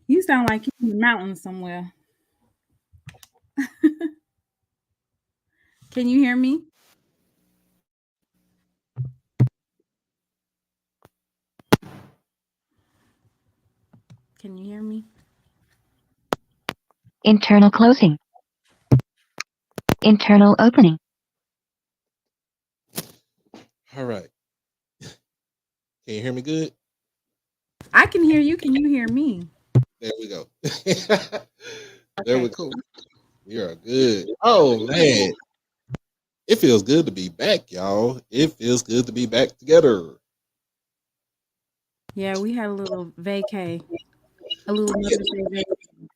You sound like you're in the mountains somewhere. Can you hear me? Can you hear me? Internal closing. Internal opening. All right. Can you hear me good? I can hear you. Can you hear me? There we go. There Okay, we go. cool. We are good. Oh man. It feels good to be back, y'all. It feels good to be back together. Yeah, we had a little vacay, a little Yeah. Mother's Day vacay.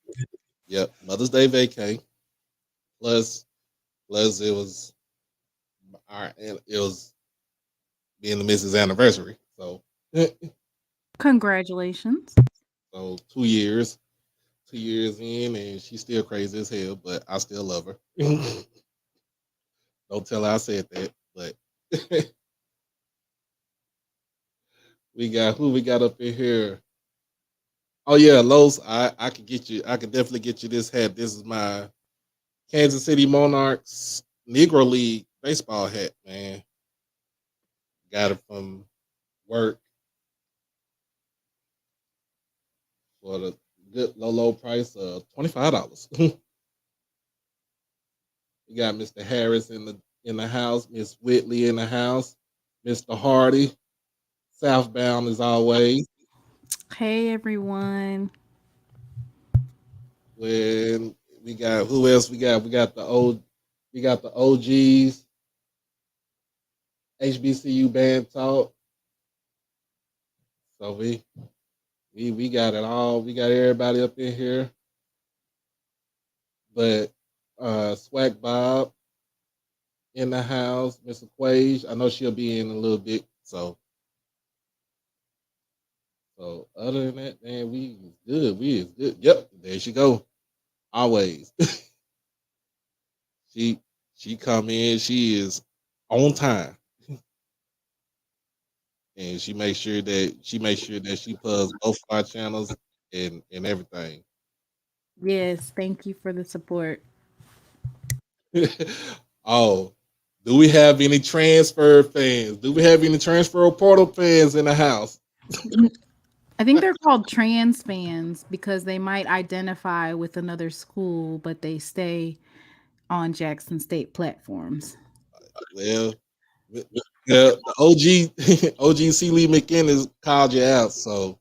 Yep. Mother's Day vacay. Plus, plus it was it was being the Mrs. anniversary. So Congratulations. so 2 years. 2 years in and she's still crazy as hell, but I still love her. Don't tell her I said that, but we got who we got up in here. Oh yeah, Los, I could get you. I could definitely get you this hat. This is my Kansas City Monarchs Negro League baseball hat, man. Got it from work for the good low price of $25. We got Mr. Harris in the house, Miss Whitley in the house, Mr. Hardy, southbound as always. Hey, everyone. When we got who else we got? We got the OGs, HBCU band talk. So we got it all. We got everybody up in here. But Swag Bob in the house, Miss Quage. I know she'll be in a little bit. So other than that, man, we is good. We is good. Yep, there she go. Always. she she come in, she is on time. And she makes sure that she plugs both of our channels and everything. Yes, thank you for the support. Oh, do we have any transfer fans? Do we have any transfer portal fans in the house? I think they're called trans fans because they might identify with another school, but they stay on Jackson State platforms. Well, the OG OG Lee McInnes called you out, so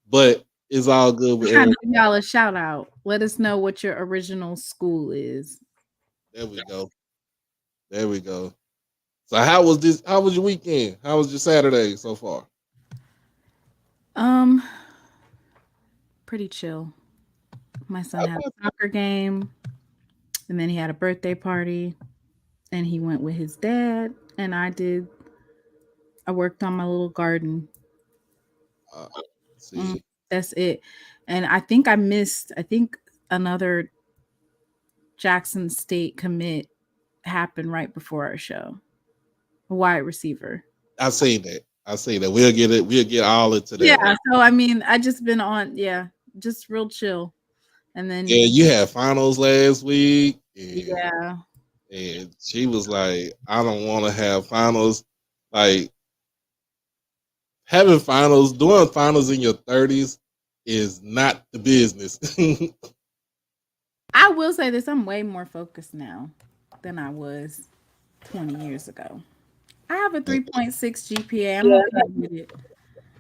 but it's all good with Trying to Eric. give y'all a shout out. Let us know what your original school is. There we go. There we go. So how was this? How was your weekend? How was your Saturday so far? Um, pretty chill. My son had Okay. a soccer game, and then he had a birthday party, and he went with his dad, and I worked on my little garden. Uh, Mm, see, that's it. And I think another Jackson State commit happened right before our show. A wide receiver. I seen that. I seen that. We'll get it. We'll get all into Yeah, that. so I mean, I just been on, yeah, just real chill. And Yeah, then you had finals last week, yeah, and she was like, "I don't want to have finals." Like having finals, doing finals in your 30s is not the business. I will say this, I'm way more focused now than I was 20 years ago. I have a 3.6 GPA. I'm okay with it.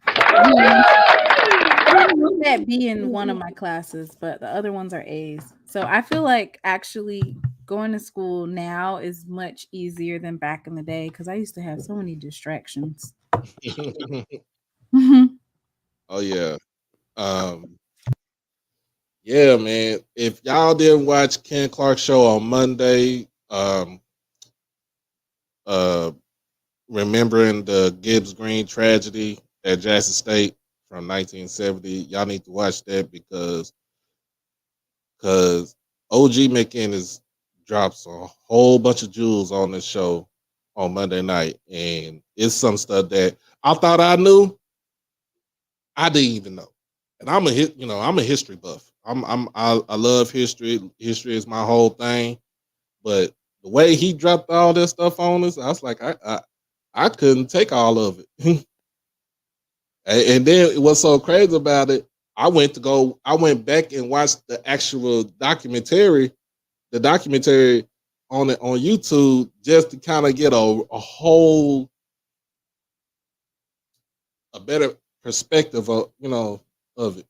I mean, I didn't know that B in one of my classes, but the other ones are A's. So I feel like actually going to school now is much easier than back in the day because I used to have so many distractions. Mhm. Oh yeah. Um, yeah, man. If y'all didn't watch Ken Clark's show on Monday, uh remembering the Gibbs Green tragedy at Jackson State from 1970, y'all need to watch that because OG McInnes drops a whole bunch of jewels on this show on Monday night, and it's some stuff that I thought I knew, I didn't even know. And I'm a history buff. I love history. History is my whole thing. But the way he dropped all that stuff on us, I was like, I couldn't take all of it. And then what's so crazy about it, I went back and watched the actual the documentary on it on YouTube just to kind of get a whole a better perspective of of it.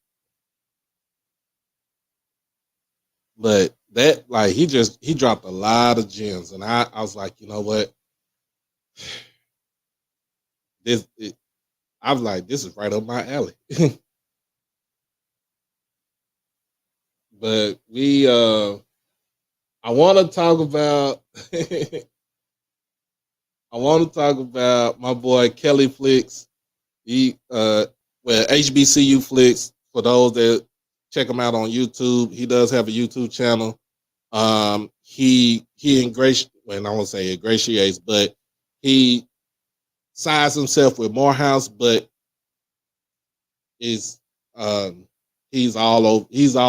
But that like he dropped a lot of gems, and I was like, you know what, this it, I was like, this is right up my alley. But I want to talk about I want to talk about my boy Kelly Flicks. He well HBCU Flicks, for those that check him out on YouTube. He does have a YouTube channel. He I won't say ingratiates, but he sides himself with Morehouse, but is um he's all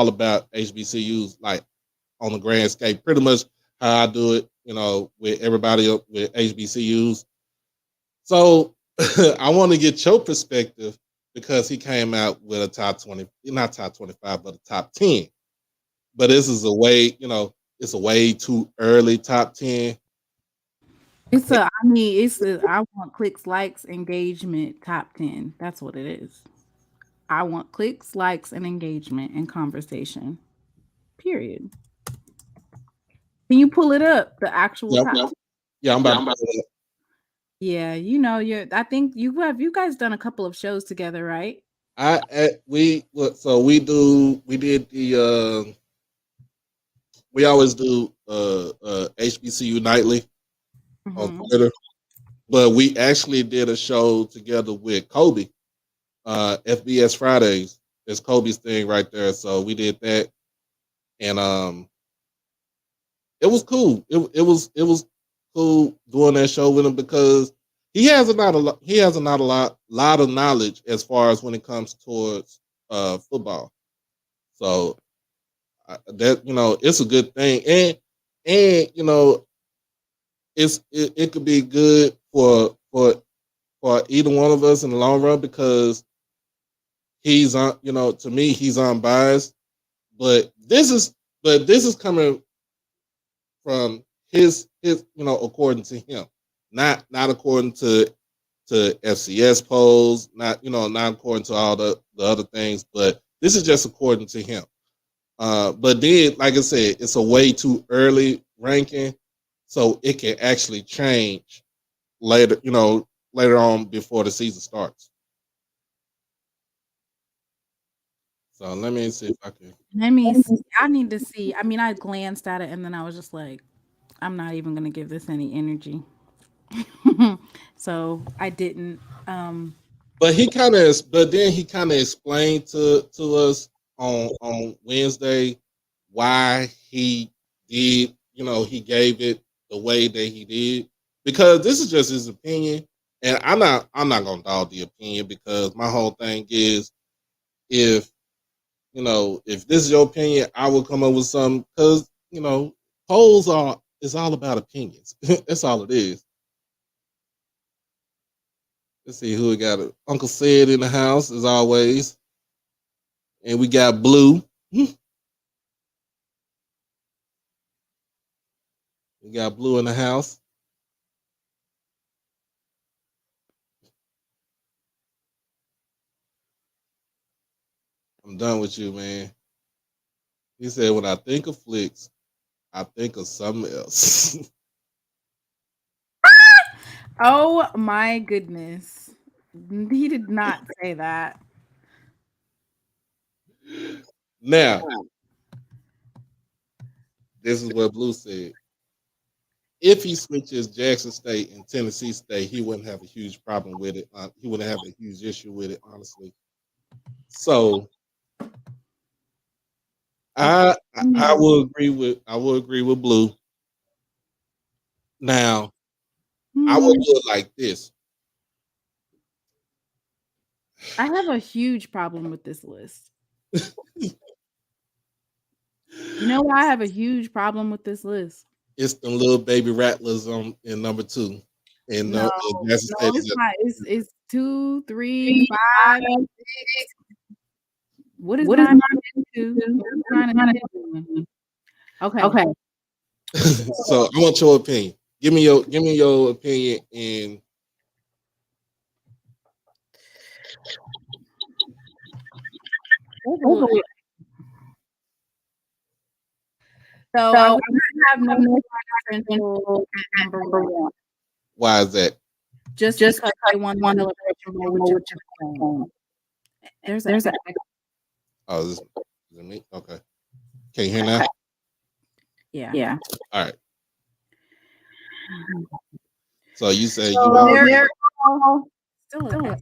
about HBCUs, like on the grand scale, pretty much how I do it, with everybody up with HBCUs. So I want to get your perspective because he came out with a top 20, not top 25, but a top 10. But this is it's a way too early top 10. I want clicks, likes, engagement, top 10. That's what it is. I want clicks, likes, and engagement and conversation. Period. Can you pull it up? The actual Yeah, top. yeah, I'm about to pull it Yeah, I think you guys done a couple of shows together, right? We did we always do HBCU nightly on Hmm. Twitter, but we actually did a show together with Kobe. FBS Fridays is Kobe's thing right there. So we did that, and it was cool. It was cool doing that show with him because he has not a lot of knowledge as far as when it comes towards football. So that it's a good thing, and it could be good for either one of us in the long run because he's on to me he's unbiased, but this is coming from his according to him, not according to FCS polls, not according to all the other things, but this is just according to him. But then, like I said, it's a way too early ranking, so it can actually change later, later on before the season starts. So let me see if I can. Let me see. I need to see. I mean, I glanced at it and then I was just like, I'm not even gonna give this any energy. So I didn't. Um, But then he kind of explained to us on Wednesday why he did, he gave it the way that he did because this is just his opinion, and I'm not gonna dog the opinion because my whole thing is if if this is your opinion, I will come up with some because polls are it's all about opinions. That's all it is. Let's see who we got. Uncle Sid in the house as always. And we got Blue. We got Blue in the house. I'm done with you, man. He said, when I think of flicks, I think of something else. oh my goodness. He did not say that. Now, this is what Blue said. If he switches Jackson State and Tennessee State, he wouldn't have a huge problem with it. He wouldn't have a huge issue with it, honestly. So Okay. I will agree with Blue. Now, I will do it like this. I have a huge problem with this list. You know why I have a huge problem with this list? It's the little baby rattlers on in number 2. And No, Jackson no, State it's is not. It's 2, 3, 5, 6. What is What is 9 mine? and 2? What is 9 and 10 doing? Okay. Okay. So I want your opinion. Give me your opinion and So I so would not have North Carolina Central at number one, why is that? just because they won the Celebration Bowl, which is there's There's a a Oh, is it me? Okay. Can you hear now? yeah. All right. So you say you So want they're still a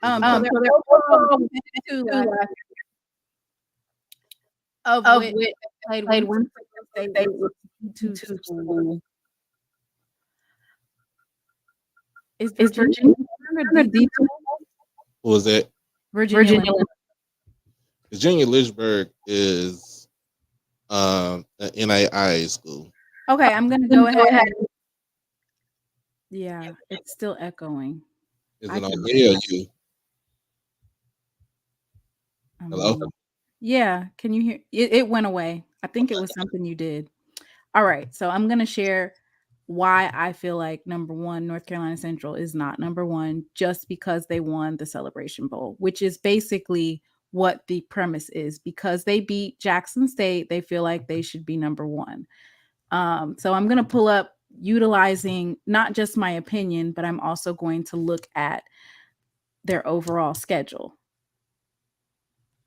so they're overall 10-2 last year, of which they played Winston State with two schools. Is Virginia Lynchburg a D2? who was that? Virginia Lynchburg. Virginia Lynchburg is an NAIA school. Okay, I'm gonna go ahead. Yeah, it's still echoing. Is I it on can me or you? Hello? Yeah, can you hear it went away. I think it was something you did. All right, so I'm gonna share why I feel like number one, North Carolina Central is not number one just because they won the Celebration Bowl, which is basically what the premise is. Because they beat Jackson State, they feel like they should be number one. So I'm going to pull up utilizing not just my opinion, but I'm also going to look at their overall schedule.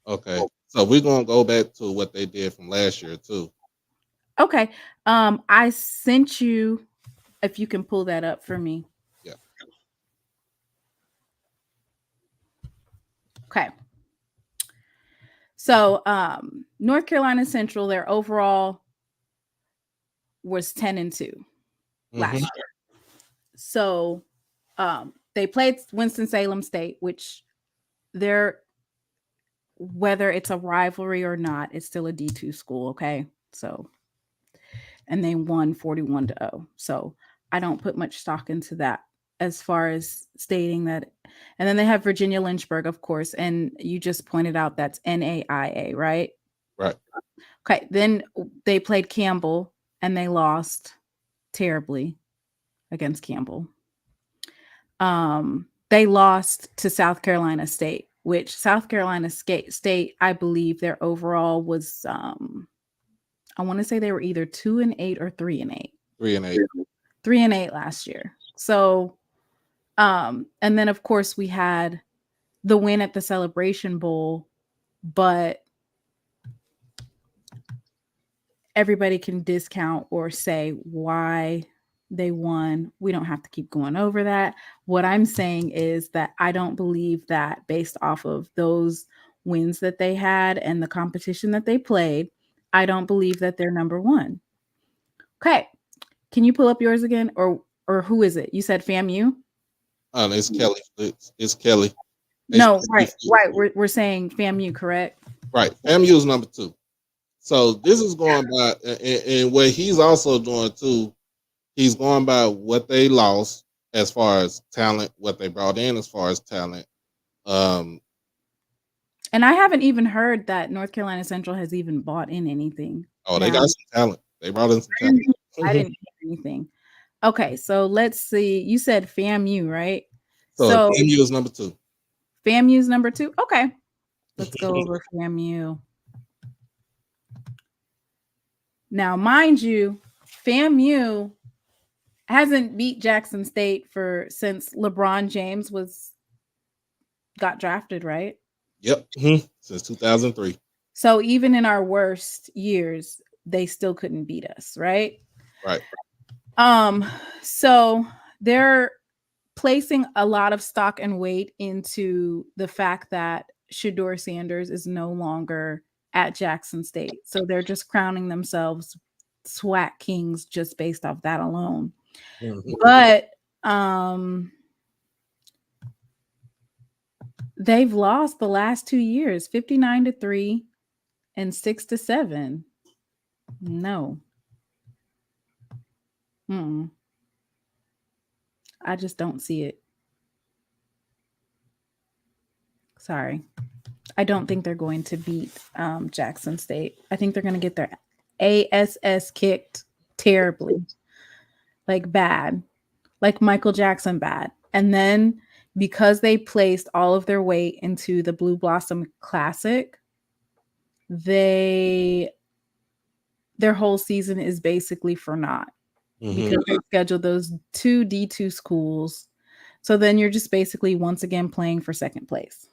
Okay. So we're gonna go back to what they did from last year too. Okay. I sent you, if you can pull that up for me. Yeah. Okay. So North Carolina Central, their overall was 10-2 last year. So they played Winston-Salem State, which they're, whether it's a rivalry or not, it's still a D2 school. Okay. So, and they won 41-0. So I don't put much stock into that as far as stating that. And then they have Virginia Lynchburg, of course. And you just pointed out that's NAIA, right? Right. Okay. Then they played Campbell and they lost terribly against Campbell. They lost to South Carolina State, which South Carolina State, I believe their overall was, I want to say they were either 2-8 or 3-8. 3-8. 3-8 last year. So, and then of course we had the win at the Celebration Bowl, but everybody can discount or say why they won. We don't have to keep going over that. What I'm saying is that I don't believe that based off of those wins that they had and the competition that they played, I don't believe that they're number one. Okay. Can you pull up yours again? Or who is it? You said FAMU? Oh, it's Kelly. It's Kelly. No, right. We're saying FAMU, correct? Right. FAMU is number 2. So this is going by, and what he's also doing too, he's going by what they lost as far as talent, what they brought in as far as talent. And I haven't even heard that North Carolina Central has even bought in anything. Oh, they got some talent. They brought in some talent. I didn't hear anything. Okay, so let's see. You said FAMU, right? So FAMU is number 2. FAMU is number 2. Okay, let's go over FAMU. Now, mind you, FAMU hasn't beat Jackson State since LeBron James got drafted, right? Yep, since 2003. So even in our worst years, they still couldn't beat us, right? Right. So they're placing a lot of stock and weight into the fact that Shedeur Sanders is no longer at Jackson State. So they're just crowning themselves SWAT kings just based off that alone. Mhm. But they've lost the last 2 years, 59-3 and 6-7. No. Mm-mm. I just don't see it. Sorry. I don't think they're going to beat Jackson State. I think they're going to get their ASS kicked terribly, like bad, like Michael Jackson bad. And then because they placed all of their weight into the Blue Blossom Classic, their whole season is basically for naught because they scheduled those two D2 schools. So then you're just basically once again playing for second place.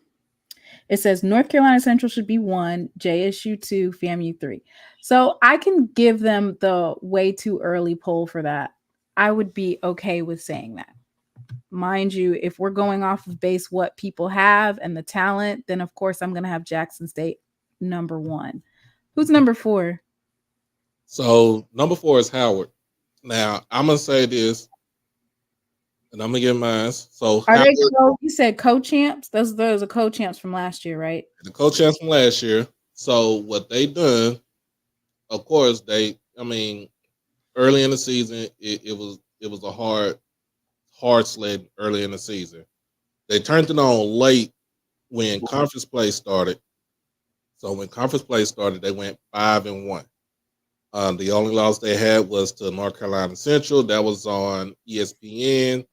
It says North Carolina Central should be 1, JSU 2, FAMU 3. So I can give them the way too early poll for that. I would be okay with saying that. Mind you, if we're going off of base what people have and the talent, then of course I'm going to have Jackson State number 1. Who's number 4? So number 4 is Howard. Now I'm gonna say this, and I'm gonna get mine. So Are Howard, they you said co-champs? Those are co-champs from last year, right? the co-champs from last year. So what they done, of course, I mean, early in the season, it was a hard sled early in the season. They turned it on late when conference play started. So when conference play started, they went 5-1. The only loss they had was to North Carolina Central. That was on ESPN,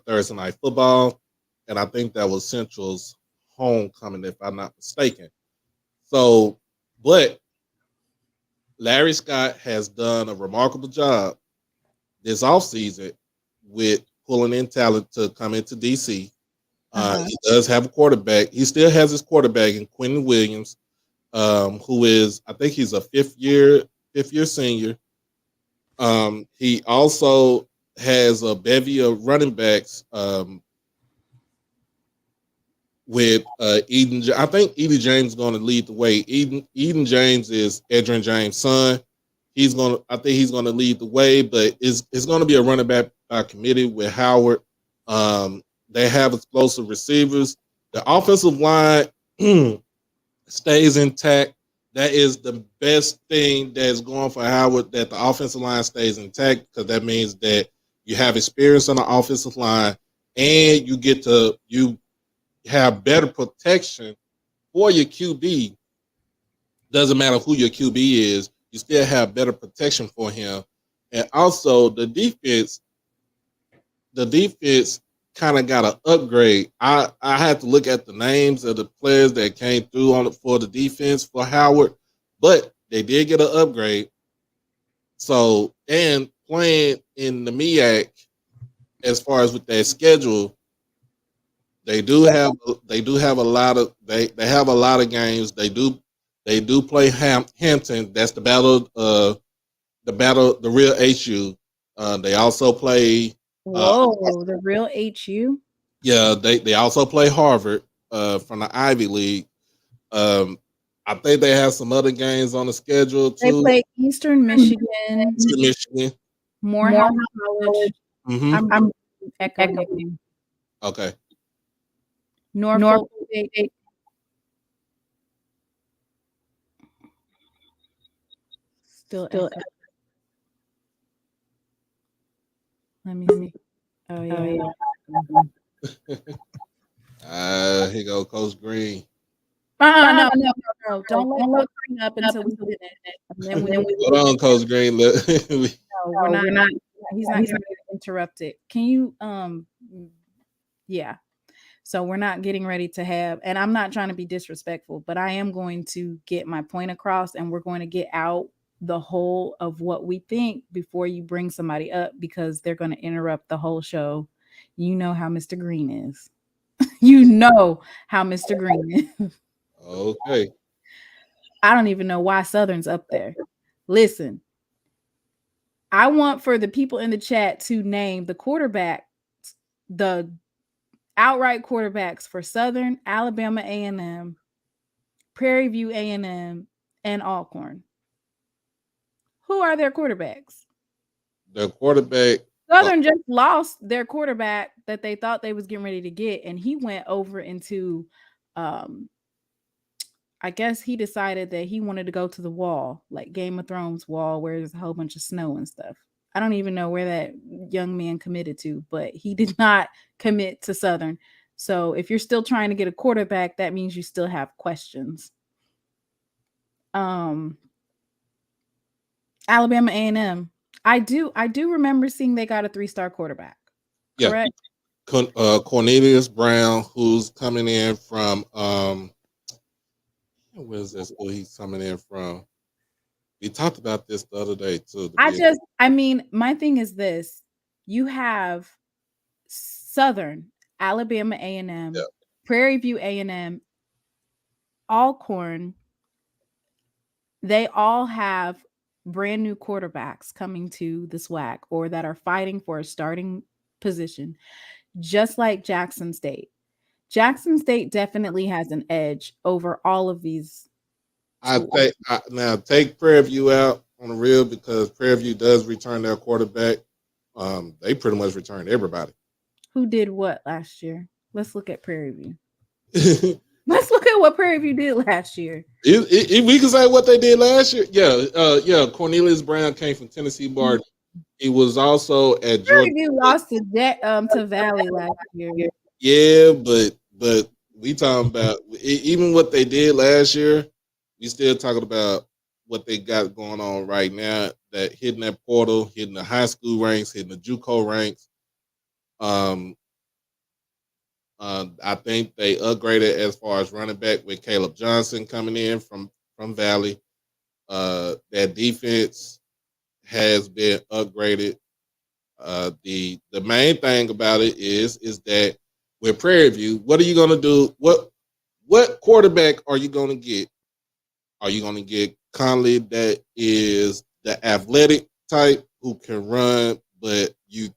Thursday Night Football, and I think that was Central's homecoming, if I'm not mistaken. So, but Larry Scott has done a remarkable job this offseason with pulling in talent to come into DC. He does have a quarterback. He still has his quarterback in Quentin Williams, who is, I think he's a fifth year senior. He also has a bevy of running backs with Eden. I think Eden James is going to lead the way. Eden James is Edrin James' son. I think he's going to lead the way, but it's going to be a running back committee with Howard. They have explosive receivers. The offensive line stays intact. That is the best thing that's going for Howard, that the offensive line stays intact, because that means that you have experience on the offensive line and you have better protection for your QB. Doesn't matter who your QB is, you still have better protection for him. And also the defense kind of got an upgrade. I had to look at the names of the players that came through on it for the defense for Howard, but they did get an upgrade. So, and playing in the MEAC, as far as with their schedule, they do have a lot of they have a lot of games. They do play Hampton. That's the real HU. They also play. Whoa, the real HU? Yeah, they also play Harvard from the Ivy League. Um, I think they have some other games on the schedule They too. play Eastern Michigan, Eastern Michigan. Morehouse College. Hmm. I'm echoing you. Okay. Norfolk State. Still echo. Let me see. Oh yeah. Here go Coach Green. No. Don't let Coach bring up until we finish. And then we Hold on, Coach Green. no, we're not. He's not going to interrupt it. Can you yeah. So we're not getting ready to have, and I'm not trying to be disrespectful, but I am going to get my point across, and we're going to get out the whole of what we think before you bring somebody up, because they're going to interrupt the whole show. You know how Mr. Green is. You know how Mr. Green is. Okay. I don't even know why Southern's up there. Listen, I want for the people in the chat to name the quarterback, the outright quarterbacks for Southern, Alabama A&M, Prairie View A&M, and Alcorn. Who are their quarterbacks? The quarterback. Southern just lost their quarterback that they thought they was getting ready to get, and he went over into, I guess he decided that he wanted to go to the wall, like Game of Thrones wall, where there's a whole bunch of snow and stuff. I don't even know where that young man committed to, but he did not commit to Southern. So if you're still trying to get a quarterback, that means you still have questions. Alabama A&M. I do remember seeing they got a 3-star quarterback. Correct? Yeah. Cornelius Brown, who's coming in from where is that school he's coming in from? We talked about this the other day too. My thing is this. You have Southern, Alabama A&M, yeah. Prairie View A&M, Alcorn. They all have brand new quarterbacks coming to the SWAC or that are fighting for a starting position, just like Jackson State. Jackson State definitely has an edge over all of these. Now take Prairie View out on the real because Prairie View does return their quarterback. They pretty much returned everybody. Who did what last year? Let's look at Prairie View. Let's look at what Prairie View did last year. We can say what they did last year. Yeah. Cornelius Brown came from Tennessee Bar. He was also at Prairie View lost to Valley last year. Yeah, but we talking about even what they did last year. We still talking about what they got going on right now. That hitting that portal, hitting the high school ranks, hitting the JUCO ranks. I think they upgraded as far as running back with Caleb Johnson coming in from Valley. That defense has been upgraded. The main thing about it is that with Prairie View, what are you going to do? What quarterback are you going to get? Are you going to get Conley that is the athletic type who can run, but you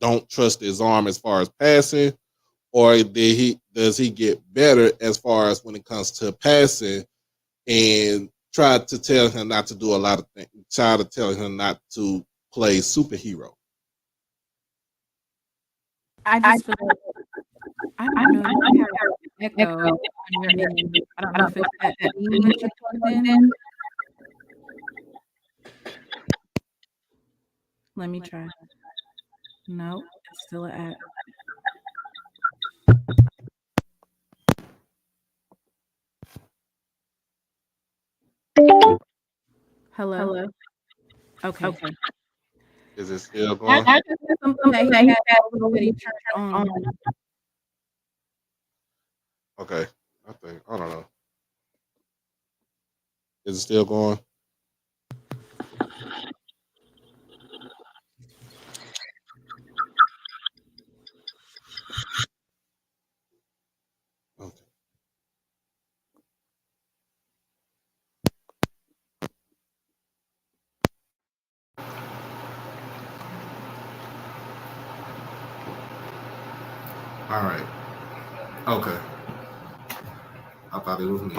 don't trust his arm as far as passing? Or does he get better as far as when it comes to passing and try to tell him not to do a lot of things, try to tell him not to play superhero? I just feel like, I don't know. You have echo on your end. I don't know if it's that that you plugged in. Let me try. No, it's still an ad. Hello. Okay. Is it still going? I just said something that he had already turned on. Okay. I don't know. Is it still going? Okay. All right. Okay. I thought it was me.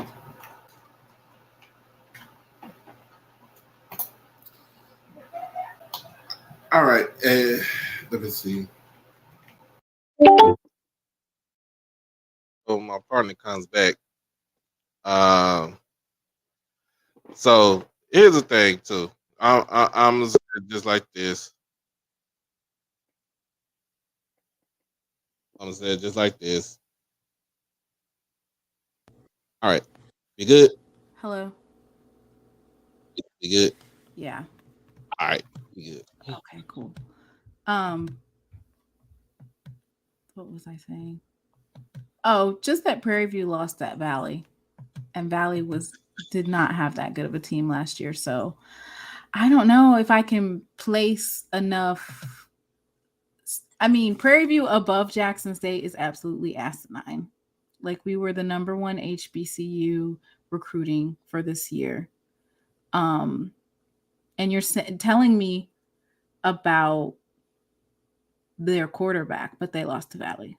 All right. Let me see. So my partner comes back. So here's the thing too. I'm just like this. I'm gonna say it just like this. All right. You good? Hello. You good? Yeah. All right. You good? Okay. Cool. What was I saying? Oh, just that Prairie View lost that Valley, and Valley did not have that good of a team last year. So I don't know if I can place enough. I mean, Prairie View above Jackson State is absolutely asinine. Like, we were the number 1 HBCU recruiting for this year. And you're telling me about their quarterback, but they lost to Valley.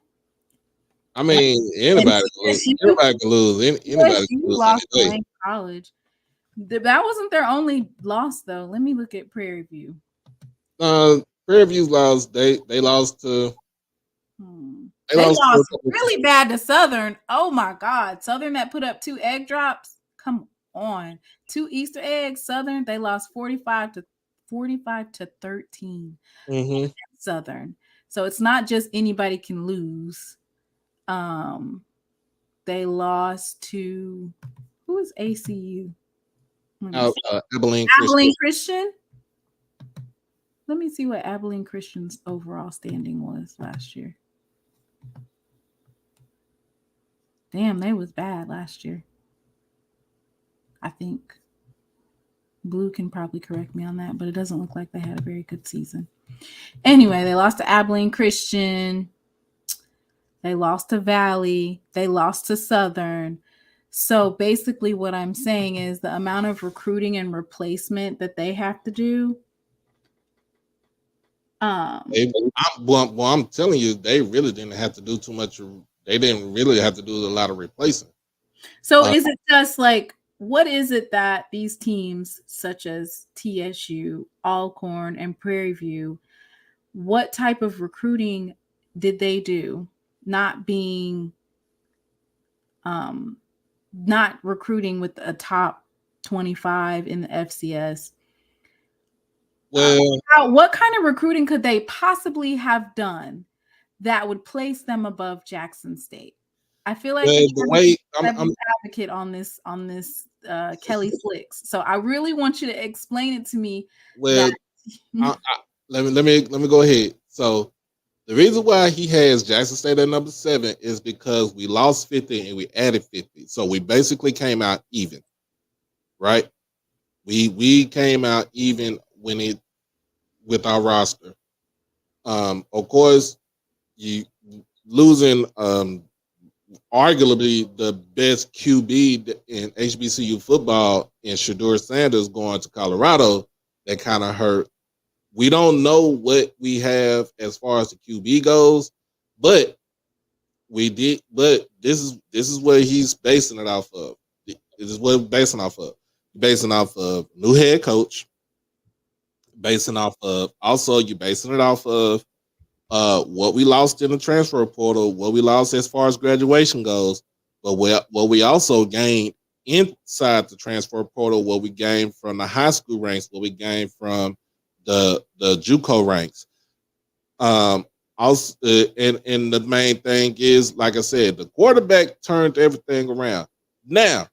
I mean, anybody can lose. Anybody can lose. Anybody can lose lost to Lane College. That wasn't their only loss, though. Let me look at Prairie View. Prairie View's lost. They lost to they They lost to a lost couple really bad to Southern. Oh my God. Southern that put up 2 egg drops. Come on. 2 Easter eggs. Southern, they lost 45 to 13. Mm-hmm. Southern. So it's not just anybody can lose. They lost to who is ACU? Abilene Christian. Abilene Christian. Let me see what Abilene Christian's overall standing was last year. Damn, they was bad last year. I think Blue can probably correct me on that, but it doesn't look like they had a very good season. Anyway, they lost to Abilene Christian. They lost to Valley. They lost to Southern. So basically, what I'm saying is the amount of recruiting and replacement that they have to do. I'm telling you, they really didn't have to do too much. They didn't really have to do a lot of replacing. So is it just like, what is it that these teams such as TSU, Alcorn, and Prairie View, what type of recruiting did they do? Not recruiting with a top 25 in the FCS. Well, What kind of recruiting could they possibly have done that would place them above Jackson State? I feel like the way I'm advocate on this Kelly Flicks. So I really want you to explain it to me. well, let me go ahead. So the reason why he has Jackson State at number 7 is because we lost 50 and we added 50. So we basically came out even, right? We came out even with our roster. Of course, you losing arguably the best QB in HBCU football in Shedeur Sanders going to Colorado, that kind of hurt. We don't know what we have as far as the QB goes, but we did. But this is what he's basing it off of. This is what we're basing off of. Basing off of new head coach. Basing off of also you're basing it off of what we lost in the transfer portal, what we lost as far as graduation goes, but what we also gained inside the transfer portal, what we gained from the high school ranks, what we gained from the JUCO ranks. Also, and the main thing is, like I said, the quarterback turned everything around. Now,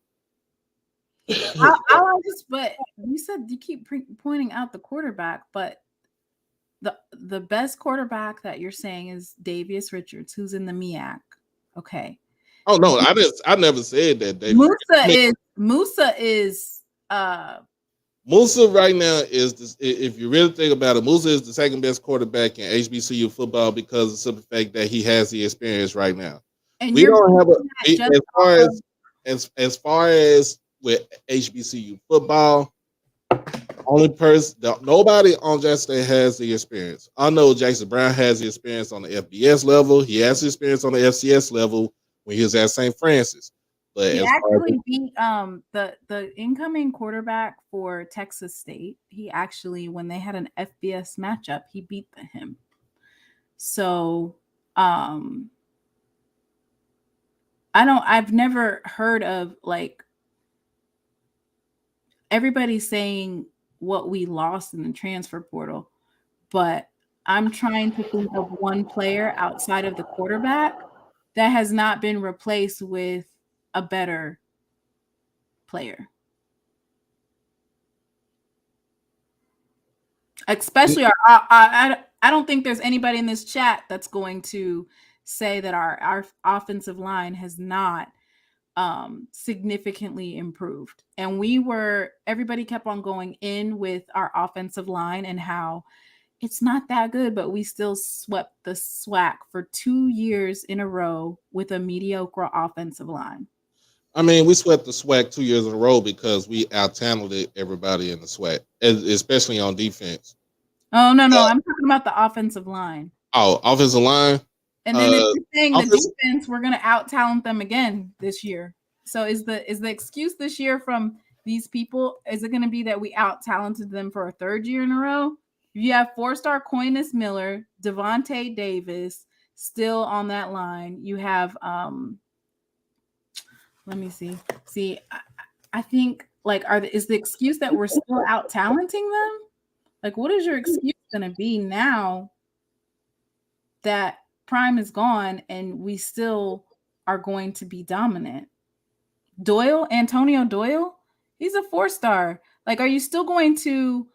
but you said you keep pointing out the quarterback, but the best quarterback that you're saying is Davius Richards, who's in the MEAC. Okay. Oh no, I never said that. Musa right now is this, if you really think about it, Musa is the second best quarterback in HBCU football because of the simple fact that he has the experience right now. And we don't have as far as with HBCU football. Only person, nobody on Jackson State has the experience. I know Jackson Brown has the experience on the FBS level. He has the experience on the FCS level when he was at St. Francis. But he actually beat the incoming quarterback for Texas State. He actually, when they had an FBS matchup, he beat him. So I've never heard of like everybody saying what we lost in the transfer portal, but I'm trying to think of one player outside of the quarterback that has not been replaced with a better player. Especially I don't think there's anybody in this chat that's going to say that our offensive line has not significantly improved. And everybody kept on going in with our offensive line and how it's not that good, but we still swept the SWAC for 2 years in a row with a mediocre offensive line. I mean, we swept the SWAC 2 years in a row because we out-talented everybody in the SWAC, especially on defense. Oh, no, I'm talking about the offensive line. Oh, offensive line? And then if you're saying the defense, we're going to out-talent them again this year. So is the excuse this year from these people? Is it going to be that we out talented them for a third year in a row? You have 4-star Coinus Miller, Devontae Davis still on that line. You have let me see. I think like is the excuse that we're still out talenting them? Like, what is your excuse going to be now that Prime is gone and we still are going to be dominant? Antonio Doyle, he's a 4-star. Like, are you still going to?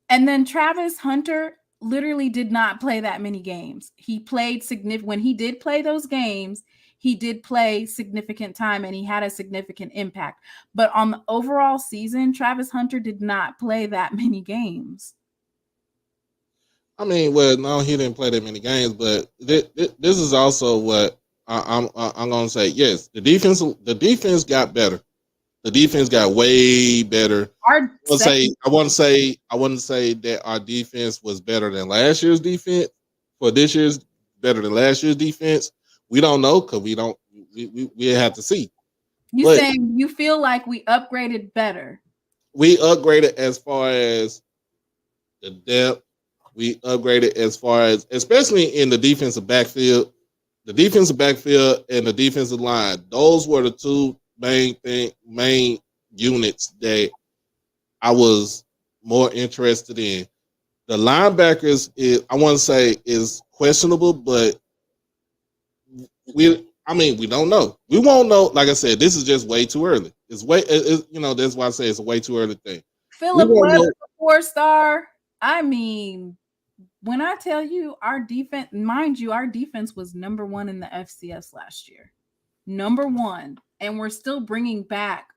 And then Travis Hunter literally did not play that many games. He played significant when he did play those games. He did play significant time and he had a significant impact. But on the overall season, Travis Hunter did not play that many games. I mean, well, no, he didn't play that many games, but this is also what I'm going to say. Yes, the defense got better. The defense got way better. I wouldn't say that our defense was better than last year's defense. For this year's better than last year's defense, we don't know because we have to see. Saying you feel like we upgraded better? We upgraded as far as the depth. We upgraded as far as, especially in the defensive backfield, and the defensive line. Those were the two main units that I was more interested in. The linebackers I want to say is questionable, but we don't know. We won't know. Like I said, this is just way too early. That's why I say it's a way too early thing. Philip Webb, 4-star. I mean, when I tell you our defense, mind you, our defense was number 1 in the FCS last year. Number 1. And we're still bringing back,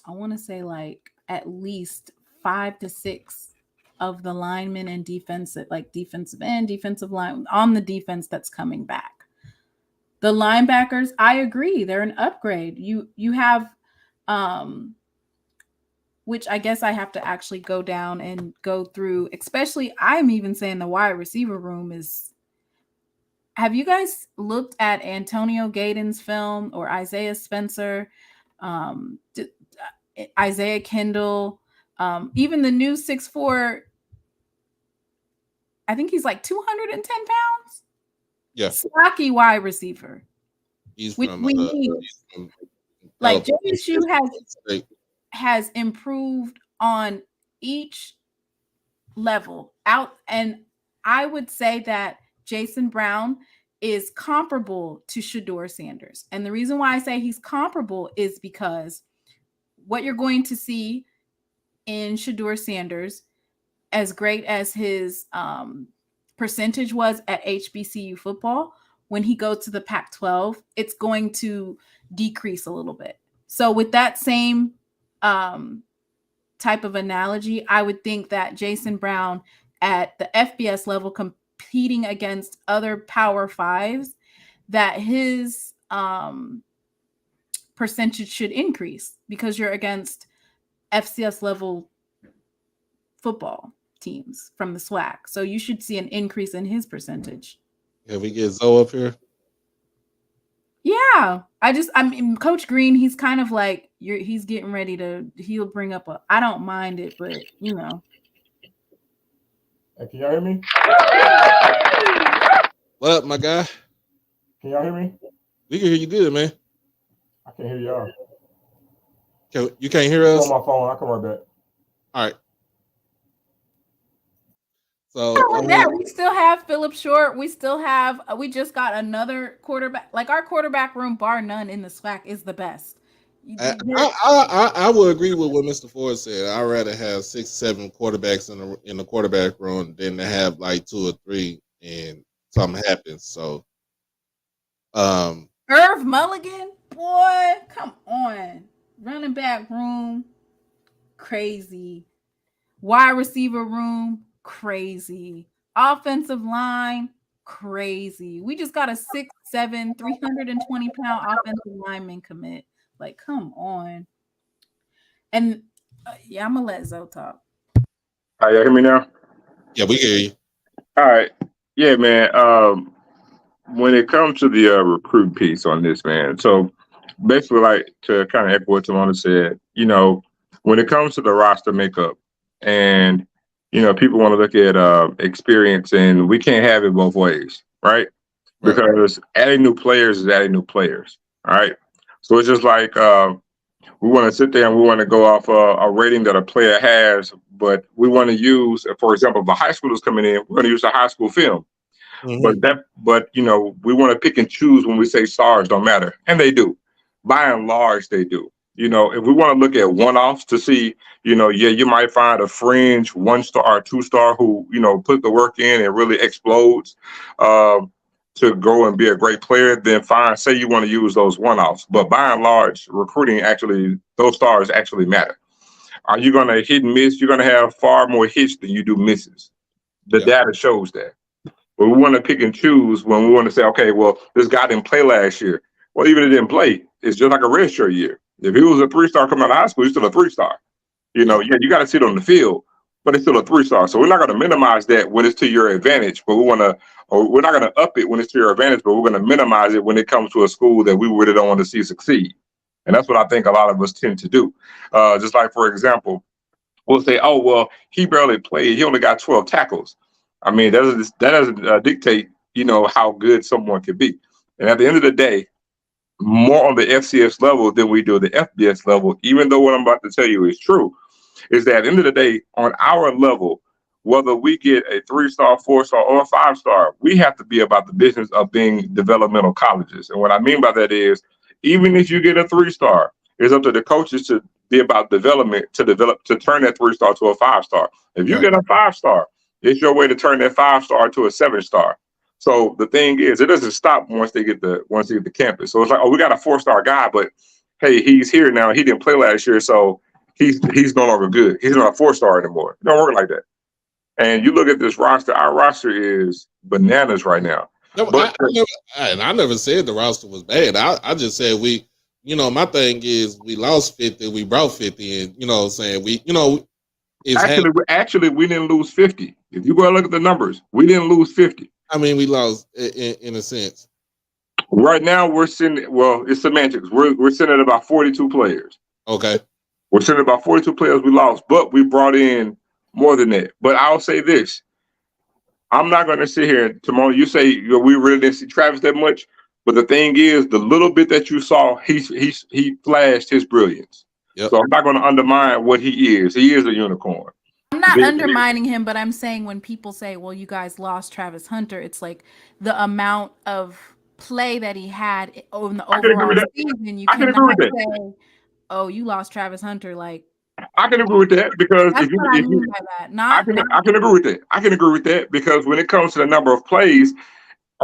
I want to say like at least 5 to 6 of the linemen and defensive end, defensive line on the defense that's coming back. The linebackers, I agree, they're an upgrade. You have, which I guess I have to actually go down and go through, especially I'm even saying the wide receiver room is. Have you guys looked at Antonio Gaden's film or Isaiah Spencer, Isaiah Kendall, even the new 6'4", I think he's like 210 pounds? Yeah. Stocky wide receiver. He's from like JSU has improved on each level out, and I would say that Jason Brown is comparable to Shedeur Sanders. And the reason why I say he's comparable is because what you're going to see in Shedeur Sanders, as great as his percentage was at HBCU football, when he goes to the Pac-12, it's going to decrease a little bit. So with that same type of analogy, I would think that Jason Brown at the FBS level competing against other Power Fives, that his percentage should increase because you're against FCS level football teams from the SWAC. So you should see an increase in his percentage. Can we get Zoe up here? Yeah. I mean, Coach Green, he's kind of like, he's getting ready he'll bring up I don't mind it, but you know. Hey, can y'all hear me? What up, my guy? Can y'all hear me? We can hear you good, man. I can't hear y'all. You can't hear us? On my phone. I'll come right back. All right. So we still have Philip Short. We still have. We just got another quarterback. Like our quarterback room, bar none in the SWAC, is the best. I will agree with what Mr. Ford said. I'd rather have 6-7 quarterbacks in the quarterback room than to have like 2 or 3 and something happens. So, Irv Mulligan, boy, come on, running back room, crazy. Wide receiver room, crazy. Offensive line, crazy. We just got a 6'7", 320-pound offensive lineman commit. Like, come on. And I'm gonna let Zoe talk. All right, y'all hear me now? Yeah, we hear you. All right. Yeah, man. When it comes to the recruit piece on this, man, so basically, like to kind of echo what Timona said, when it comes to the roster makeup, and people want to look at experience, and we can't have it both ways, right? Right. Because adding new players is adding new players, all right? So it's just like we want to sit there and we want to go off a rating that a player has, but we want to use, for example, if a high school is coming in, we're going to use a high school film. Mhm. But we want to pick and choose when we say stars don't matter, and they do. By and large, they do. If we want to look at one-offs to see, you might find a fringe 1-star or 2-star who put the work in and really explodes to go and be a great player. Then fine, say you want to use those one-offs. But by and large, recruiting actually, those stars actually matter. Are you going to hit and miss? You're going to have far more hits than you do misses. The data shows that. But we want to pick and choose when we want to say, okay, well, this guy didn't play last year. Well, even if he didn't play, it's just like a redshirt year. If he was a 3-star coming out of high school, he's still a 3-star. You got to sit on the field, but it's still a 3-star. So we're not going to minimize that when it's to your advantage, but we're not going to up it when it's to your advantage, but we're going to minimize it when it comes to a school that we really don't want to see succeed. And that's what I think a lot of us tend to do. Just like, for example, we'll say, oh, well, he barely played. He only got 12 tackles. I mean, that doesn't dictate, how good someone could be. And at the end of the day, more on the FCS level than we do the FBS level, even though what I'm about to tell you is true, is that at the end of the day, on our level, whether we get a 3-star, 4-star, or a 5-star, we have to be about the business of being developmental colleges. And what I mean by that is, even if you get a 3-star, it's up to the coaches to be about development to turn that 3-star to a 5-star. If you get a 5-star, it's your way to turn that 5-star to a 7-star. So the thing is, it doesn't stop once they get the campus. So it's like, oh, we got a 4-star guy, but hey, he's here now. He didn't play last year, so he's no longer good. He's not a 4-star anymore. It don't work like that. And you look at this roster. Our roster is bananas right now. No, I never said the roster was bad. I just said my thing is we lost 50, we brought 50 in. You know what I'm saying? Actually, we didn't lose 50. If you go and look at the numbers, we didn't lose 50. I mean, we lost in a sense. Right now, we're sitting. Well, it's semantics. We're sitting at about 42 players. Okay. We're sitting at about 42 players we lost, but we brought in more than that. But I'll say this: I'm not going to sit here tomorrow. You say we really didn't see Travis that much, but the thing is, the little bit that you saw, he flashed his brilliance. Yep. So I'm not going to undermine what he is. He is a unicorn. I'm not undermining him, but I'm saying when people say, well, you guys lost Travis Hunter, it's like the amount of play that he had in the overall season. You cannot say, oh, you lost Travis Hunter. Like, I can agree with that because that's what I mean by that. I can agree with that. I can agree with that because when it comes to the number of plays,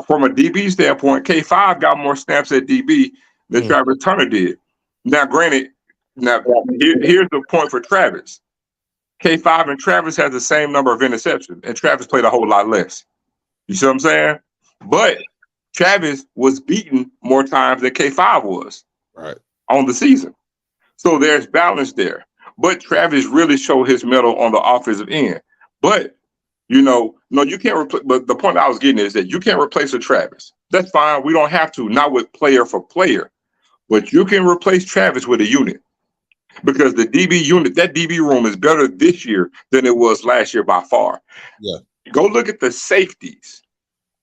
from a DB standpoint, K5 got more snaps at DB than Travis Hunter did. Now, granted, here's the point for Travis. K5 and Travis has the same number of interceptions, and Travis played a whole lot less. You see what I'm saying? But Travis was beaten more times than K5 was on the season. So there's balance there. But Travis really showed his mettle on the offensive end. But, no, you can't replace. But the point I was getting is that you can't replace a Travis. That's fine. We don't have to, not with player for player. But you can replace Travis with a unit. Because the DB unit, that DB room is better this year than it was last year by far. Yeah. Go look at the safeties.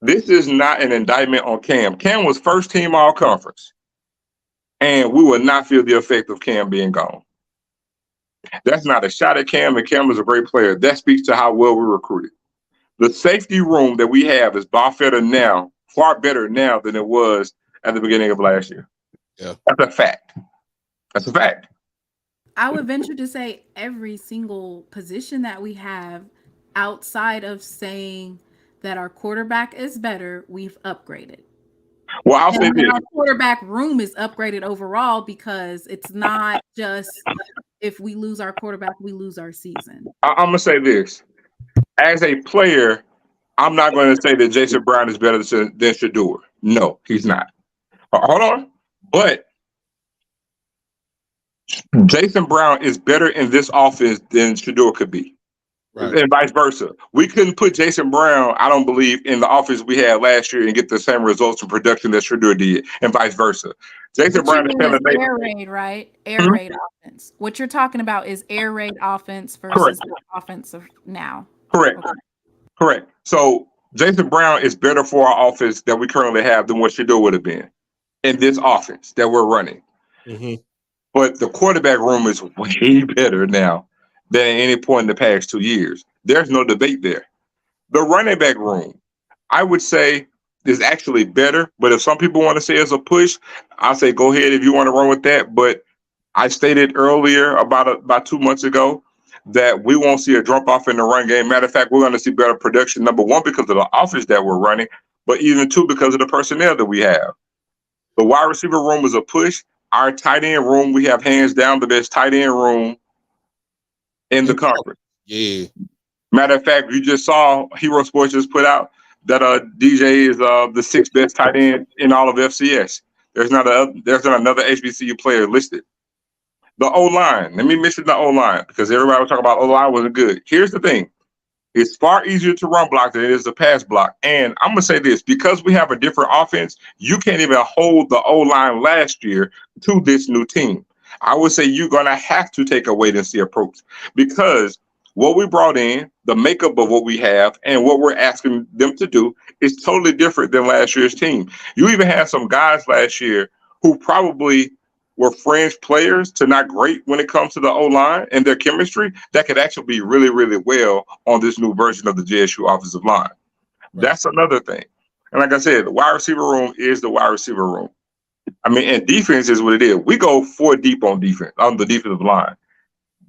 This is not an indictment on Cam. Cam was first team all conference. And we will not feel the effect of Cam being gone. That's not a shot at Cam, and Cam is a great player. That speaks to how well we recruited. The safety room that we have is far better now than it was at the beginning of last year. Yeah. That's a fact. That's a fact. I would venture to say every single position that we have outside of saying that our quarterback is better, we've upgraded. Well, I'll say this. Our quarterback room is upgraded overall because it's not just if we lose our quarterback, we lose our season. I'm going to say this. As a player, I'm not going to say that Jason Brown is better than Shedeur. No, he's not. Hold on. But Jason Brown is better in this offense than Shedeur could be. Right. and vice versa. We couldn't put Jason Brown, I don't believe, in the offense we had last year and get the same results and production that Shedeur did, and vice versa. Jason What you Brown is mean is Taylor Davis. air raid, right? Air Mhm. raid offense. What you're talking about is air raid offense Correct. versus the offense of now. Correct. Okay. Correct. So Jason Brown is better for our offense that we currently have than what Shedeur would have been in this offense that we're running. Mm-hmm. But the quarterback room is way better now than at any point in the past 2 years. There's no debate there. The running back room, I would say, is actually better. But if some people want to say it's a push, I'll say go ahead if you want to run with that. But I stated earlier about 2 months ago that we won't see a drop off in the run game. Matter of fact, we're going to see better production. Number one, because of the offense that we're running, but even two, because of the personnel that we have. The wide receiver room is a push. Our tight end room, we have hands down the best tight end room in the conference. Yeah. Matter of fact, you just saw Hero Sports just put out that DJ is the sixth best tight end in all of FCS. There's not another HBCU player listed. The O line. Let me mention the O line because everybody was talking about O line wasn't good. Here's the thing. It's far easier to run block than it is to pass block. And I'm going to say this, because we have a different offense, you can't even hold the O-line last year to this new team. I would say you're going to have to take a wait and see approach because what we brought in, the makeup of what we have, and what we're asking them to do is totally different than last year's team. You even had some guys last year who probably were fringe players to not great when it comes to the O-line and their chemistry that could actually be really, really well on this new version of the JSU offensive line. Right. That's another thing. And like I said, the wide receiver room is the wide receiver room. I mean, and defense is what it is. We go 4 deep on defense, on the defensive line.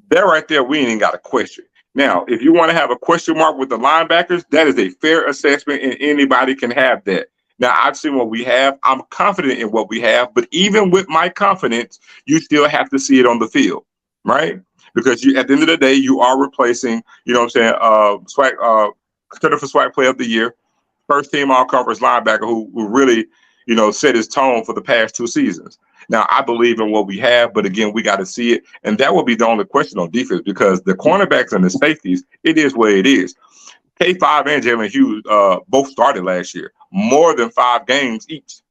That right there, we ain't even got a question. Now, if you want to have a question mark with the linebackers, that is a fair assessment, and anybody can have that. Now, I've seen what we have. I'm confident in what we have, but even with my confidence, you still have to see it on the field, right? Because you, at the end of the day, you are replacing, you know what I'm saying, contender for SWAC Player of the Year, first team all conference linebacker who really, you know, set his tone for the past 2 seasons. Now, I believe in what we have, but again, we got to see it. And that will be the only question on defense because the cornerbacks and the safeties, it is what it is. K5 and Jalen Hughes both started last year, more than 5 games each.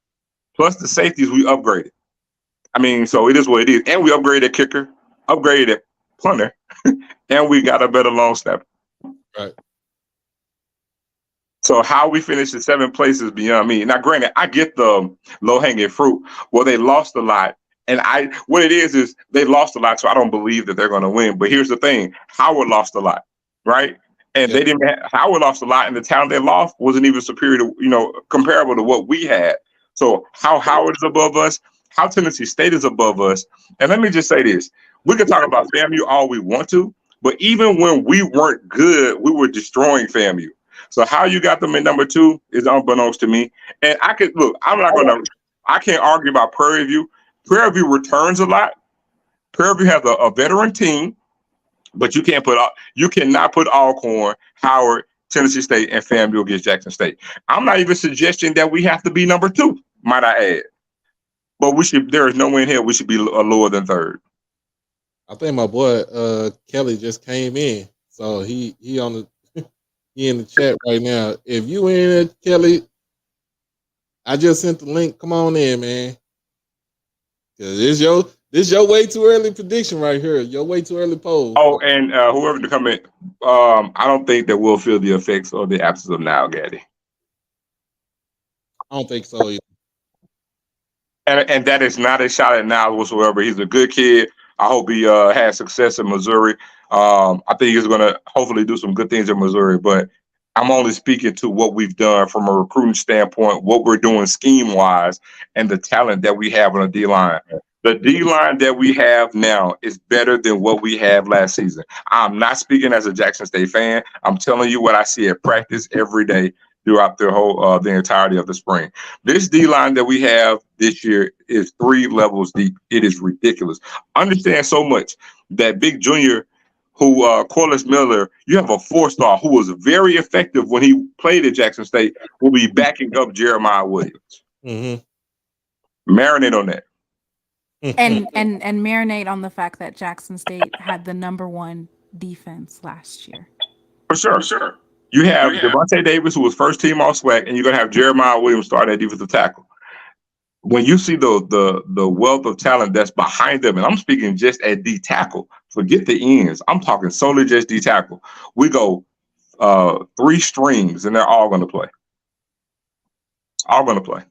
Plus the safeties we upgraded. I mean, so it is what it is. And we upgraded kicker, upgraded punter, and we got a better long snapper. Right. So how we finish in 7th place is beyond me. Now, granted, I get the low-hanging fruit. Well, they lost a lot. And what it is they lost a lot, so I don't believe that they're going to win. But here's the thing. Howard lost a lot, right? And Yep. Howard lost a lot, and the talent they lost wasn't even superior to, you know, comparable to what we had. So how Howard is above us, how Tennessee State is above us. And let me just say this. We can talk about FAMU all we want to, but even when we weren't good, we were destroying FAMU. So how you got them at number 2 is unbeknownst to me. And I can't argue about Prairie View. Prairie View returns a lot. Prairie View has a veteran team, but you cannot put Alcorn, Howard, Tennessee State, and FAMU against Jackson State. I'm not even suggesting that we have to be number 2, might I add. But there is no way in hell we should be lower than 3rd. I think my boy Kelly just came in, so he on the he in the chat right now. If you in it, Kelly, I just sent the link. Come on in, man. Cause this your way too early prediction right here. Your way too early poll. Oh, and whoever to come in, I don't think that we'll feel the effects of the absence of Nile Gaddy. I don't think so either. And that is not a shot at Niles whatsoever. He's a good kid. I hope he has success in Missouri. I think he's going to hopefully do some good things in Missouri. But I'm only speaking to what we've done from a recruiting standpoint, what we're doing scheme-wise, and the talent that we have on the D-line. The D-line that we have now is better than what we had last season. I'm not speaking as a Jackson State fan. I'm telling you what I see at practice every day throughout the entirety of the spring. This D-line that we have this year is 3 levels deep. It is ridiculous. Understand so much that Big Junior, who Corliss Miller, you have a 4-star who was very effective when he played at Jackson State, will be backing up Jeremiah Williams. Mm-hmm. Marinate on that. And marinate on the fact that Jackson State had the number 1 defense last year. For sure. You have Devontae Davis, who was first team all SWAC, and you're gonna have Jeremiah Williams starting at defensive tackle. When you see the wealth of talent that's behind them, and I'm speaking just at D tackle, forget the ends. I'm talking solely just D tackle. We go 3 strings, and they're all gonna play. All gonna play.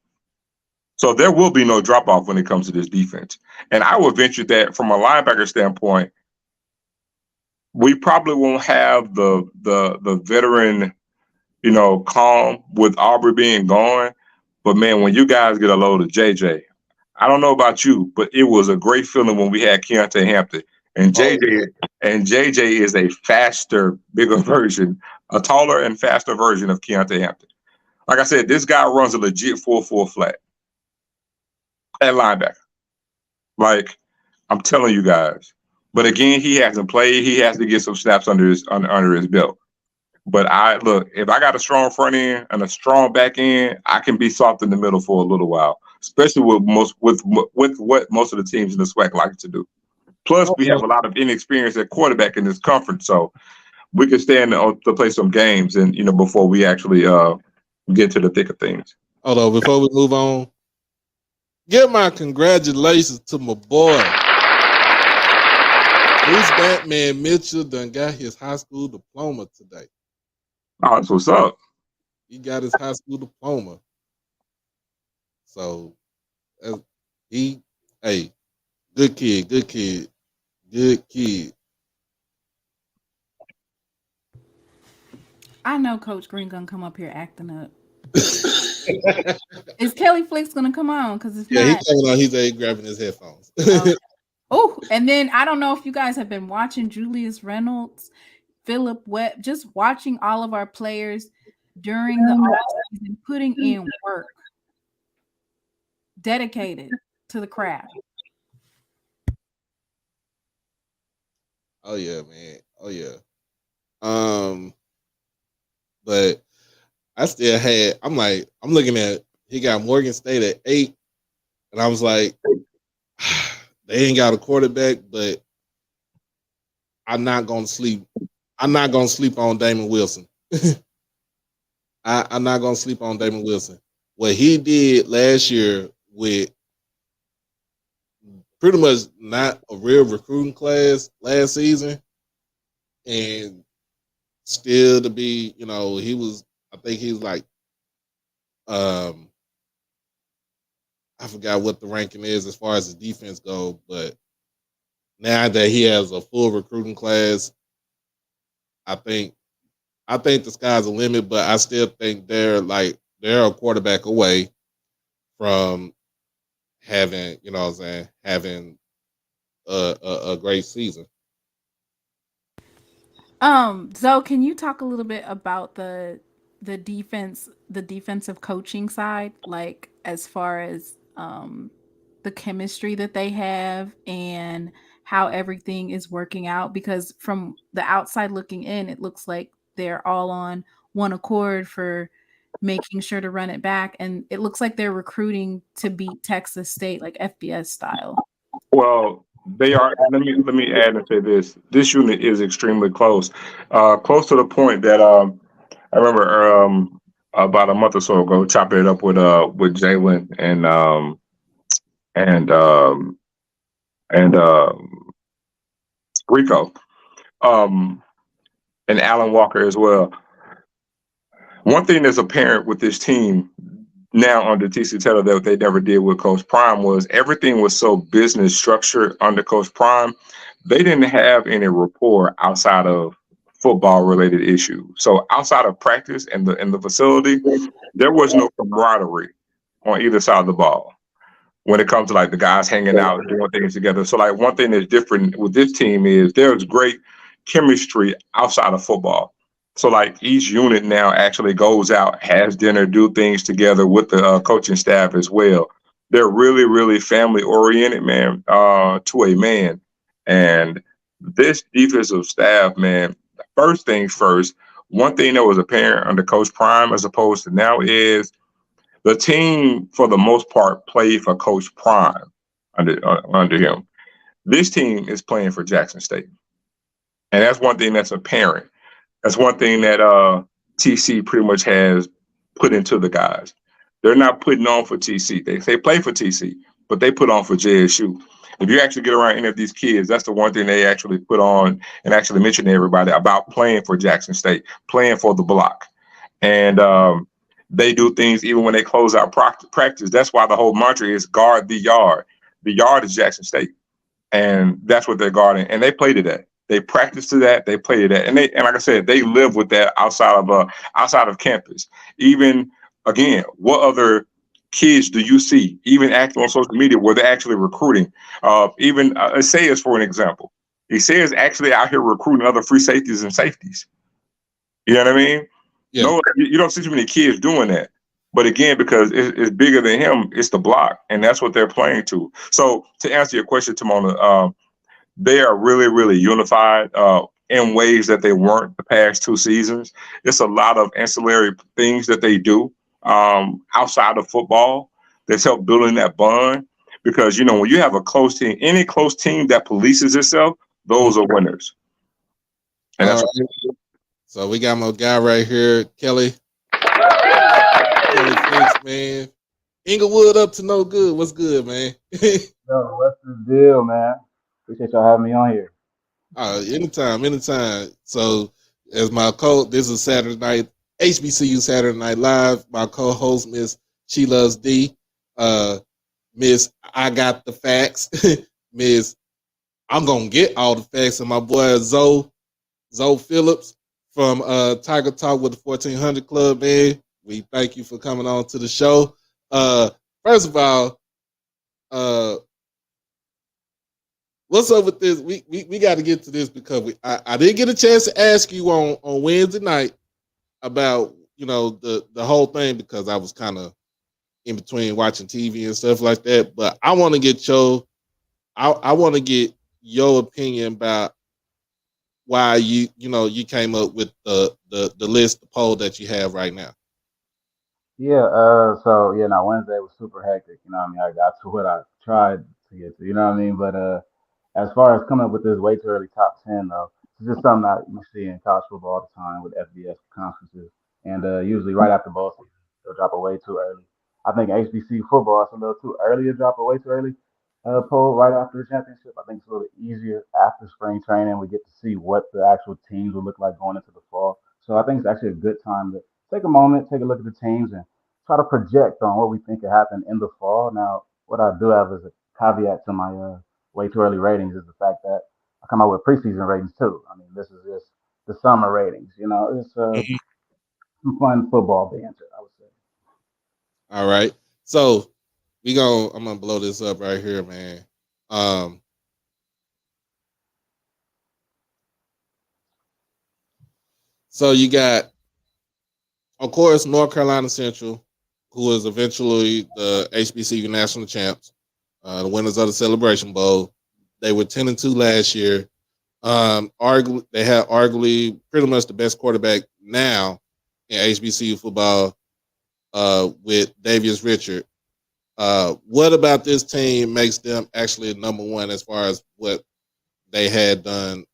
So there will be no drop off when it comes to this defense. And I would venture that from a linebacker standpoint, we probably won't have the veteran, calm with Aubrey being gone. But man, when you guys get a load of JJ, I don't know about you, but it was a great feeling when we had Keontae Hampton. And JJ is a faster, bigger version, a taller and faster version of Keontae Hampton. Like I said, this guy runs a legit 4-4 flat at linebacker. Like, I'm telling you guys. But again, he hasn't played. He has to get some snaps under his belt. But if I got a strong front end and a strong back end, I can be soft in the middle for a little while, especially with what most of the teams in the SWAC like to do. Plus, we have a lot of inexperience at quarterback in this conference, so we can stand to play some games and before we actually get to the thick of things. Hold on, before we move on, give my congratulations to my boy. Bruce Batman Mitchell done got his high school diploma today. Oh, that's what's up. He got his high school diploma. So, good kid. I know Coach Green gonna come up here acting up. Is Kelly Flicks gonna come on? Because if not, he's coming on. He's grabbing his headphones. Oh, and then I don't know if you guys have been watching Julius Reynolds, Philip Webb, just watching all of our players during the offseason, putting in work, dedicated to the craft. Oh yeah, man. Oh yeah. But I still I'm looking at, he got Morgan State at 8, and I was like, they ain't got a quarterback, but I'm not gonna sleep. I'm not gonna sleep on Damon Wilson. I'm not gonna sleep on Damon Wilson. What he did last year with pretty much not a real recruiting class last season, and still to be, I think he was like, I forgot what the ranking is as far as his defense goes, but now that he has a full recruiting class, I think the sky's the limit, but I still think they're a quarterback away from having, having a great season. Zoe, can you talk a little bit about the defensive coaching side, like as far as the chemistry that they have and how everything is working out? Because from the outside looking in, it looks like they're all on one accord for making sure to run it back, and it looks like they're recruiting to beat Texas State, like FBS style. Well, they are. Let me add and say this. This unit is extremely close, close to the point that I remember about a month or so ago chopping it up with Jalen and Rico, and Alan Walker as well. One thing that's apparent with this team now under TC Taylor that they never did with Coach Prime was everything was so business structured under Coach Prime. They didn't have any rapport outside of football related issues. So outside of practice and the facility, there was no camaraderie on either side of the ball when it comes to like the guys hanging out and doing things together. So like one thing that's different with this team is there's great chemistry outside of football. So like each unit now actually goes out, has dinner, do things together with the coaching staff as well. They're really, really family oriented, man, to a man. And this defensive staff, man, first things first, one thing that was apparent under Coach Prime as opposed to now is the team, for the most part, played for Coach Prime under him. This team is playing for Jackson State. And that's one thing that's apparent. That's one thing that TC pretty much has put into the guys. They're not putting on for TC. They play for TC, but they put on for JSU. If you actually get around any of these kids, that's the one thing they actually put on and actually mention to everybody about playing for Jackson State, playing for the block. And they do things even when they close out practice. That's why the whole mantra is guard the yard. The yard is Jackson State, and that's what they're guarding. And they play to that. They practice to that. They play to that. And like I said, they live with that outside of campus. Even again, what other kids do you see even active on social media where they're actually recruiting? Even Isaiah's, for an example. Isaiah's actually out here recruiting other free safeties and safeties. You know what I mean? Yeah. No, you don't see too many kids doing that. But again, because it's bigger than him, it's the block, and that's what they're playing to. So to answer your question, Timona, they are really, really unified in ways that they weren't the past 2 seasons. It's a lot of ancillary things that they do outside of football that's helped building that bond. Because, when you have a close team, any close team that polices itself, those are winners. And that's so we got my guy right here, Kelly. Kelly Fix, man. Inglewood up to no good. What's good, man? Yo, what's the deal, man? Appreciate y'all having me on here. Anytime. So, as my this is Saturday night, HBCU Saturday Night Live. My co-host, Miss SheLovesThee, Miss I Got the Facts, Miss I'm gonna get all the facts, and my boy Zoe Phillips from Tiger Talk with the 1400 Club, man. We thank you for coming on to the show. First of all, what's up with this? We got to get to this because I didn't get a chance to ask you on Wednesday night about the whole thing because I was kind of in between watching TV and stuff like that. But I want to get I want to get your opinion about why you came up with the list, the poll that you have right now. Yeah, now Wednesday was super hectic, I got to what I tried to get to, But as far as coming up with this way too early top 10 though, it's just something that you see in college football all the time with FBS conferences. And usually right after bowl season, they'll drop it way too early. I think HBCU football is a little too early to drop it way too early. Poll right after the championship. I think it's a little easier after spring training. We get to see what the actual teams will look like going into the fall. So I think it's actually a good time to take a moment, take a look at the teams, and try to project on what we think could happen in the fall. Now, what I do have as a caveat to my way too early ratings is the fact that I come out with preseason ratings too. I mean, this is just the summer ratings. It's some fun football banter, I would say. All right, so I'm gonna blow this up right here, man. So you got, of course, North Carolina Central, who is eventually the HBCU national champs, the winners of the Celebration Bowl. They were 10-2 last year. They had arguably pretty much the best quarterback now in HBCU football with Davius Richard. What about this team makes them actually number one as far as what they had done,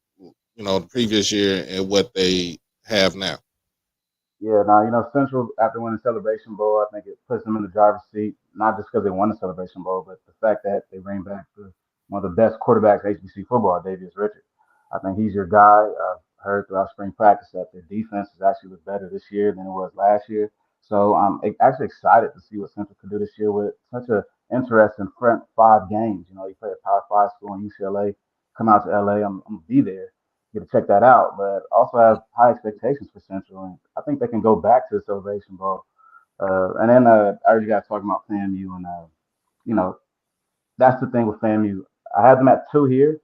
the previous year and what they have now? Yeah, now, Central, after winning the Celebration Bowl, I think it puts them in the driver's seat, not just because they won the Celebration Bowl, but the fact that they bring back one of the best quarterbacks in HBC football, Davius Richard. I think he's your guy. I've heard throughout spring practice that their defense is actually was better this year than it was last year. So I'm actually excited to see what Central could do this year with such an interesting front 5 games. You play a Power 5 school in UCLA, come out to LA, I'm going to be there, get to check that out. But also have high expectations for Central, and I think they can go back to the Celebration Bowl. And then I heard you guys talking about FAMU, and you know that's the thing with FAMU. I have them at 2 here.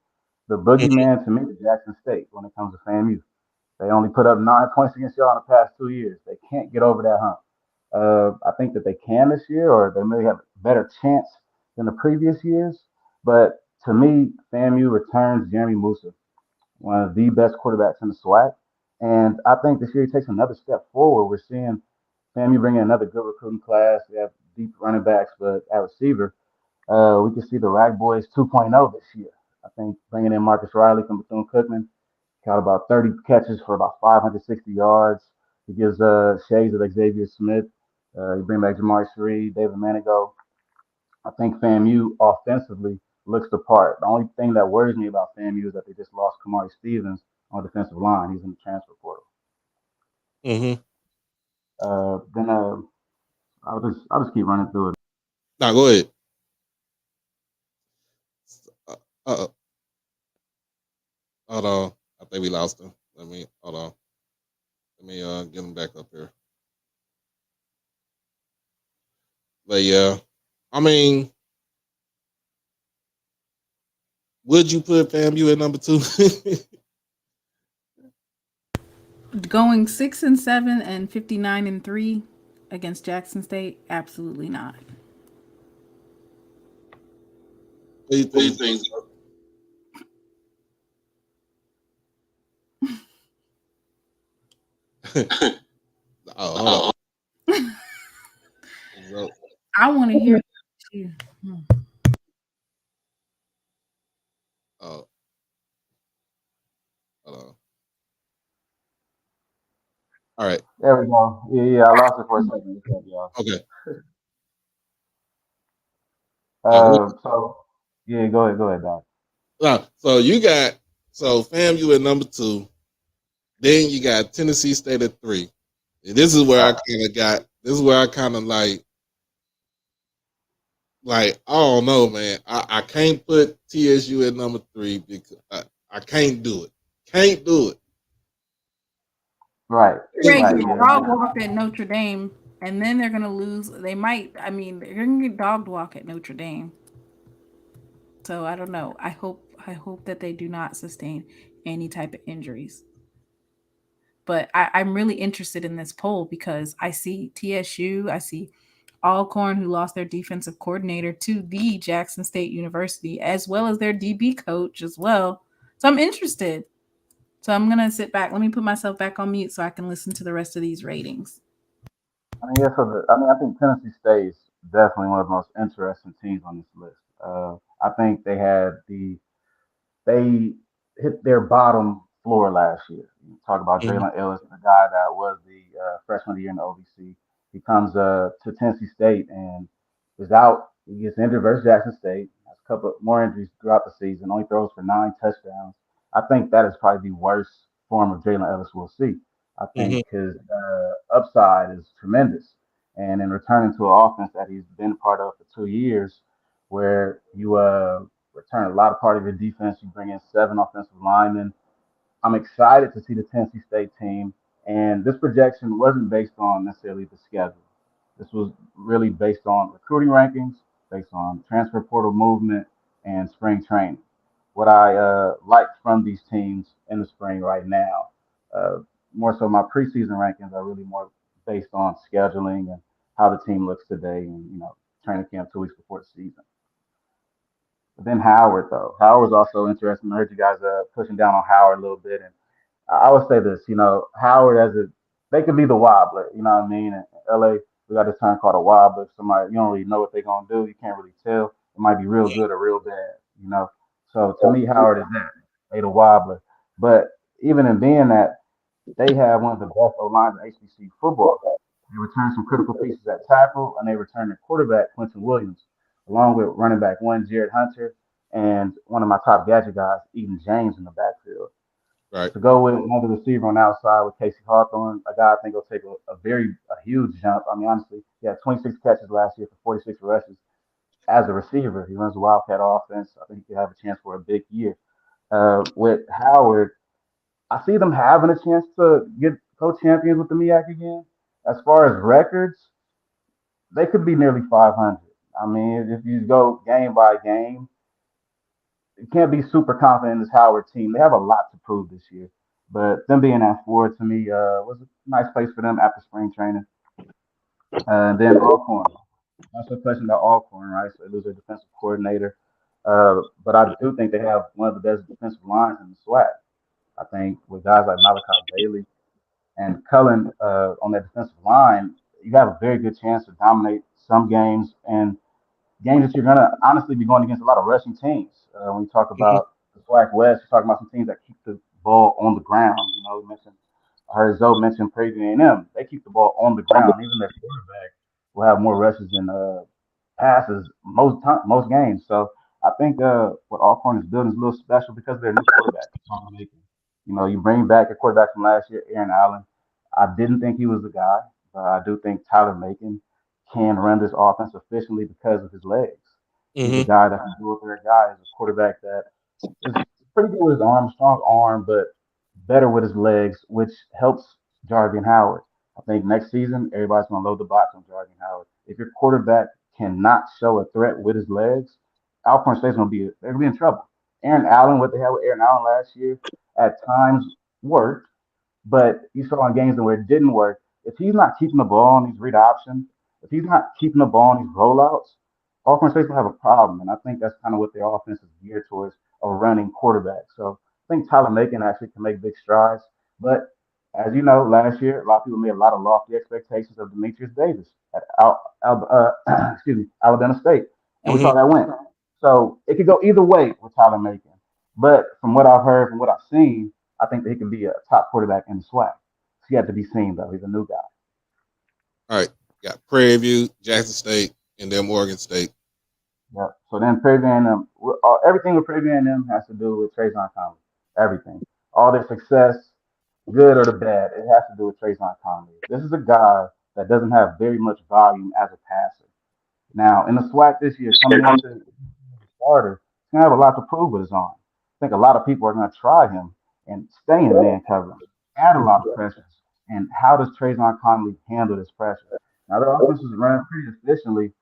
The boogeyman to me is Jackson State when it comes to FAMU. They only put up 9 points against y'all in the past 2 years. They can't get over that hump. I think that they can this year, or they may have a better chance than the previous years. But to me, FAMU returns Jeremy Musa, one of the best quarterbacks in the SWAC. And I think this year he takes another step forward. We're seeing FAMU bring in another good recruiting class. They have deep running backs, but at receiver, we can see the Rag Boys 2.0 this year. I think bringing in Marcus Riley from Bethune-Cookman got about 30 catches for about 560 yards. He gives shades of Xavier Smith. You bring back Jamari Shree, David Manigo. I think FAMU offensively looks the part. The only thing that worries me about FAMU is that they just lost Kamari Stevens on defensive line. He's in the transfer portal. Mm-hmm. Then I'll just keep running through it. Now go ahead. Uh, hold on. I think we lost him. Let me hold on. Let me get him back up here. But yeah, I mean, would you put FAMU at number 2? Going 6-7 and 59-3 against Jackson State, absolutely not. What do you What do you think? think? Oh, hold on. So, I want to hear you. oh, hold on. All right. There we go. Yeah, I lost it for a second. Thank y'all. Okay. So yeah, go ahead, Doc. So you got FAMU at number 2. Then you got Tennessee State at 3. And this is where I kind of got. This is where I kind of like I don't know, man. I can't put TSU at number 3 because I can't do it. Can't do it. Right, Right, right. get Yeah, dog walked at Notre Dame, and then they're gonna lose. They might. I mean, they're gonna get dog walk at Notre Dame. So I don't know. I hope that they do not sustain any type of injuries. But I'm really interested in this poll because I see TSU, I see Alcorn, who lost their defensive coordinator to the Jackson State University, as well as their DB coach as well. So I'm interested. So I'm gonna sit back. Let me put myself back on mute so I can listen to the rest of these ratings. I mean, yeah. I think Tennessee State is definitely one of the most interesting teams on this list. I think they hit their bottom floor last year. You talk about Mhm. Jalen Ellis, the guy that was the freshman of the year in the OVC. He comes to Tennessee State and is out. He gets injured versus Jackson State. Has a couple more injuries throughout the season. Only throws for 9 touchdowns. I think that is probably the worst form of Jalen Ellis we'll see. I Mhm. think his upside is tremendous. And in returning to an offense that he's been part of for 2 years, where you return a lot of part of your defense. You bring in 7 offensive linemen. I'm excited to see the Tennessee State team. And this projection wasn't based on necessarily the schedule. This was really based on recruiting rankings, based on transfer portal movement, and spring training. What I like from these teams in the spring right now, uh, more so my preseason rankings are really more based on scheduling and how the team looks today and, training camp 2 weeks before the season. But then Howard, though. Howard's also interesting. I heard you guys pushing down on Howard a little bit, and I would say this. Howard they could be the wobbler. You know what I mean? In LA, we got this term called a wobbler. Somebody you don't really know what they're gonna do. You can't really tell. It might be real good or real bad. So to me, Howard is that. They the wobbler. But even in being that, they have one of the best O lines in HBCU football. They return some critical pieces at tackle, and they return their quarterback, Quentin Williams, along with running back one, Jared Hunter, and one of my top gadget guys, Eden James, in the backfield. Right. To go with another receiver on the outside with Casey Hawthorne, a guy I think will take a huge jump. I mean, honestly, he had 26 catches last year for 46 rushes. As a receiver, he runs a Wildcat offense. I think he could have a chance for a big year. With Howard, I see them having a chance to get co-champions with the MEAC again. As far as records, they could be nearly 500. I mean, if you go game by game, you can't be super confident in this Howard team. They have a lot to prove this year. But them being at 4 to me was a nice place for them after spring training. And then Alcorn. Also a question about Alcorn, right? So they lose their defensive coordinator. But I do think they have one of the best defensive lines in the SWAC. I think with guys like Malachi Bailey and Cullen on that defensive line, you have a very good chance to dominate some games and games that you're going to honestly be going against a lot of rushing teams. When you talk Mhm. about the SWAC West, you're talking about some teams that keep the ball on the ground. You know, I heard Zoe mention Prairie A&M. They keep the ball on the ground. Even their quarterback will have more rushes than passes most games. So I think what Alcorn is building is a little special because of their new quarterback. You know, you bring back a quarterback from last year, Aaron Allen. I didn't think he was the guy, but I do think Tyler Macon can run this offense efficiently because of his legs. He's a Mm-hmm. guy that can do it for a guy. He's a quarterback that is pretty good with his arm, strong arm, but better with his legs, which helps Jarvin Howard. I think next season everybody's gonna load the box on Jarvin Howard. If your quarterback cannot show a threat with his legs, Alcorn State's gonna be in trouble. Aaron Allen, what they had with Aaron Allen last year, at times worked, but you saw in games where it didn't work. If he's not keeping the ball on these read options, if he's not keeping the ball on these rollouts, Auburn State's gonna have a problem. And I think that's kind of what their offense is geared towards, a running quarterback. So I think Tyler Macon actually can make big strides. But as you know, last year a lot of people made a lot of lofty expectations of Demetrius Davis at excuse me, Alabama State, and we Mm-hmm. saw that win. So it could go either way with Tyler Macon. But from what I've heard, from what I've seen, I think that he can be a top quarterback in the SWAC. He had to be seen though. He's a new guy. All right. Got Prairie View, Jackson State, and then Morgan State. Yep. So then Prairie View A&M, everything with Prairie View A&M has to do with Trayvon Conley. Everything, all their success, good or the bad, it has to do with Trayvon Conley. This is a guy that doesn't have very much volume as a passer. Now in the SWAC this year, coming into starter, he's gonna have a lot to prove with his arm. I think a lot of people are gonna try him and stay in man coverage, add a lot of pressures. And how does Trayvon Conley handle this pressure? Now their offense is running pretty efficiently,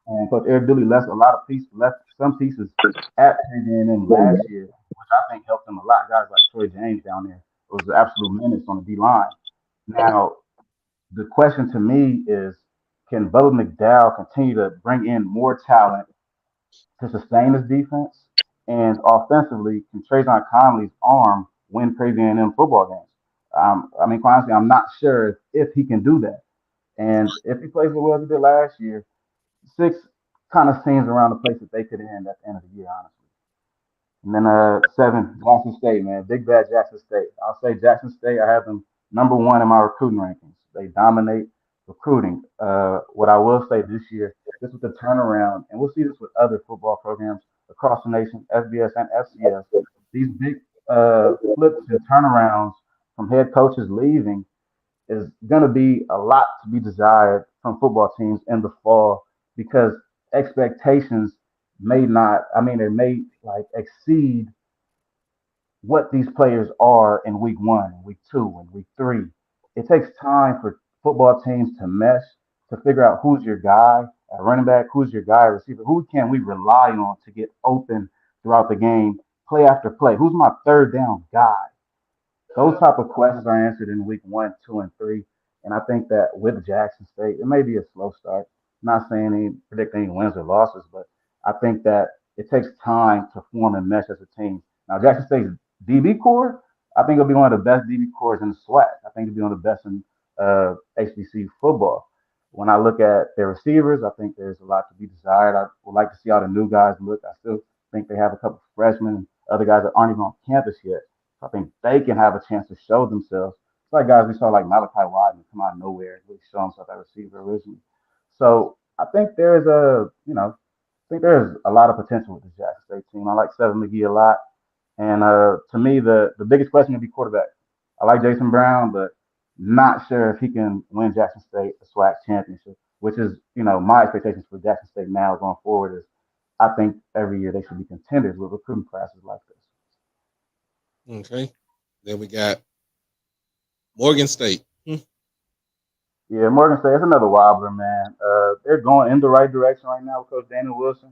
and Coach Eric Dooley left some pieces at A&M last year, which I think helped them a lot. Guys like Troy James down there was the absolute menace on the D line. Now the question to me is, can Bubba McDowell continue to bring in more talent to sustain his defense? And offensively, can Trayvon Conley's arm win Crazy A&M football games? I mean, quite honestly, I'm not sure if he can do that. And if he plays as well as he did last year, six kind of seems around the place that they could end at the end of the year, honestly. And then seven, Jackson State, man. Big bad Jackson State. I'll say Jackson State, I have them number one in my recruiting rankings. They dominate recruiting. What I will say this year, this was the turnaround, and we'll see this with other football programs across the nation, FBS and FCS. These big flips and turnarounds from head coaches leaving is going to be a lot to be desired from football teams in the fall because expectations may not, I mean, they may like exceed what these players are in week one, week two, and week three. It takes time for football teams to mesh, to figure out who's your guy at running back, who's your guy at receiver, who can we rely on to get open throughout the game, play after play, who's my third down guy. Those type of questions are answered in week one, two, and three. And I think that with Jackson State, it may be a slow start. I'm not saying any predict any wins or losses, but I think that it takes time to form and mesh as a team. Now Jackson State's DB core, I think it'll be one of the best DB cores in the SWAC. I think it'll be one of the best in HBC football. When I look at their receivers, I think there's a lot to be desired. I would like to see how the new guys look. I still think they have a couple of freshmen and other guys that aren't even on campus yet. I think they can have a chance to show themselves. It's like guys we saw like Malachi Wideman come out of nowhere and really show himself at receiver originally. So I think there's I think there's a lot of potential with the Jackson State team. I like Seven McGee a lot. And to me, the biggest question would be quarterback. I like Jason Brown, but not sure if he can win Jackson State a SWAC championship, which is, my expectations for Jackson State now going forward is I think every year they should be contenders with recruiting classes like this. Okay. Then we got Morgan State. Yeah, Morgan State is another wobbler, man. They're going in the right direction right now with Coach Daniel Wilson.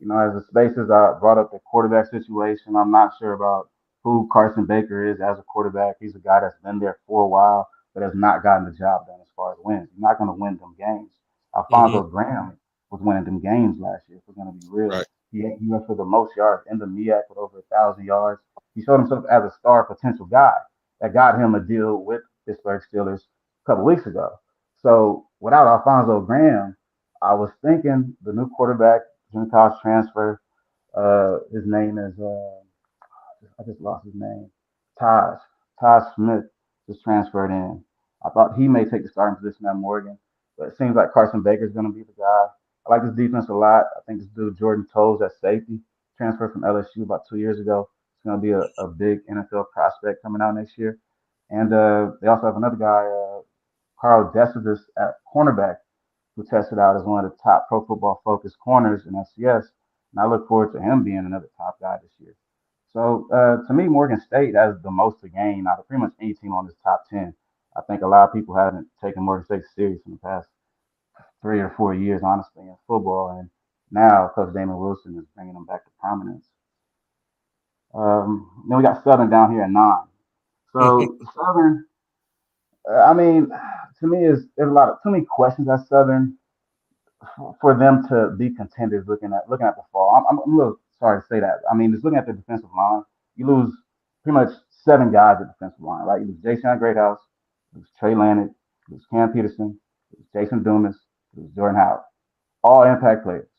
As the spaces I brought up the quarterback situation, I'm not sure about who Carson Baker is as a quarterback. He's a guy that's been there for a while, but has not gotten the job done as far as wins. He's not going to win them games. Mm-hmm. Alfonso Graham was winning them games last year, if we're going to be real. Right. He went for the most yards in the MEAC with over 1,000 yards. He showed himself as a star potential guy that got him a deal with Pittsburgh Steelers a couple weeks ago. So without Alfonso Graham, I was thinking the new quarterback, junior college transfer. His name is I just lost his name. Taj. Taj Smith just transferred in. I thought he may take the starting position at Morgan, but it seems like Carson Baker's going to be the guy. I like this defense a lot. I think this dude Jordan Toles at safety transferred from LSU about 2 years ago. It's going to be a big NFL prospect coming out next year. And they also have another guy, Carl Decidus at cornerback, who tested out as one of the top pro football focused corners in FCS. And I look forward to him being another top guy this year. So to me, Morgan State has the most to gain out of pretty much any team on this top 10. I think a lot of people haven't taken Morgan State serious in the past 3 or 4 years, honestly, in football. And now Coach Damon Wilson is bringing them back to prominence. Then we got Southern down here at 9. So Southern, I mean, to me, there's a lot of too many questions at Southern for them to be contenders looking at the fall. I'm a little sorry to say that. I mean, just looking at the defensive line, you lose pretty much 7 guys at the defensive line, right? You lose Jason Greathouse, you lose Trey Landon, you lose Cam Peterson, you lose Jason Dumas, you lose Jordan Howard. All impact players,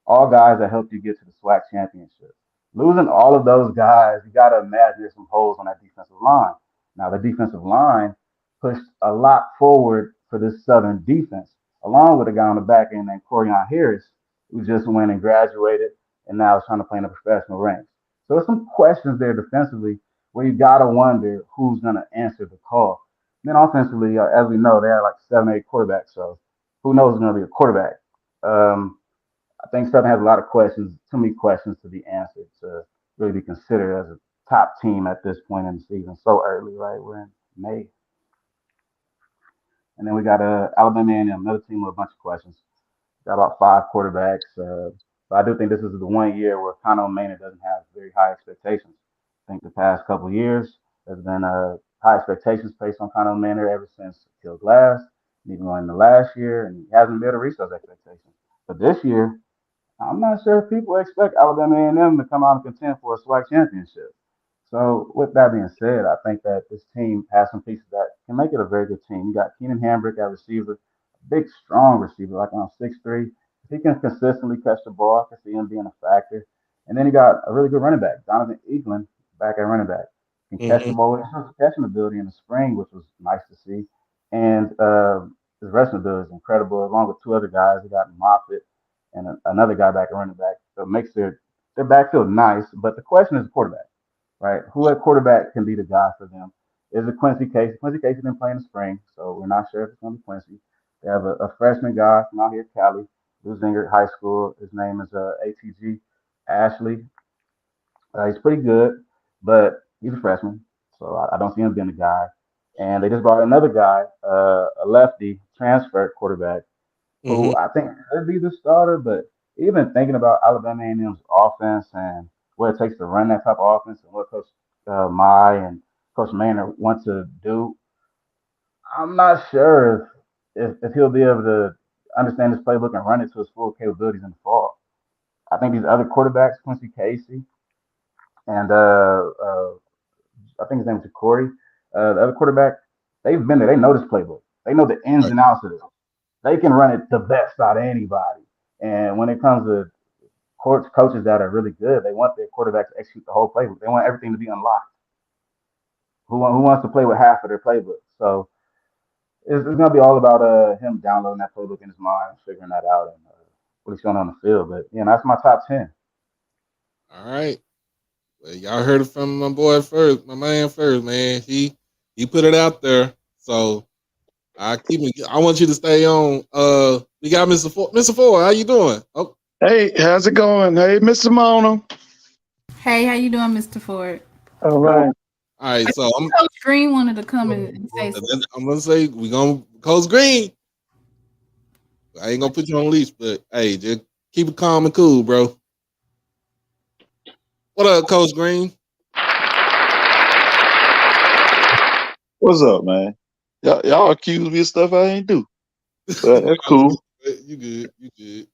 all guys that helped you get to the SWAC championship. Losing all of those guys, you got to imagine there's some holes on that defensive line. Now, the defensive line pushed a lot forward for this Southern defense, along with a guy on the back end named Corian Harris, who just went and graduated and now is trying to play in the professional ranks. So there's some questions there defensively where you got to wonder who's going to answer the call. And then offensively, as we know, they have like 7 or 8 quarterbacks, so who knows who's going to be a quarterback. I think Southern has a lot of questions, too many questions to be answered to really be considered as a top team at this point in the season. So early, right? We're in May. And then we got Alabama A&M, another team with a bunch of questions. Got about 5 quarterbacks. But I do think this is the one year where Connell Maynard doesn't have very high expectations. I think the past couple of years, there's been high expectations placed on Connell Maynard ever since Kill Glass, even going into last year, and he hasn't been able to reach those expectations. But this year, I'm not sure if people expect Alabama A&M to come out and contend for a SWAC championship. So with that being said, I think that this team has some pieces that can make it a very good team. You got Keenan Hambrick at receiver, a big, strong receiver, like on 6'3". If he can consistently catch the ball, I can see him being a factor. And then you got a really good running back, Donovan Eaglin, back at running back. Can catch the ball. He has catching ability in the spring, which was nice to see. And his rushing ability is incredible, along with 2 other guys. You got Moffitt and another guy back at running back. So it makes their backfield nice. But the question is the quarterback, right? Who at quarterback can be the guy for them? Is it Quincy Casey? Quincy Casey didn't play in the spring, so we're not sure if it's going to be Quincy. They have a freshman guy from out here, Cali, Luzinger High School. His name is ATG Ashley. He's pretty good, but he's a freshman, so I don't see him being the guy. And they just brought another guy, a lefty transfer quarterback, who I think could be the starter. But even thinking about Alabama A&M's offense and what it takes to run that type of offense and what Coach Mai and Coach Maynard want to do, I'm not sure if he'll be able to understand this playbook and run it to his full capabilities in the fall. I think these other quarterbacks, Quincy Casey and I think his name is Corey, the other quarterback, they've been there. They know this playbook. They know the ins and outs of this. They can run it the best out of anybody. And when it comes to coaches that are really good, they want their quarterback to execute the whole playbook. They want everything to be unlocked. Who wants to play with half of their playbook? So it's going to be all about him downloading that playbook in his mind and figuring that out and what he's showing on the field. But yeah, that's my top 10. All right. Well, y'all heard it from my boy first, my man first, man. He put it out there. So I want you to stay on. We got Mr. Ford. Mr. Ford, how you doing? Oh. Hey, how's it going? Hey, Mr. Mona. Hey, how you doing, Mr. Ford? All right. All right, so Coach Green wanted to come and say something. I'm gonna say we gonna Coach Green. I ain't gonna put you on a leash, but hey, just keep it calm and cool, bro. What up, Coach Green? What's up, man? Y'all accuse me of stuff I ain't do. But that's cool. You good.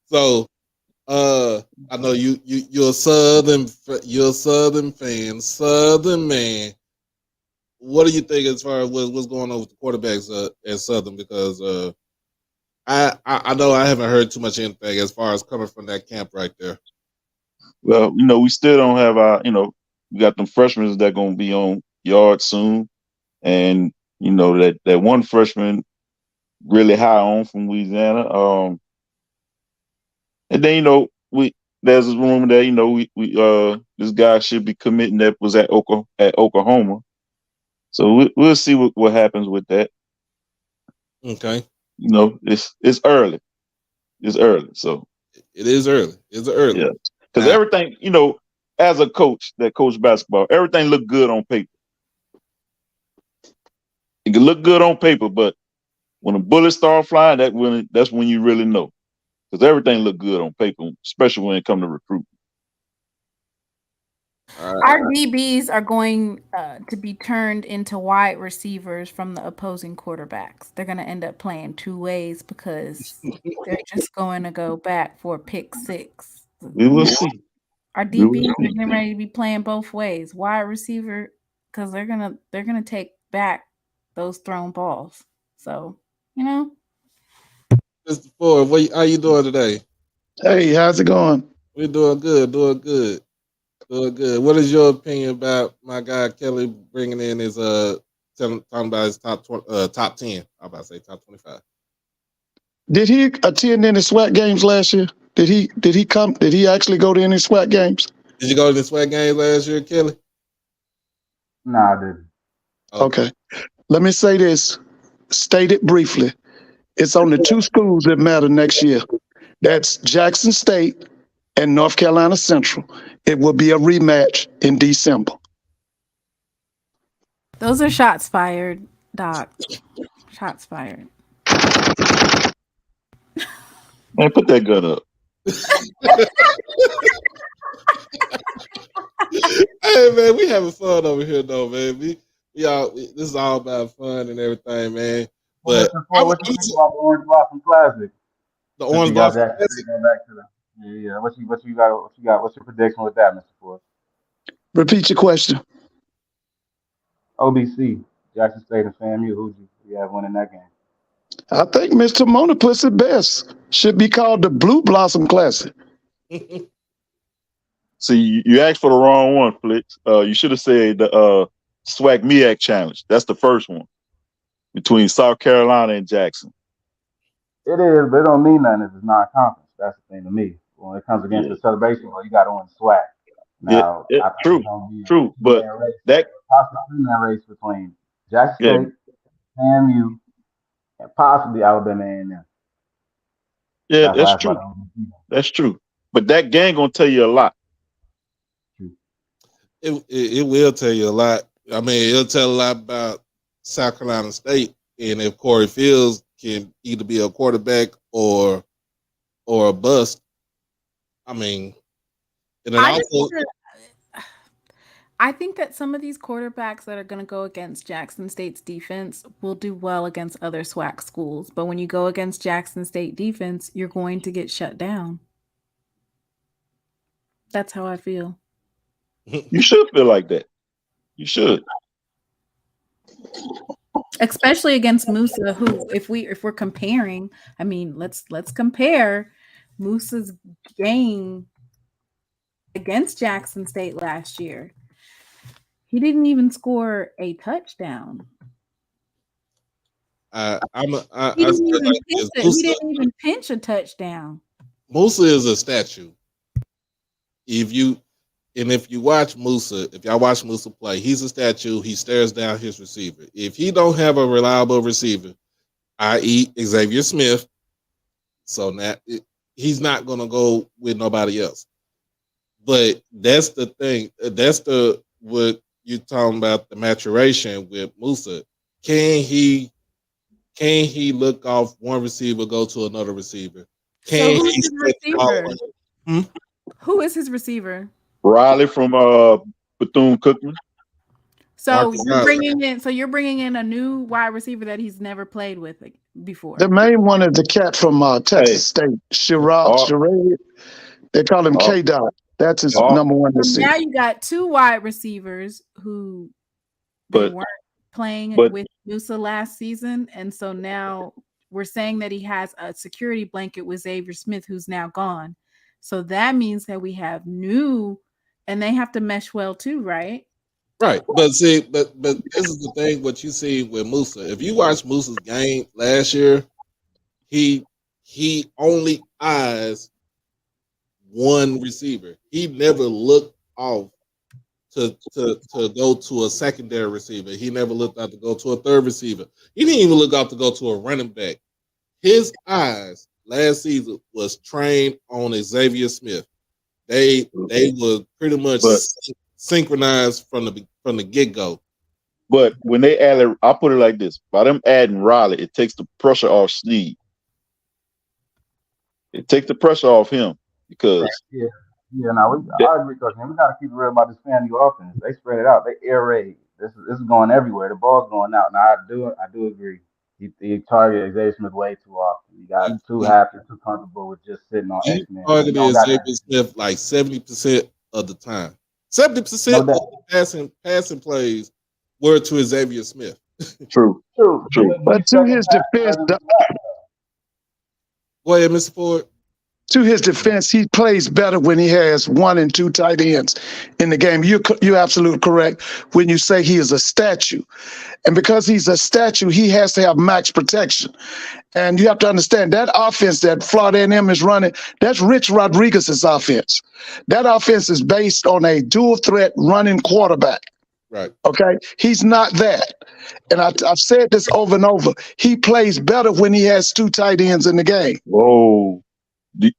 So I know you're a Southern fan, Southern man. What do you think as far as what's going on with the quarterbacks at Southern? Because I know I haven't heard too much anything as far as coming from that camp right there. Well, we still don't have our, We got them freshmen that gonna be on yard soon, and you know that one freshman really high on from Louisiana. And then there's this rumor that we this guy should be committing that was at Oklahoma. So we'll see what happens with that. Okay. It's early. It's early. So it is early. It's early. Yeah, because everything as a coach that coach basketball, everything look good on paper. It can look good on paper, but when the bullets start flying, that's when you really know. Because everything look good on paper, especially when it comes to recruiting. Our DBs are going to be turned into wide receivers from the opposing quarterbacks. They're going to end up playing two ways because they're just going to go back for pick six. We will see. Our DBs are getting ready to be playing both ways, wide receiver, because they're gonna take back those thrown balls. So Mr. Ford, how you doing today? Hey, how's it going? We're doing good. What is your opinion about my guy Kelly bringing in his talking about his top 10? I'm about to say top 25. Did he attend any SWAC games last year? Did he come? Did he actually go to any SWAC games? Did you go to the SWAC games last year, Kelly? No, I didn't. Okay. Let me say this. State it briefly. It's only two schools that matter next year. That's Jackson State and North Carolina Central. It will be a rematch in December. those are shots fired, Doc. Shots fired. Man, put that gun up. Hey man, we having fun over here though, man. This is all about fun and everything, man. But what you think about the Orange Blossom Classic? The Orange Blossom Classic. Go back to yeah. What you got? What's your prediction with that, Mr. Ford? Repeat your question. OBC, Jackson State and FAMU. Who do you have winning that game? I think Mr. Mona puts it best. Should be called the Blue Blossom Classic. See, you asked for the wrong one, Flix. You should have said the SWAC MEAC Challenge. That's the first one between South Carolina and Jackson. It is, but it don't mean nothing if it's non-conference. That's the thing to me. When it comes against the celebration, well, you got to win SWAC. Now, I think true, but that possibly that race between Jackson State, FAMU, and possibly Alabama A&M. Yeah, that's true. That's true. But that game gonna tell you a lot. It will tell you a lot. I mean, it'll tell a lot about South Carolina State, and if Corey Fields can either be a quarterback or a bust. I mean, and then I think that some of these quarterbacks that are going to go against Jackson State's defense will do well against other SWAC schools. But when you go against Jackson State defense, you're going to get shut down. That's how I feel. You should feel like that. You should. Especially against Musa, who, if we're comparing, I mean, let's compare Musa's game against Jackson State last year. He didn't even score a touchdown. He didn't even pinch a touchdown. Musa is a statue. If you watch Musa, if y'all watch Musa play, he's a statue. He stares down his receiver. If he don't have a reliable receiver, i.e. Xavier Smith, so now he's not going to go with nobody else. But that's the thing. That's what you're talking about, the maturation with Musa. Can he look off one receiver, go to another receiver? Who is his receiver? Riley from Bethune-Cookman. So you're bringing in a new wide receiver that he's never played with before. The main one is the cat from Texas State, Sherrod. They call him K-Dot. That's his number one receiver. Now you got two wide receivers who weren't playing with Musa last season, and so now we're saying that he has a security blanket with Xavier Smith, who's now gone. So that means that we have new And they have to mesh well too, right? Right, but see, but this is the thing. What you see with Musa, if you watch Musa's game last year, he only eyes one receiver. He never looked off to go to a secondary receiver. He never looked out to go to a third receiver. He didn't even look out to go to a running back. His eyes last season was trained on Xavier Smith. They were pretty much synchronized from the get go. But when they added, I'll put it like this: by them adding Riley, it takes the pressure off Snead. It takes the pressure off him because I agree, Coach. We got to keep it real about this FAMU offense. They spread it out. They air raid. This is going everywhere. The ball's going out. Now I do agree. He targeted Xavier Smith way too often. You got too happy, too comfortable with just sitting on X-Men. Targeted Xavier Smith like 70% of the time. 70% of the passing plays were to Xavier Smith. True. But to his defense, go ahead, Mr. Ford. To his defense, he plays better when he has 1 and 2 tight ends in the game. You're absolutely correct when you say he is a statue. And because he's a statue, he has to have max protection. And you have to understand that offense that Florida A&M is running, that's Rich Rodriguez's offense. That offense is based on a dual threat running quarterback. Right. Okay. He's not that. And I've said this over and over. He plays better when he has 2 tight ends in the game. Whoa.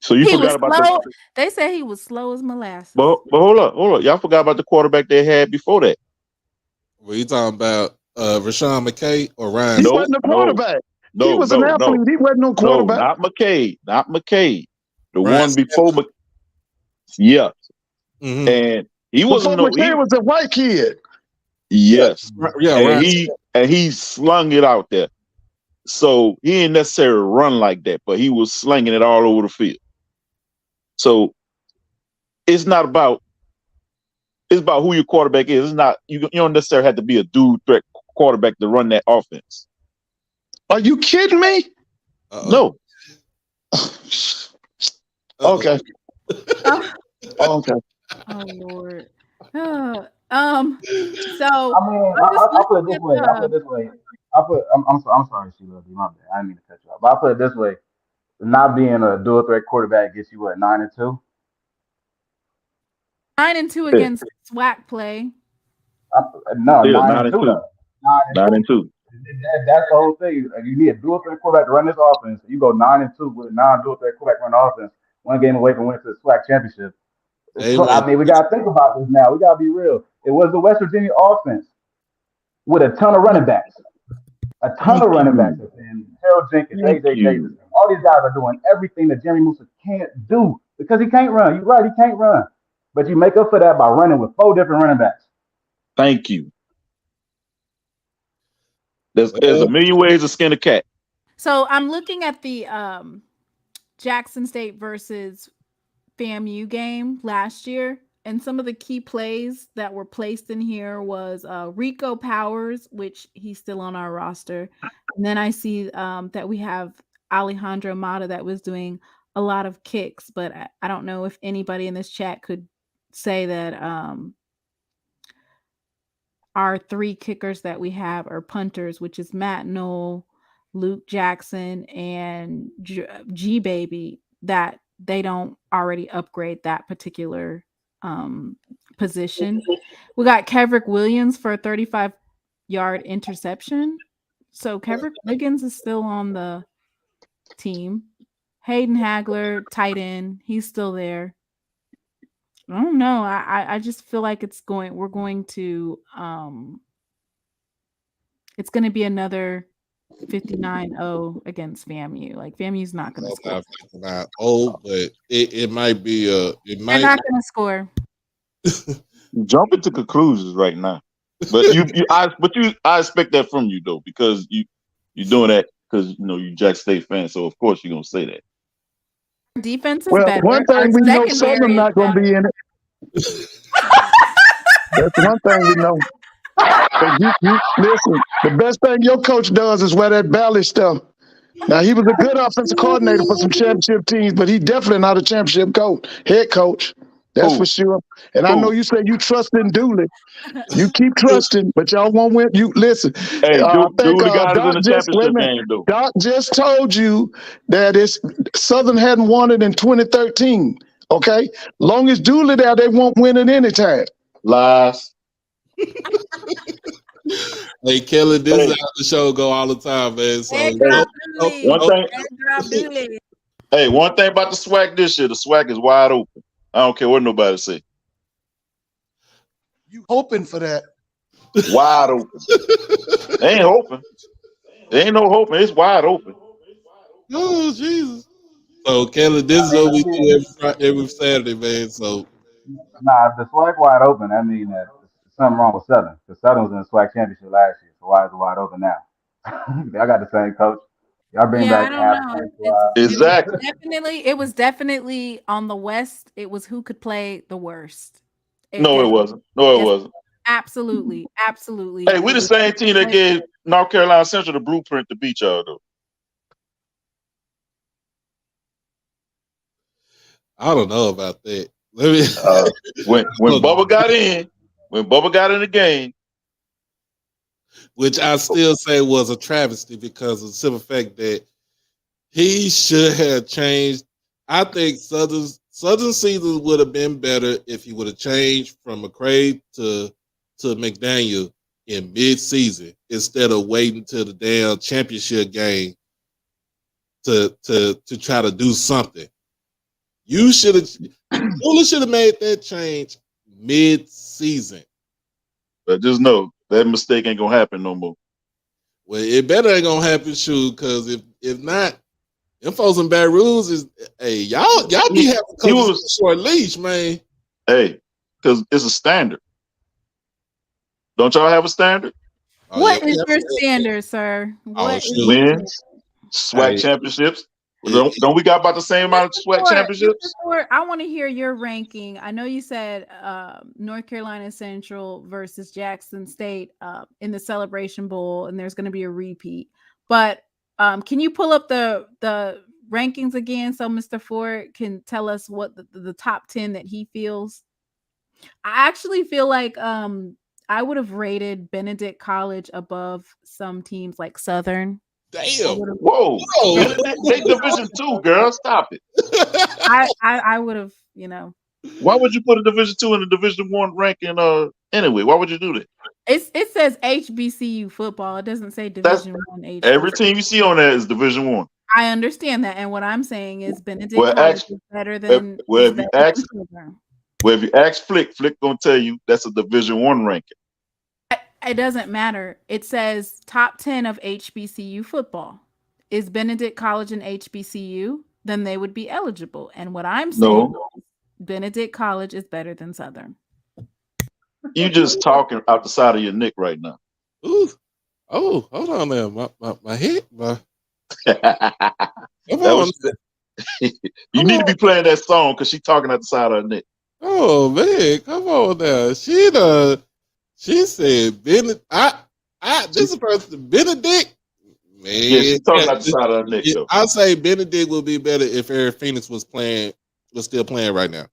So you forgot about They said he was slow as molasses. But hold up. Y'all forgot about the quarterback they had before that. Were you talking about Rashawn McKay or Ryan? He wasn't a quarterback. He was an athlete. He wasn't no quarterback. No, not McKay. The Ryan one before McKay. Yeah. Mm-hmm. And he wasn't McKay was a white kid. Yes. Yeah. And he slung it out there. So he didn't necessarily run like that, but he was slinging it all over the field. So it's about who your quarterback is. It's not you don't necessarily have to be a dual threat quarterback to run that offense. Are you kidding me? No. Okay. Okay. Oh Lord. So I'll put it this way. I'm sorry, SheLovesThee, my bad. I didn't mean to cut you off. But I'll put it this way. Not being a dual threat quarterback gets you what, 9 and 2? 9 and 2 against SWAC play. No, 9 and 2. 9 and 2. That's the whole thing. You need a dual threat quarterback to run this offense. You go 9 and 2 with a non-dual threat quarterback run the offense. 1 game away from winning to the SWAC championship. So, I mean, we got to think about this now. We got to be real. It was the West Virginia offense with a ton of running backs. And Harold Jenkins, A.J. Davis. All these guys are doing everything that Jeremy Musa can't do because he can't run. You're right, he can't run. But you make up for that by running with 4 different running backs. Thank you. There's a million ways to skin a cat. So I'm looking at the Jackson State versus FAMU game last year, and some of the key plays that were placed in here was Rico Powers, which he's still on our roster. And then I see that we have Alejandro Mata that was doing a lot of kicks, but I don't know if anybody in this chat could say that our 3 kickers that we have are punters, which is Matt Knoll, Luke Jackson, and G Baby, that they don't already upgrade that particular position. We got Kevrick Williams for a 35-yard interception. So Kevrick Wiggins is still on the team. Hayden Hagler, tight end, he's still there. I don't know. I just feel like it's going to be another 59-0 against FAMU. Like FAMU's not going to score. 59-0, but it might be They're not going to score. Jumping to conclusions right now, but I expect that from you though, because you're doing that because you Jack State fan, so of course you're gonna say that. Defense is better. One thing we know, Southern not gonna be in it. That's one thing we know. Listen, the best thing your coach does is wear that ballet stuff. Now he was a good offensive coordinator for some championship teams, but he's definitely not a championship head coach. That's Who? for sure. And I know Who? you said you trust in Dooley. You keep trusting, but y'all won't win. You listen. Hey, I think Dooley got us in Doc the just wait a championship minute. game though. Doc just told you that it's Southern hadn't won it in 2013. Okay, long as Dooley there, they won't win it anytime. Lies. Hey, Kelly, this is Hey, how the show go all the time, man. So Egg hey, drop don't- Dooley. one thing. Egg drop Dooley. Hey, one thing about the SWAC this year, the SWAC is wide open. I don't care what nobody say. You hoping for that? Wide open. They ain't hoping. There ain't no hoping. It's wide open. Oh, Jesus. So, Kelly, this is what we do every Saturday, man. So, Nah, if the SWAC wide open, that means that there's something wrong with Southern. Because Southern was in the SWAC championship last year, so why is it wide open now? I got the same coach. Y'all bring Yeah, I back don't half know. the squad. Exactly. It was definitely on the West. It was who could play the worst. No, it definitely, wasn't. No, it yes, wasn't. absolutely. Hey, we the same team that gave North Carolina Central the blueprint to beat y'all, though. I don't know about that. Let me. When Bubba got in the game, Which I still say was a travesty because of the simple fact that he should have changed. I think Southern season would have been better if he would have changed from McCray to McDaniel in mid-season instead of waiting till the damn championship game to try to do something. You should have made that change mid-season. but just know that mistake ain't gonna happen no more. Well, it better ain't gonna happen, shoot, because if not, them folks in Baton Rouge is y'all be having coaches on short leash, man. Hey, because it's a standard. Don't y'all have a standard? What is your standard, sir? What is Wins, SWAC championships. Don't we got about the same amount of SWAC championships? I want to hear your ranking. I know you said North Carolina Central versus Jackson State in the Celebration Bowl, and there's going to be a repeat. But can you pull up the rankings again so Mr. Ford can tell us what the top 10 that he feels? I actually feel like I would have rated Benedict College above some teams like Southern. Damn! Whoa! They Division II, girl. Stop it. I would have, Why would you put a Division II in a Division I ranking? Anyway, why would you do that? It says HBCU football. It doesn't say Division I. HBCU. Every team you see on there is Division I. I understand that, and what I'm saying is Benedict College is better than. If you ask Flick gonna tell you that's a Division I ranking. It doesn't matter. It says top 10 of HBCU football. Is Benedict College an HBCU? Then they would be eligible. And what I'm saying is Benedict College is better than Southern. You just talking out the side of your neck right now. Ooh. Oh, hold on there. My head. You need to be playing that song because she's talking out the side of her neck. Oh man, come on now. She said Benedict. This is person Benedict. Man, yeah, she's talking out the side of her neck. Though. I say Benedict would be better if Eric Phoenix was still playing right now.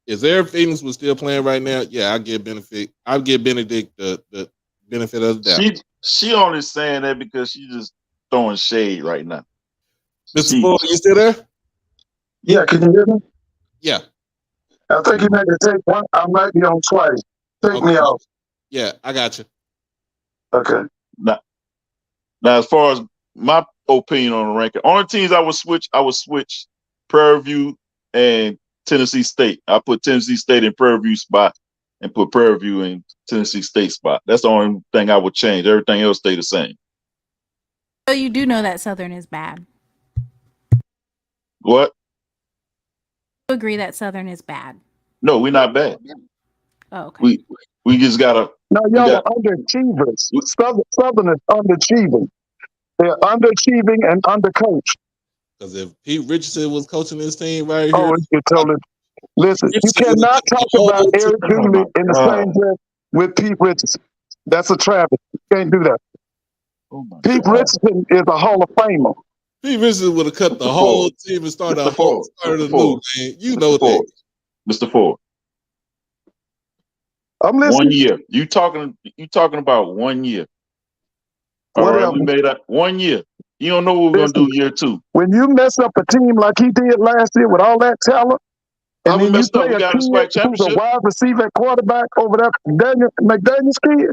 If Eric Phoenix was still playing right now, yeah, I'd give Benedict the benefit of the doubt. She only saying that because she's just throwing shade right now. Mr. Ford, you still there? Yeah, can you hear me? Yeah. I think you need to take one. I might be on twice. Take me off. Yeah, I got you. Okay. Now, as far as my opinion on the ranking, only teams I would switch Prairie View and Tennessee State. I put Tennessee State in Prairie View spot and put Prairie View in Tennessee State spot. That's the only thing I would change. Everything else stay the same. So you do know that Southern is bad. What? You agree that Southern is bad? No, we're not bad. Oh, okay. We just gotta. No, y'all are underachievers. Southern is underachieving. They're underachieving and undercoached. Because if Pete Richardson was coaching this team right here, you totally. Listen, you cannot talk about Eric Dooley in the same breath with Pete Richardson. That's a travesty. You can't do that. Pete Richardson is a Hall of Famer. Pete Richardson would have cut the whole team and started a whole new, man. You know that. Mr. Ford. I'm 1 listening. year. You talking about 1 year. All right, Whatever. we made up 1 year. You don't know what we're gonna Listen, do year 2. when you mess up a team like he did last year with all that talent, How and we then you messed up? play We a got a kid SWAC who's a championship. wide receiver at quarterback over that McDaniel's kid,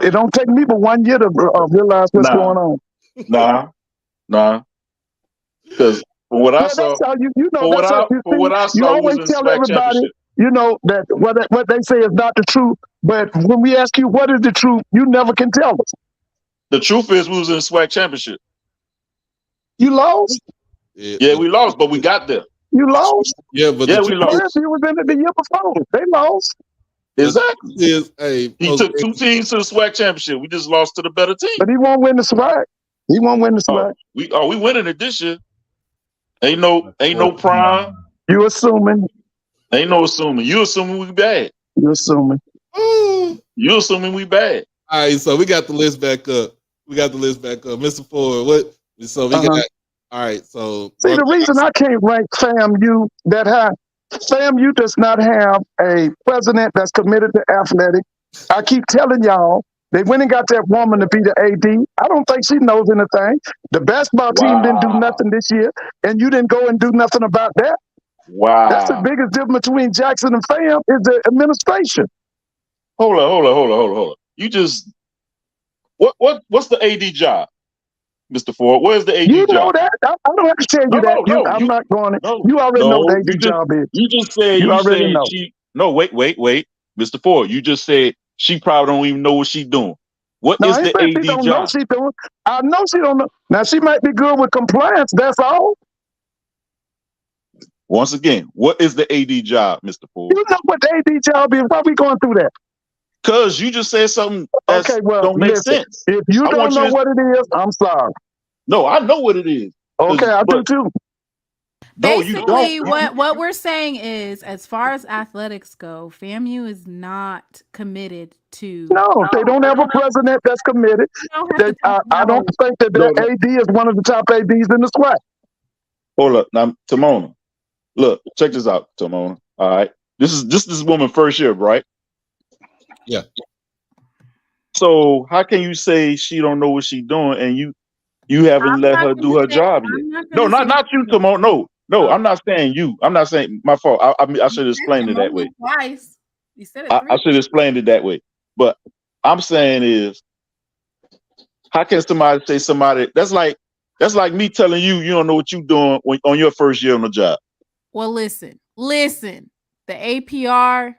it don't take me but 1 year to realize what's going on. Nah. Because for what I Well, saw, that's how you know. for That's how you see. what I You saw, we was always in tell SWAC everybody, championship. you know, that what they say is not the truth. But when we ask you what is the truth, you never can tell us. The truth is, we was in the SWAC championship. You lost. Yeah, we lost, but we got there. You lost. Yeah, but Yeah, we lost. Yes, you was in it the year before. They lost. Exactly. Hey, He took 2 teams to the SWAC championship. We just lost to the better team. But he won't win the SWAC. He won't win the SWAC. We winning it this year. Ain't no prime. You assuming. Ain't no assuming. You assuming we bad. You assuming. You assuming we bad. All right, so we got the list back up. Mr. Ford, what? So we got. All right, so see, the reason I can't rank FAMU that high, FAMU does not have a president that's committed to athletics. I keep telling y'all, they went and got that woman to be the AD. I don't think she knows anything. The basketball team didn't do nothing this year, and you didn't go and do nothing about that. Wow. That's the biggest difference between Jackson and FAM is the administration. Hold on. You just what's the AD job, Mr. Ford? Where's the AD job? You know that. I don't have to tell you that. I'm not going to. You already know what the AD job is. You just said you already know. No, wait. Mr. Ford, you just said she probably don't even know what she's doing. What is the AD she don't job? know she doing. I know she don't know. Now she might be good with compliance. That's all. Once again, what is the AD job, Mr. Ford? You know what the AD job is. Why are we going through that? Because you just said something that don't make sense. If you don't know what it is, I'm sorry. No, I know what it is. Okay, I do too. Basically, what we're saying is, as far as athletics go, FAMU is not committed to. No, they don't have a president that's committed. I don't think that AD is one of the top ADs in the SWAC. Hold up, now, Timona. Look, check this out, Timona. All right, this is this woman first year, right? Yeah. So how can you say she don't know what she's doing and you haven't let her do her job yet? No, not you, Timona. No, I'm not saying you. I'm not saying my fault. I should explain it that way. Twice. You said it I should explain it that way. But I'm saying is, how can somebody say somebody that's like me telling you don't know what you're doing on your first year on the job? Well, listen. The APR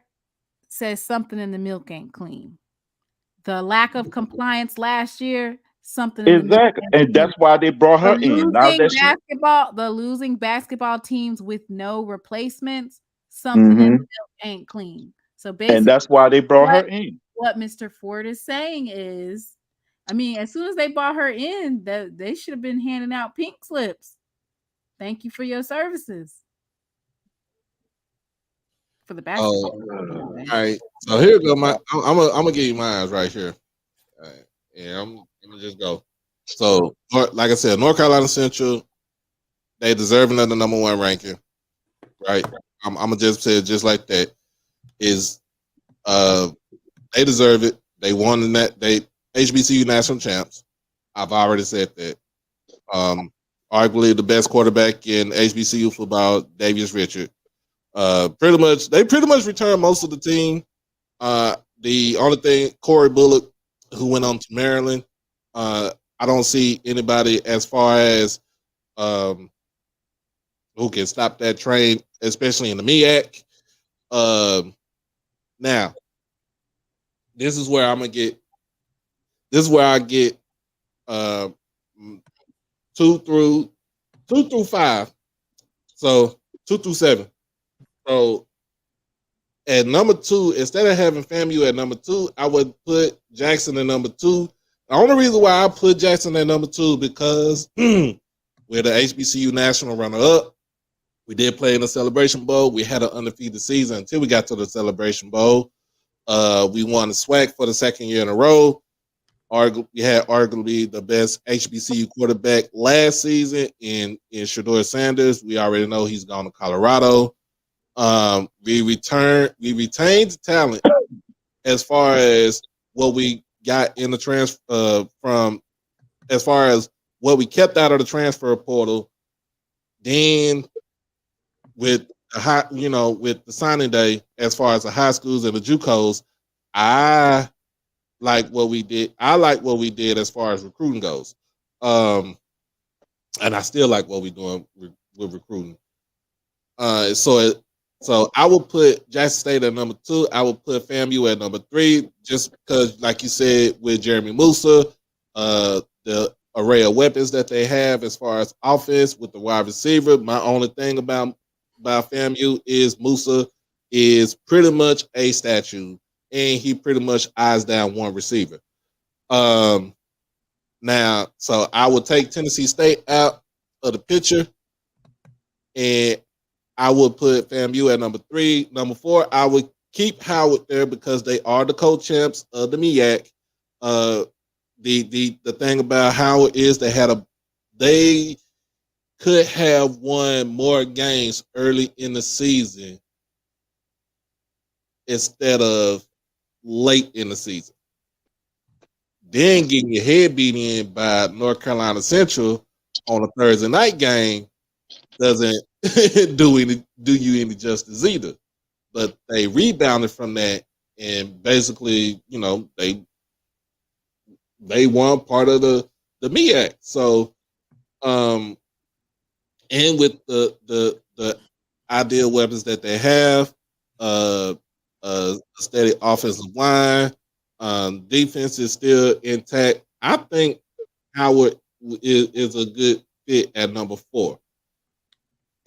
says something in the milk ain't clean. The lack of compliance last year, something exactly, and that's why they brought her in. Now the losing basketball teams with no replacements, something in the milk ain't clean. So basically, and that's why they brought her in. What Mr. Ford is saying is, I mean, as soon as they brought her in, they should have been handing out pink slips. Thank you for your services. For the basketball. All right. So here go I'm gonna give you mine right here. All right. Yeah, I'm gonna just go. So like I said, North Carolina Central, they deserving of the number 1 ranking. Right. I'm gonna just say it just like that. Is they deserve it. They won in that they HBCU national champs. I've already said that. Arguably the best quarterback in HBCU football, Davius Richard. They pretty much returned most of the team. The only thing, Corey Bullock, who went on to Maryland, I don't see anybody as far as who can stop that train, especially in the MEAC. Now, this is where I get 2 through 5. So 2 through 7. So at number 2, instead of having FAMU at number 2, I would put Jackson at number 2. The only reason why I put Jackson at number 2 because we're the HBCU national runner-up. We did play in the Celebration Bowl. We had an undefeated season until we got to the Celebration Bowl. We won the SWAC for the 2nd year in a row. We had arguably the best HBCU quarterback last season in Shedeur Sanders. We already know he's gone to Colorado. We retained the talent as far as what we got in the transfer from, as far as what we kept out of the transfer portal. Then with with the signing day, as far as the high schools and the JUCOs, I like what we did. I like what we did as far as recruiting goes. And I still like what we're doing with recruiting. So I would put Jackson State at number 2. I would put FAMU at number 3, just because, like you said, with Jeremy Musa, the array of weapons that they have as far as offense with the wide receiver. My only thing about FAMU is Musa is pretty much a statue, and he pretty much eyes down one receiver. Now, so I would take Tennessee State out of the picture, and I would put FAMU at number 3. Number 4, I would keep Howard there because they are the co-champs of the MEAC. The thing about Howard is they could have won more games early in the season instead of late in the season. Then getting your head beat in by North Carolina Central on a Thursday night game doesn't do you any justice either. But they rebounded from that, and basically, they won part of the MEAC. So, and with the ideal weapons that they have, a steady offensive line, defense is still intact. I think Howard is a good fit at number 4.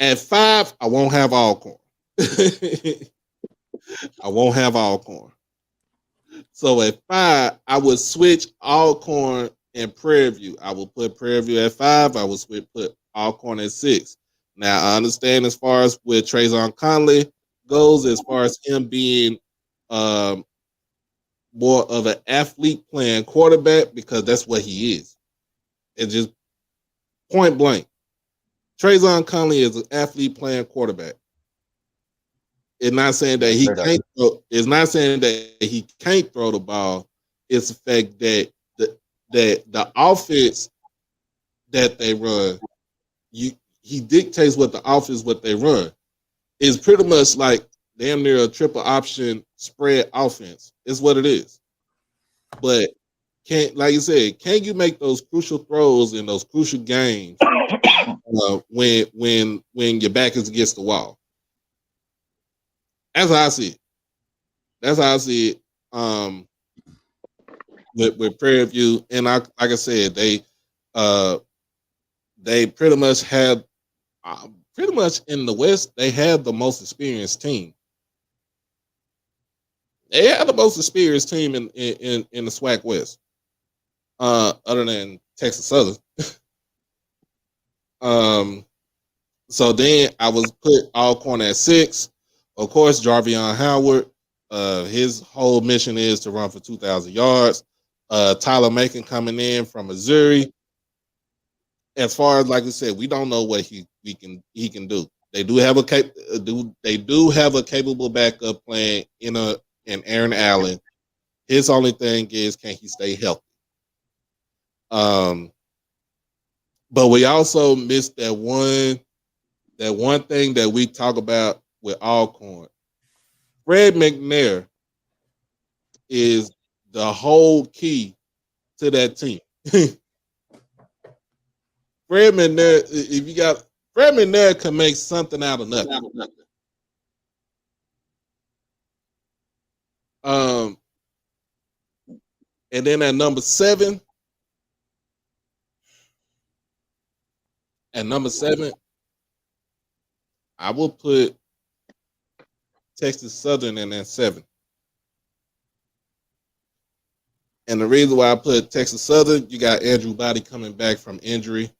At 5, I won't have Alcorn. I won't have Alcorn. So at 5, I would switch Alcorn and Prairie View. I will put Prairie View at 5. I would put Alcorn at 6. Now, I understand as far as with Trayvon Conley goes, as far as him being more of an athlete playing quarterback, because that's what he is. It's just point blank. Trayvon Conley is an athlete playing quarterback. It's not saying that he can't throw. It's not saying that he can't throw the ball. It's the fact that the offense that they run, he dictates what they run. It's pretty much like damn near a triple option spread offense. It's what it is. But like you said, can you make those crucial throws in those crucial games when your back is against the wall? That's how I see it. That's how I see it. With Prairie View, and like I said, they pretty much had pretty much in the West, they had the most experienced team. They had the most experienced team in the SWAC West, other than Texas Southern. So then I was put Alcorn at 6. Of course, Jarvion Howard. His whole mission is to run for 2,000 yards. Tyler Macon coming in from Missouri. As far as, like I said, we don't know what he can do. They do have a capable backup playing in Aaron Allen. His only thing is, can he stay healthy? But we also missed that one thing that we talk about with Alcorn. Fred McNair is the whole key to that team. Fred McNair can make something out of nothing. And then at number 7, I will put Texas Southern in at 7. And the reason why I put Texas Southern, you got Andrew Body coming back from injury.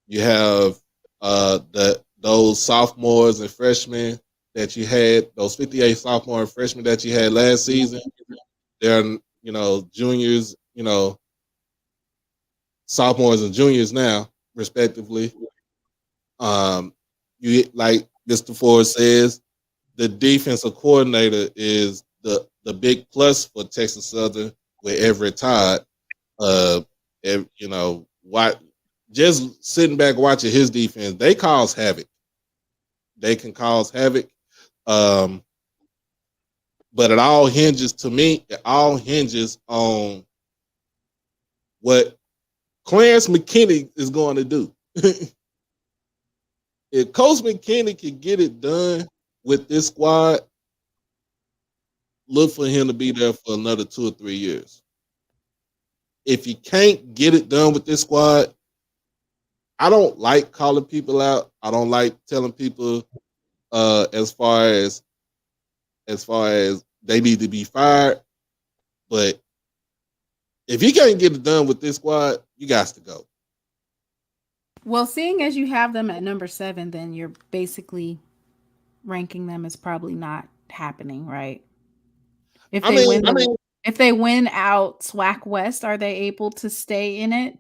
You have those sophomores and freshmen that you had, those 58 sophomore and freshmen that you had last season. They're, juniors, sophomores and juniors now, respectively. You Mr. Ford says the defensive coordinator is the big plus for Texas Southern with Everett Todd. You know, just sitting back watching his defense, they cause havoc. They can cause havoc. But it all hinges, to me, it all hinges on what Clarence McKinney is going to do. If Coach McKinney can get it done with this squad, look for him to be there for another 2 or 3 years. If he can't get it done with this squad, I don't like calling people out. I don't like telling people as far as they need to be fired. But if you can't get it done with this squad, you got to go. Well, seeing as you have them at number 7, then you're basically ranking them as probably not happening, right? If they win out SWAC West, are they able to stay in it?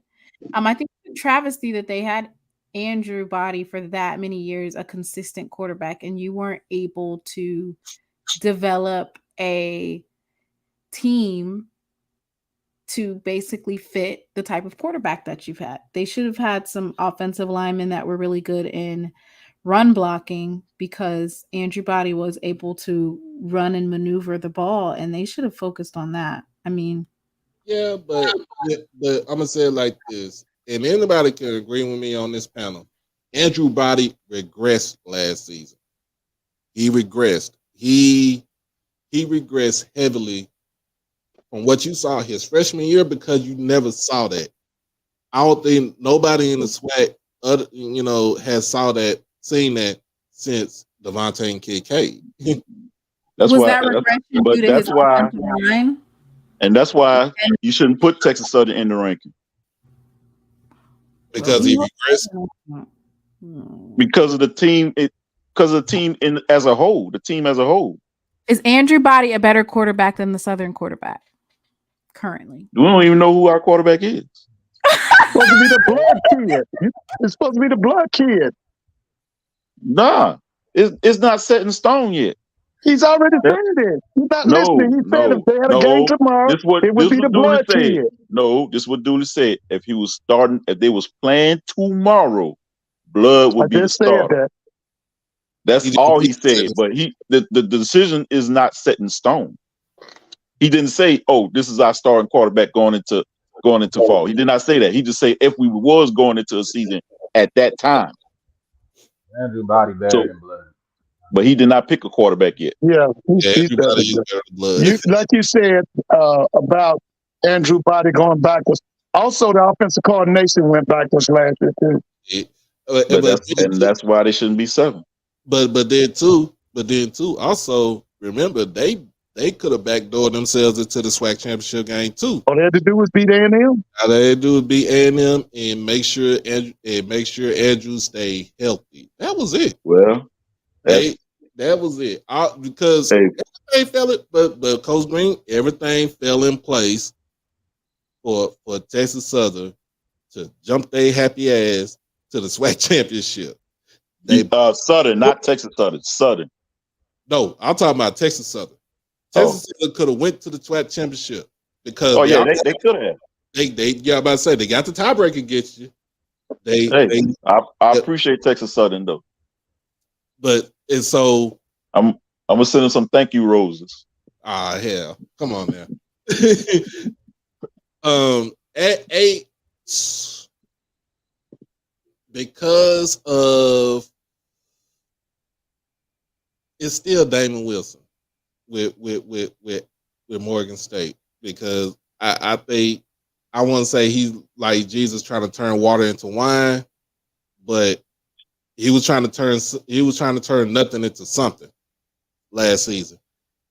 I think it's a travesty that they had Andrew Body for that many years, a consistent quarterback, and you weren't able to develop a team to basically fit the type of quarterback that you've had. They should have had some offensive linemen that were really good in run blocking because Andrew Body was able to run and maneuver the ball, and they should have focused on that. I mean, yeah, but I'm gonna say it like this, and anybody can agree with me on this panel. Andrew Body regressed last season. He regressed. He regressed heavily from what you saw his freshman year because you never saw that. I don't think nobody in the SWAC, has seen that since Devontae and Kid K. That's was why. that regression due to That's his why. offensive line? And that's why you shouldn't put Texas Southern in the ranking. Because he regressed? Because of the team, as a whole, the team as a whole. Is Andrew Body a better quarterback than the Southern quarterback currently? We don't even know who our quarterback is. It's supposed to be the blood kid. It's supposed to be the blood kid. Nah, it's not set in stone yet. He's already said it. He's not listening. He said if they had a game tomorrow, it would be the blood kid. No, this is what Dooley said. If they was playing tomorrow, Blood would be the starter. That's all he said. But the decision is not set in stone. He didn't say, "Oh, this is our starting quarterback going into fall." He did not say that. He just said if we was going into a season at that time. Andrew Body better than Blood. But he did not pick a quarterback yet. Yeah, he's better than Blood. Like you said about Andrew Body going backwards. Also, the offensive coordination went backwards last year too. That's why they shouldn't be 7. But then too. Also, remember they could have backdoored themselves into the SWAC championship game too. All they had to do was beat A&M. All they had to do was beat A&M and make sure Andrew stay healthy. That was it. Well, that was it. Because everything fell it, but Coach Green, everything fell in place for Texas Southern to jump their happy ass to the SWAC championship. Southern, not Texas Southern. Southern. No, I'm talking about Texas Southern. Texas Southern could have went to the SWAC championship because they could have. They about to say they got the tiebreaker against you. I appreciate Texas Southern though. But and so I'm gonna send them some thank you roses. Hell, come on now. At 8, because of it's still Damon Wilson with Morgan State, because I think I want to say he's like Jesus trying to turn water into wine, but he was trying to turn nothing into something last season.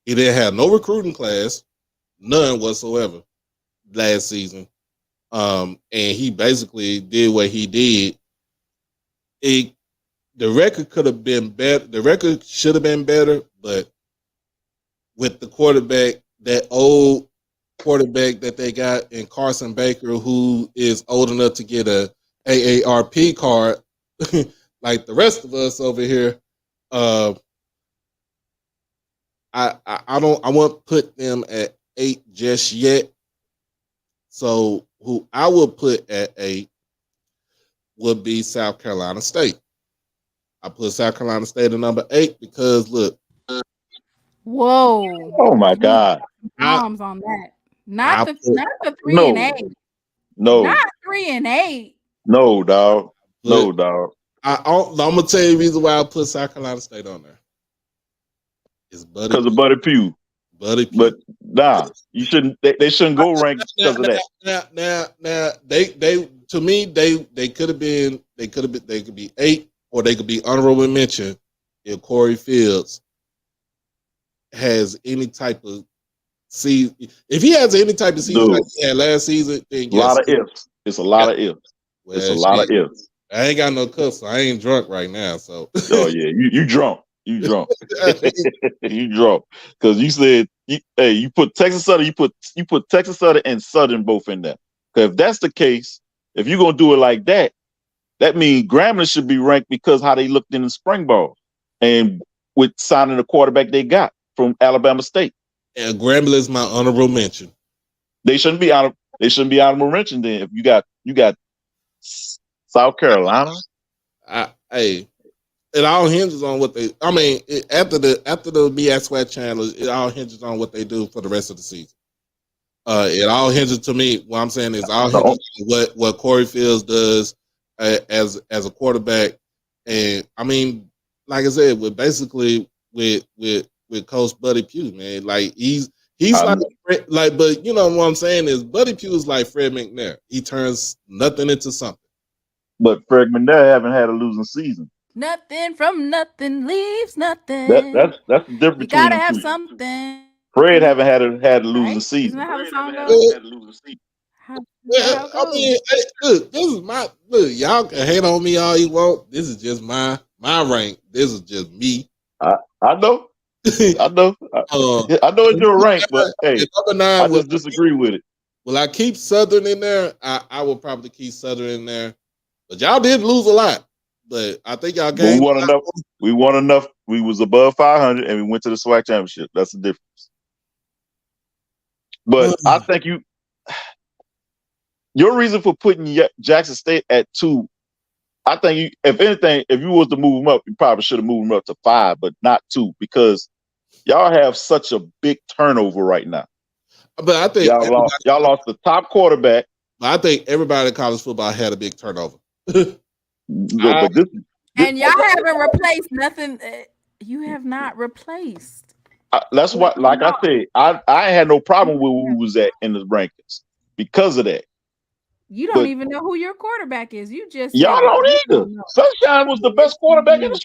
He didn't have no recruiting class, none whatsoever last season. And he basically did what he did. The record could have been better. The record should have been better, but with the quarterback, that old quarterback that they got in Carson Baker, who is old enough to get a AARP card, like the rest of us over here, Uh, I won't put them at 8 just yet. So who I would put at 8 would be South Carolina State. I put South Carolina State at number 8 because look, Whoa. Oh my You need God. I bombs on that. I put, Not the 3 and No, 8. no, Not 3 and 8. no, dog. No, put dog. I'm gonna tell you the reason why I put South Carolina State on there. It's Buddy Because of Pugh. Buddy Pugh. Buddy Pugh. But nah, you shouldn't. They shouldn't go ranked because of that. Now, they to me they could have been they could be 8 or they could be honorable mention if Corey Fields has any type of season. If he has any type of season Dude, like he had last season, then a lot yes. of ifs. It's a lot of ifs. It's a Well, lot of shit, ifs. I ain't got no cup, so I ain't drunk right now. So Oh yeah, you drunk. You drunk. You drunk. Because you said you put Texas Southern, you put Texas Southern and Southern both in there. Because if that's the case, if you're gonna do it like that, that means Grambling should be ranked because how they looked in the spring ball and with signing the quarterback they got from Alabama State. and Grambling is my honorable mention. They shouldn't be out of mention then if you got South Carolina. Hey, it all hinges on what they. I mean, after the BS Sweat channel, it all hinges on what they do for the rest of the season. It all hinges to me. What I'm saying is all hinges on what Corey Fields does as a quarterback, and I mean, like I said, with basically with Coach Buddy Pugh, man, like he's like, but you know what I'm saying is Buddy Pugh is like Fred McNair. He turns nothing into something. But Fred McNair haven't had a losing season. Nothing from nothing leaves nothing. That's the difference You between gotta the have two. something. Fred haven't had a losing Right? season. Isn't that how the song Well, goes? How Well, it I goes? mean, hey, look, this is my look. Y'all can hate on me all you want. This is just my rank. This is just me. I know. I know. I know it's your rank, but hey, number I 9 just disagree with it. will I keep Southern in there? I will probably keep Southern in there. But y'all did lose a lot. But I think y'all But we gained. won enough. We won enough. We was above 500, and we went to the SWAC championship. That's the difference. But I think your reason for putting Jackson State at 2, I think if anything, if you was to move them up, you probably should have moved them up to 5, but not 2, because y'all have such a big turnover right now. But I think y'all lost the top quarterback. I think everybody in college football had a big turnover. But this And y'all haven't replaced nothing. You have not replaced. that's why, like I said, I had no problem with who was at in the rankings because of that. You don't even know who your quarterback is. You just Y'all said don't you either. don't know. Sunshine was the best quarterback in the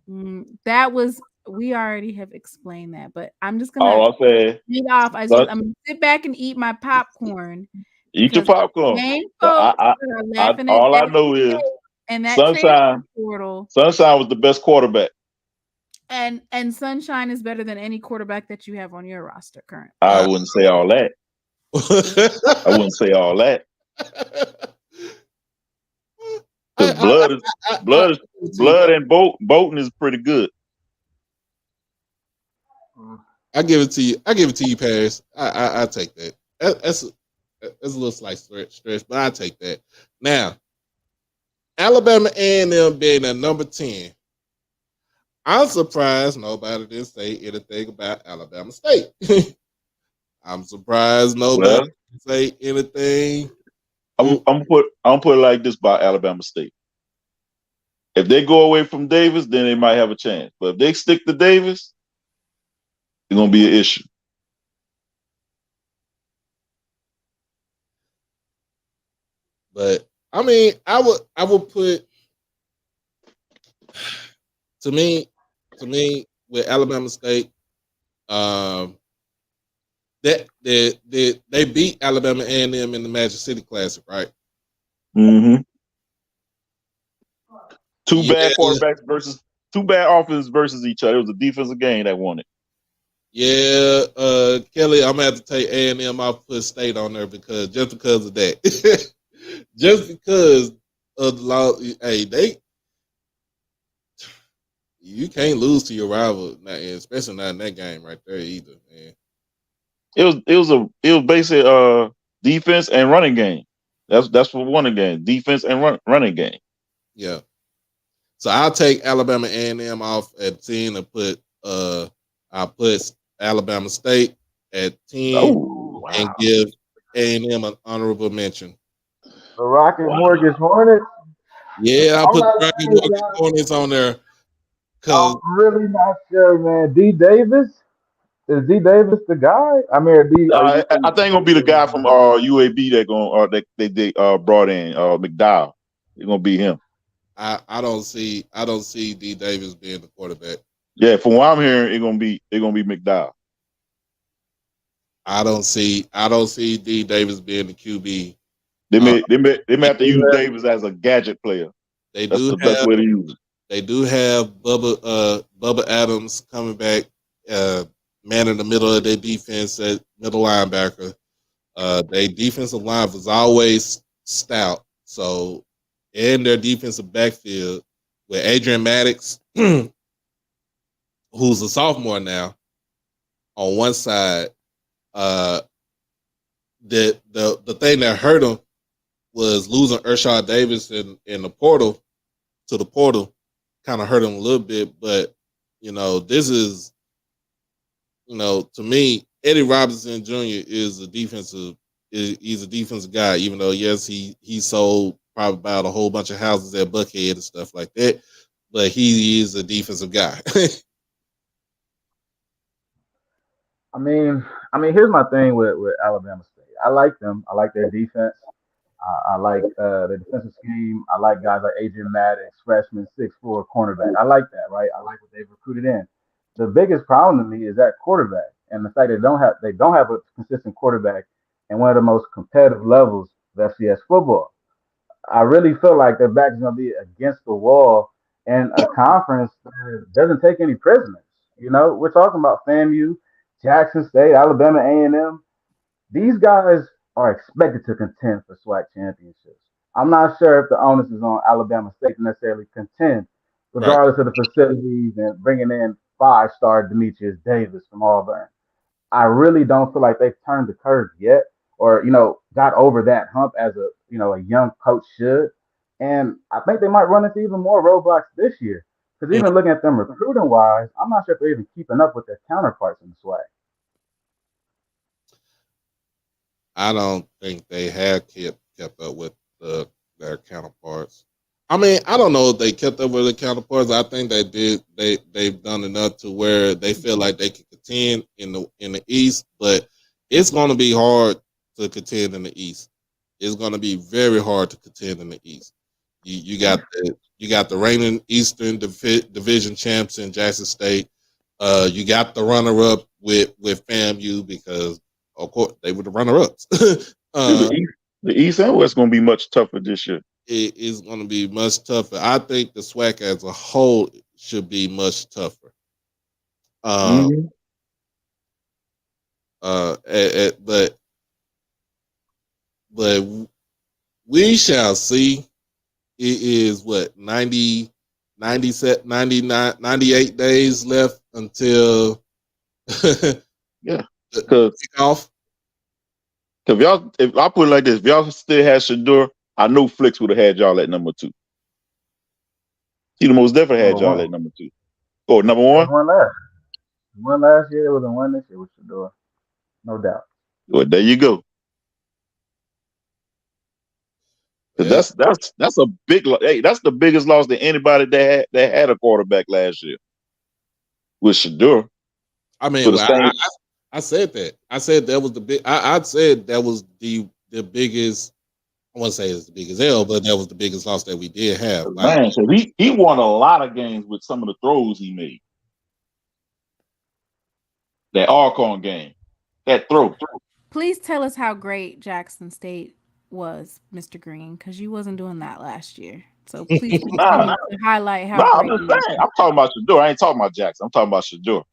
spring. That was, we already have explained that, but I'm just All gonna I said, eat off. I'm gonna sit back and eat my popcorn. Eat your popcorn. All I know is and that Sunshine. Portal. Sunshine was the best quarterback. And Sunshine is better than any quarterback that you have on your roster currently. I wouldn't say all that. I wouldn't say all that. Blood and Bolton is pretty good. I give it to you. I give it to you, Paris. I take that. That's a little slight stretch, but I take that. Now, Alabama A&M being at number 10. I'm surprised nobody didn't say anything about Alabama State. I'm surprised nobody didn't say anything. I'm put it like this about Alabama State. If they go away from Davis, then they might have a chance. But if they stick to Davis, it's gonna be an issue. But I mean, I would put to me with Alabama State, that they beat Alabama A&M in the Magic City Classic, right? Mm-hmm. Two bad offenses versus each other. It was a defensive game that won it. Yeah, Kelly, I'm gonna have to take A&M off, put State on there because of that. Just because of the law. Hey, You can't lose to your rival, especially not in that game right there either, man. It was basically defense and running game. That's what won the game. Defense and running game. Yeah. So I'll take Alabama A&M off at 10 and I'll put Alabama State at 10 Oh wow. and give A&M an honorable mention. The Rocket Mortgage Hornets. Yeah, I'll I'm put not the Rocky sure, Mortgage guys. Hornets on there. I'm Cause really not sure, man. D Davis. Is D Davis the guy? I mean, I think gonna be the guy from UAB that they brought in McDowell. It's gonna be him. I don't see D Davis being the quarterback. Yeah, from what I'm hearing, it's gonna be McDowell. I don't see D Davis being the QB. They may have to use Davis as a gadget player. That's the best way to use it. They do have Bubba Adams coming back, man in the middle of their defense at middle linebacker. Their defensive line was always stout. So, in their defensive backfield with Adrian Maddox, who's a sophomore now, on one side, the thing that hurt him was losing Ershad Davis in the portal to the portal. Kind of hurt him a little bit, but this is, to me, Eddie Robinson Jr. is a defensive guy. Even though yes, he sold probably about a whole bunch of houses at Buckhead and stuff like that, but he is a defensive guy. I mean, here's my thing with Alabama State. I like them. I like their defense. I like the defensive scheme. I like guys like Adrian Maddox, freshman, 6'4" cornerback. I like that, right? I like what they've recruited in. The biggest problem to me is that quarterback and the fact they don't have a consistent quarterback and one of the most competitive levels of FCS football. I really feel like their back is going to be against the wall in a conference that doesn't take any prisoners. We're talking about FAMU, Jackson State, Alabama A&M. These guys are expected to contend for SWAC championships. I'm not sure if the onus is on Alabama State to necessarily contend, Right. regardless of the facilities and bringing in five-star Demetrius Davis from Auburn. I really don't feel like they've turned the curve yet, or got over that hump as a young coach should. And I think they might run into even more roadblocks this year. Because even looking at them recruiting wise, I'm not sure if they're even keeping up with their counterparts in the SWAC. I don't think they have kept up with their counterparts. I mean, I don't know if they kept up with their counterparts. I think they did. They've done enough to where they feel like they can contend in the East, but it's going to be hard to contend in the East. It's going to be very hard to contend in the East. You got the reigning Eastern Division champs in Jackson State. You got the runner-up with FAMU because, of course, they were the runner-ups. The East and West going to be much tougher this year. It is going to be much tougher. I think the SWAC as a whole should be much tougher. But we shall see. It is 98 days left until kickoff. If I put it like this, if y'all still had Shador, I know Flicks would have had y'all at number 2. He the most definitely had y'all at number 2. Or number 1? One last year, there was a one this year with Shador. No doubt. Well, there you go. Yeah. That's a big. Hey, that's the biggest loss that anybody that had a quarterback last year with Shador. I mean, I said that. I said that was the big. I said that was the biggest. I won't say it's the biggest L, but that was the biggest loss that we did have. Man, so he won a lot of games with some of the throws he made. That Archon game, that throw. Please tell us how great Jackson State was, Mr. Green, because you wasn't doing that last year. So please continue to highlight how great I'm just saying. I'm talking about Shador. I ain't talking about Jackson. I'm talking about Shador.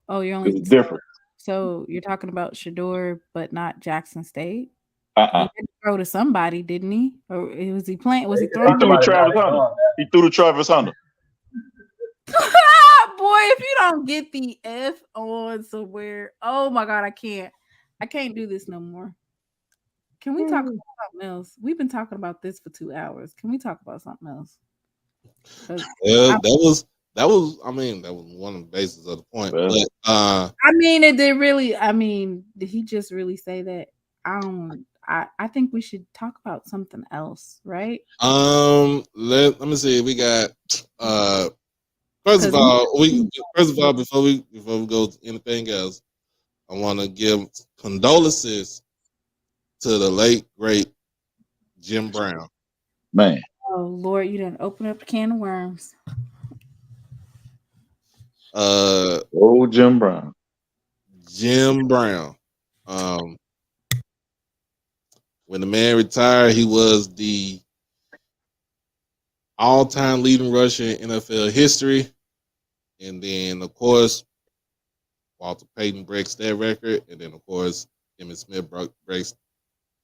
Oh, you're only different. So you're talking about Shador, but not Jackson State? He did throw to somebody, didn't he? Or was he playing? Was he throwing? He threw to Travis Hunter. Boy, if you don't get the F on somewhere, oh my god, I can't do this no more. Can we talk about something else? We've been talking about this for 2 hours. Can we talk about something else? Yeah, that was. I mean, that was one of the bases of the point. Well, But I mean, it did really. I mean, did he just really say that? I don't. I think we should talk about something else, right? let me see. We got first of Because all, before we go to anything else, I want to give condolences to the late great Jim Brown. man, oh Lord, you didn't open up a can of worms. old Jim Brown. Jim Brown. When the man retired, he was the all-time leading rusher in NFL history. And then, of course, Walter Payton breaks that record. And then, of course, Emmitt Smith breaks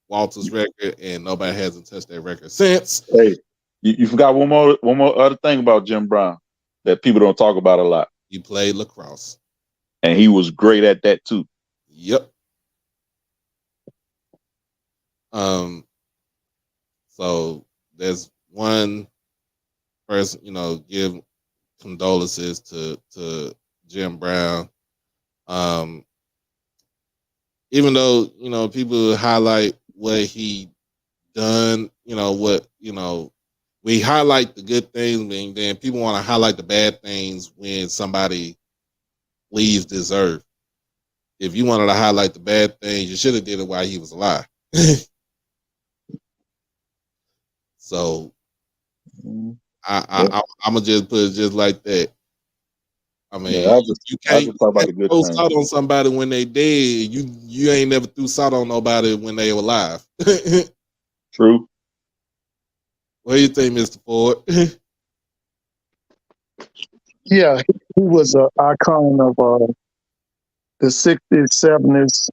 Walter's record. And nobody hasn't touched that record since. Hey, you forgot one more other thing about Jim Brown that people don't talk about a lot. He played lacrosse. And he was great at that too. Yep. So there's one person, give condolences to Jim Brown. Even though, people highlight what he done, we highlight the good things, and then people want to highlight the bad things when somebody leaves this earth. If you wanted to highlight the bad things, you should have did it while he was alive. So I'm gonna just put it just like that. I mean, you can't talk about the good throw things. salt on somebody when they dead. You ain't never threw salt on nobody when they were alive. True. What do you think, Mr. Ford? Yeah, he was an icon of the 60s, 70s,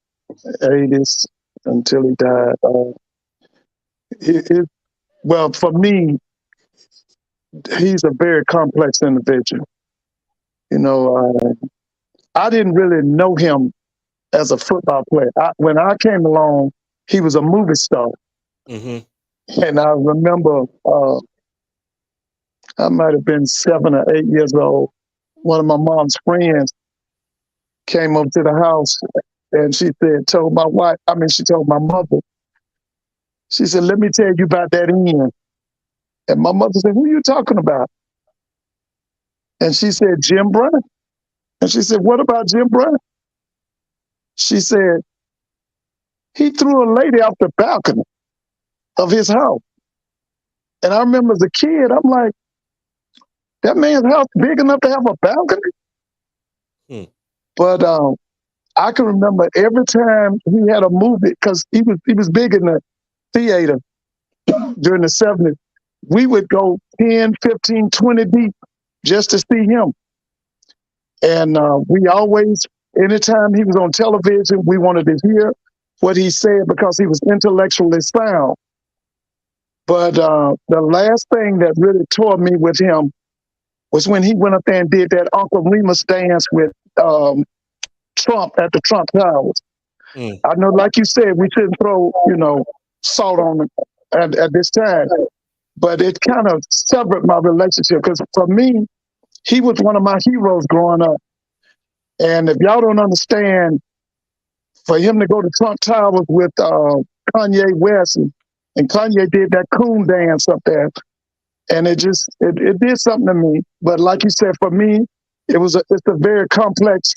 80s until he died. Well, for me, he's a very complex individual. I didn't really know him as a football player. When I came along, he was a movie star. Mm-hmm. And I remember I might have been 7 or 8 years old. One of my mom's friends came up to the house and she told my mother, she said, let me tell you about that Ian. And my mother said, who are you talking about? And she said, Jim Brown. And she said, what about Jim Brown? She said, he threw a lady off the balcony of his house. And I remember as a kid, I'm like, that man's house big enough to have a balcony? But I can remember every time he had a movie, because he was big in the theater during the 70s, we would go 10, 15, 20 deep just to see him. And we always, anytime he was on television, we wanted to hear what he said because he was intellectually sound. But the last thing that really tore me with him was when he went up there and did that Uncle Remus dance with Trump at the Trump Towers. I know, like you said, we shouldn't throw, salt on it at this time, but it kind of severed my relationship because for me, he was one of my heroes growing up. And if y'all don't understand, for him to go to Trump Towers with Kanye West, and Kanye did that coon dance up there, and it did something to me. But like you said, for me, it's a very complex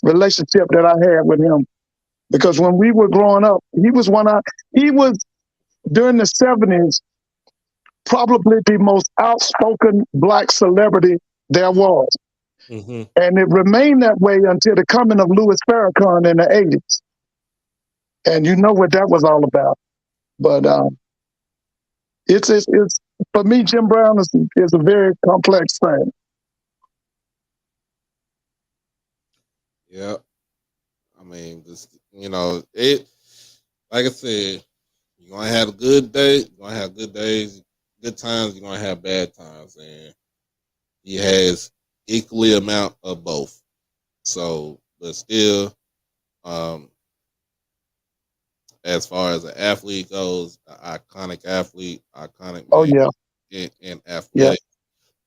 relationship that I had with him. Because when we were growing up, he was during the 70s, probably the most outspoken Black celebrity there was. Mm-hmm. And it remained that way until the coming of Louis Farrakhan in the 80s. And you know what that was all about. But it's for me, Jim Brown is a very complex thing. Yeah. I mean, it, like I said, you're going to have a good day, you're going to have good days, good times, you're going to have bad times. And he equally amount of both. So, but still, as far as an athlete goes, an iconic athlete, iconic Oh man, yeah, and yeah. athletic And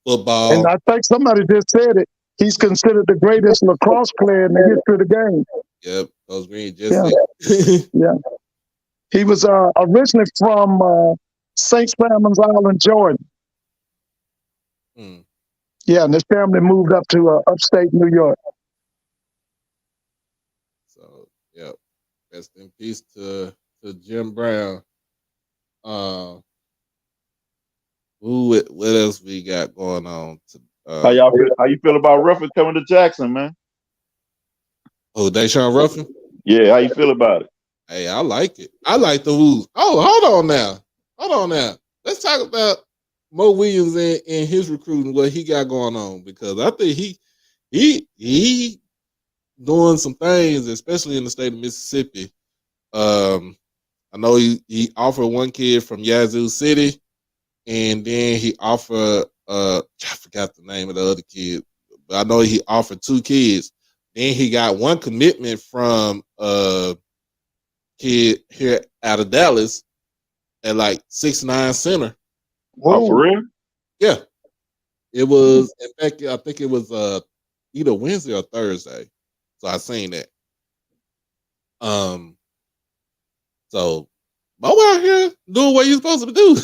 football. I think somebody just said it. He's considered the greatest lacrosse player in the history of the game. Yep, those green Yeah, just yeah. He was originally from St. Simons Island, Jordan. Yeah, and his family moved up to upstate New York. So, yep. Rest in peace to Jim Brown. What else we got going on? How y'all feel? How you feel about Ruffin coming to Jackson, man? Oh, Deshaun Ruffin? Yeah, how you feel about it? Hey, I like it. I like the moves. Oh, hold on now. Let's talk about Mo Williams and his recruiting, what he got going on, because I think he doing some things, especially in the state of Mississippi. I know he offered one kid from Yazoo City, and then he offered I forgot the name of the other kid, but I know he offered two kids. Then he got one commitment from kid here out of Dallas at like 6'9" center. Oh, for real? Yeah. It was, in fact, I think it was either Wednesday or Thursday. So I seen that. So Mo out here doing what you're supposed to do.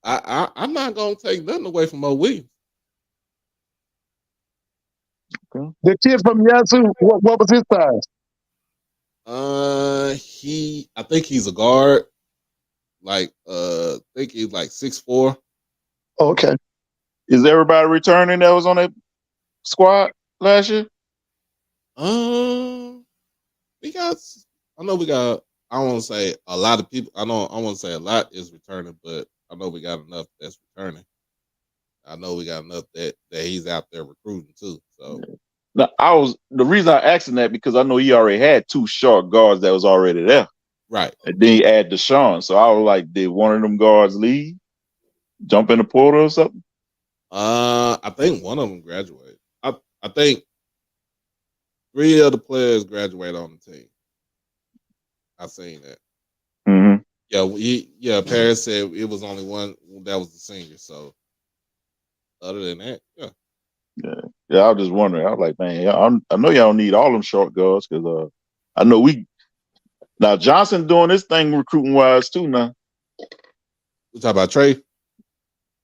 I'm not gonna take nothing away from Mo Williams. Okay. The kid from Yazoo, what was his size? I think he's a guard. Like I think he's like 6'4". Oh, okay. Is everybody returning that was on that squad last year? We got. I know we got. I don't want to say a lot of people. I want to say a lot is returning, but I know we got enough that's returning. I know we got enough that he's out there recruiting too. So now, the reason I asking that because I know he already had two short guards that was already there. Right. And then he add Deshaun. So I was like, did one of them guards leave? Jump in the portal or something? I think one of them graduated. I think 3 of the players graduated on the team. I seen that. Mm-hmm. Yeah, Paris said it was only one that was the senior. So other than that, yeah. Yeah, I was just wondering. I was like, man, I know y'all don't need all them short guards because I know now Johnson doing this thing recruiting wise too now. You talk about Trey?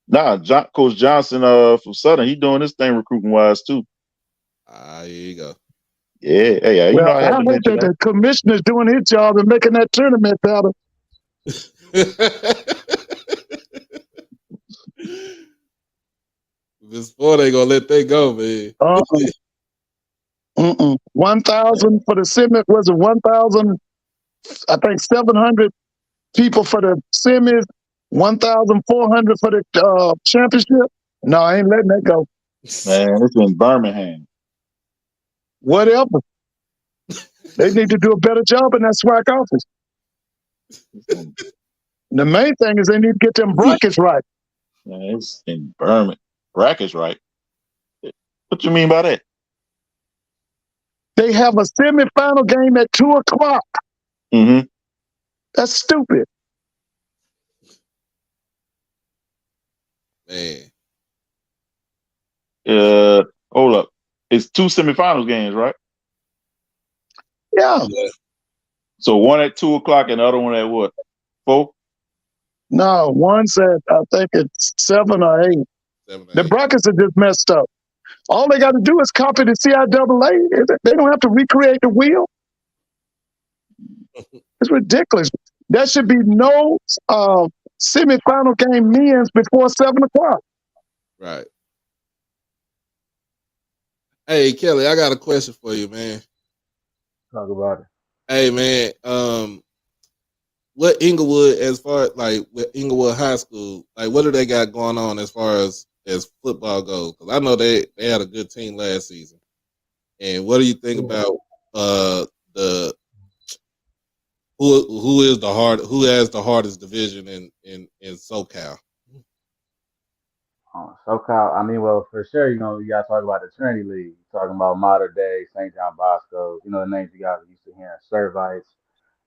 Nah, Coach Johnson from Southern, he doing this thing recruiting wise too. Here you go. Yeah, hey, Well, I had to hope mention that that. the commissioner's doing his job and making that tournament better. This sport ain't gonna let that go, man. 1,000 for the semi. Was it 1,000? I think 700 people for the semis. 1,400 for the championship. No, I ain't letting that go. Man, it's in Birmingham. Whatever. They need to do a better job in that SWAC office. The main thing is they need to get them brackets right. Man, it's in Birmingham. Brackets right. What you mean by that? They have a semifinal game at 2:00. Mm-hmm. That's stupid. Man. Hold up. It's 2 semifinals games, right? Yeah. So one at 2:00 and the other one at what? 4? No, one's at I think it's 7 or 8. 7 or The 8. brackets are just messed up. All they got to do is copy the CIAA. They don't have to recreate the wheel. It's ridiculous. There should be no semifinal game men's before 7:00. Right. Hey, Kelly, I got a question for you, man. Talk about it. Hey, man, what Inglewood, as far as like with Inglewood High School, like what do they got going on as far as football goes? Because I know they had a good team last season. And what do you think about the who has the hardest division in SoCal? SoCal, I mean, well, for sure, you got to talk about the Trinity League. Talking about modern day St. John Bosco, the names you guys are used to hearing, Servites.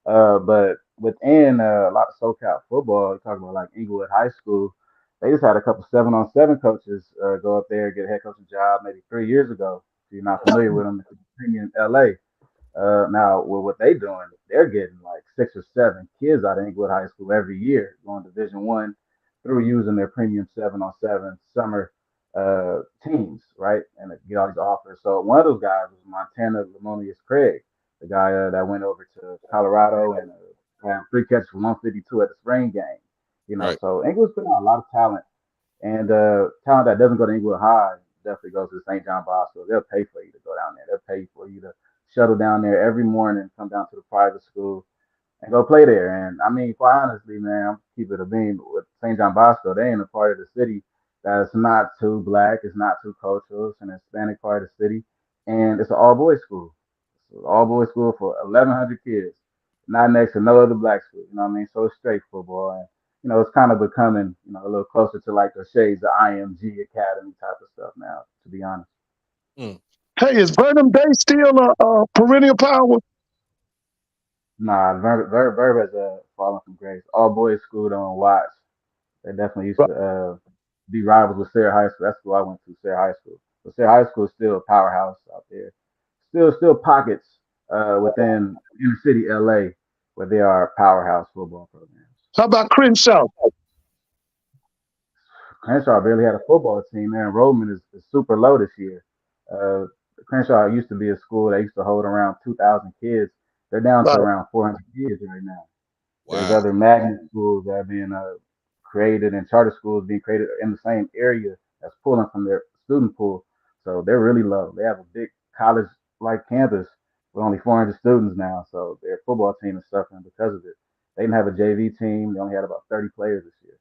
But within a lot of SoCal football, you talking about like Inglewood High School, they just had a couple 7-on-7 coaches go up there get a head coaching job maybe 3 years ago. If you're not familiar with them, it's in LA. Now, with what they doing, they're getting like 6 or 7 kids out of Inglewood High School every year going Division 1 through using their premium 7-on-7 summer teams, right? And they get all these offers. So one of those guys was Montana Lamonius Craig, the guy that went over to Colorado and had 3 catches for 152 at the spring game. Right. So Inglewood's putting out a lot of talent and talent that doesn't go to Inglewood High definitely goes to St. John Bosco. They'll pay for you to go down there. They'll pay for you to shuttle down there every morning, come down to the private school, and go play there. And I mean, quite honestly, man, I'm keep it a beam with St. John Bosco. They in a part of the city that's not too black, it's not too cultural, it's an Hispanic part of the city, and it's an all boys school. It's an all boys school for 1,100 kids, not next to no other black school. You know what I mean? So it's straight football, and it's kind of becoming a little closer to like the shades of IMG Academy type of stuff now. To be honest. Mm. Hey, is Burnham Day still a perennial power? Nah, Verb has fallen from grace. All boys school on Watts. They definitely used to be rivals with Sarah High School. That's who I went to, Sarah High School. But Sarah High School is still a powerhouse out there. Still pockets within inner city LA where there are powerhouse football programs. How about Crenshaw? Crenshaw barely had a football team. Their enrollment is super low this year. Uh, Crenshaw used to be a school that used to hold around 2,000 kids. They're down to Right. around 400 kids right now. There's Wow. other magnet schools that are being created and charter schools being created in the same area that's pulling from their student pool. So they're really low. They have a big college like campus with only 400 students now. So their football team is suffering because of it. They didn't have a JV team. They only had about 30 players this year.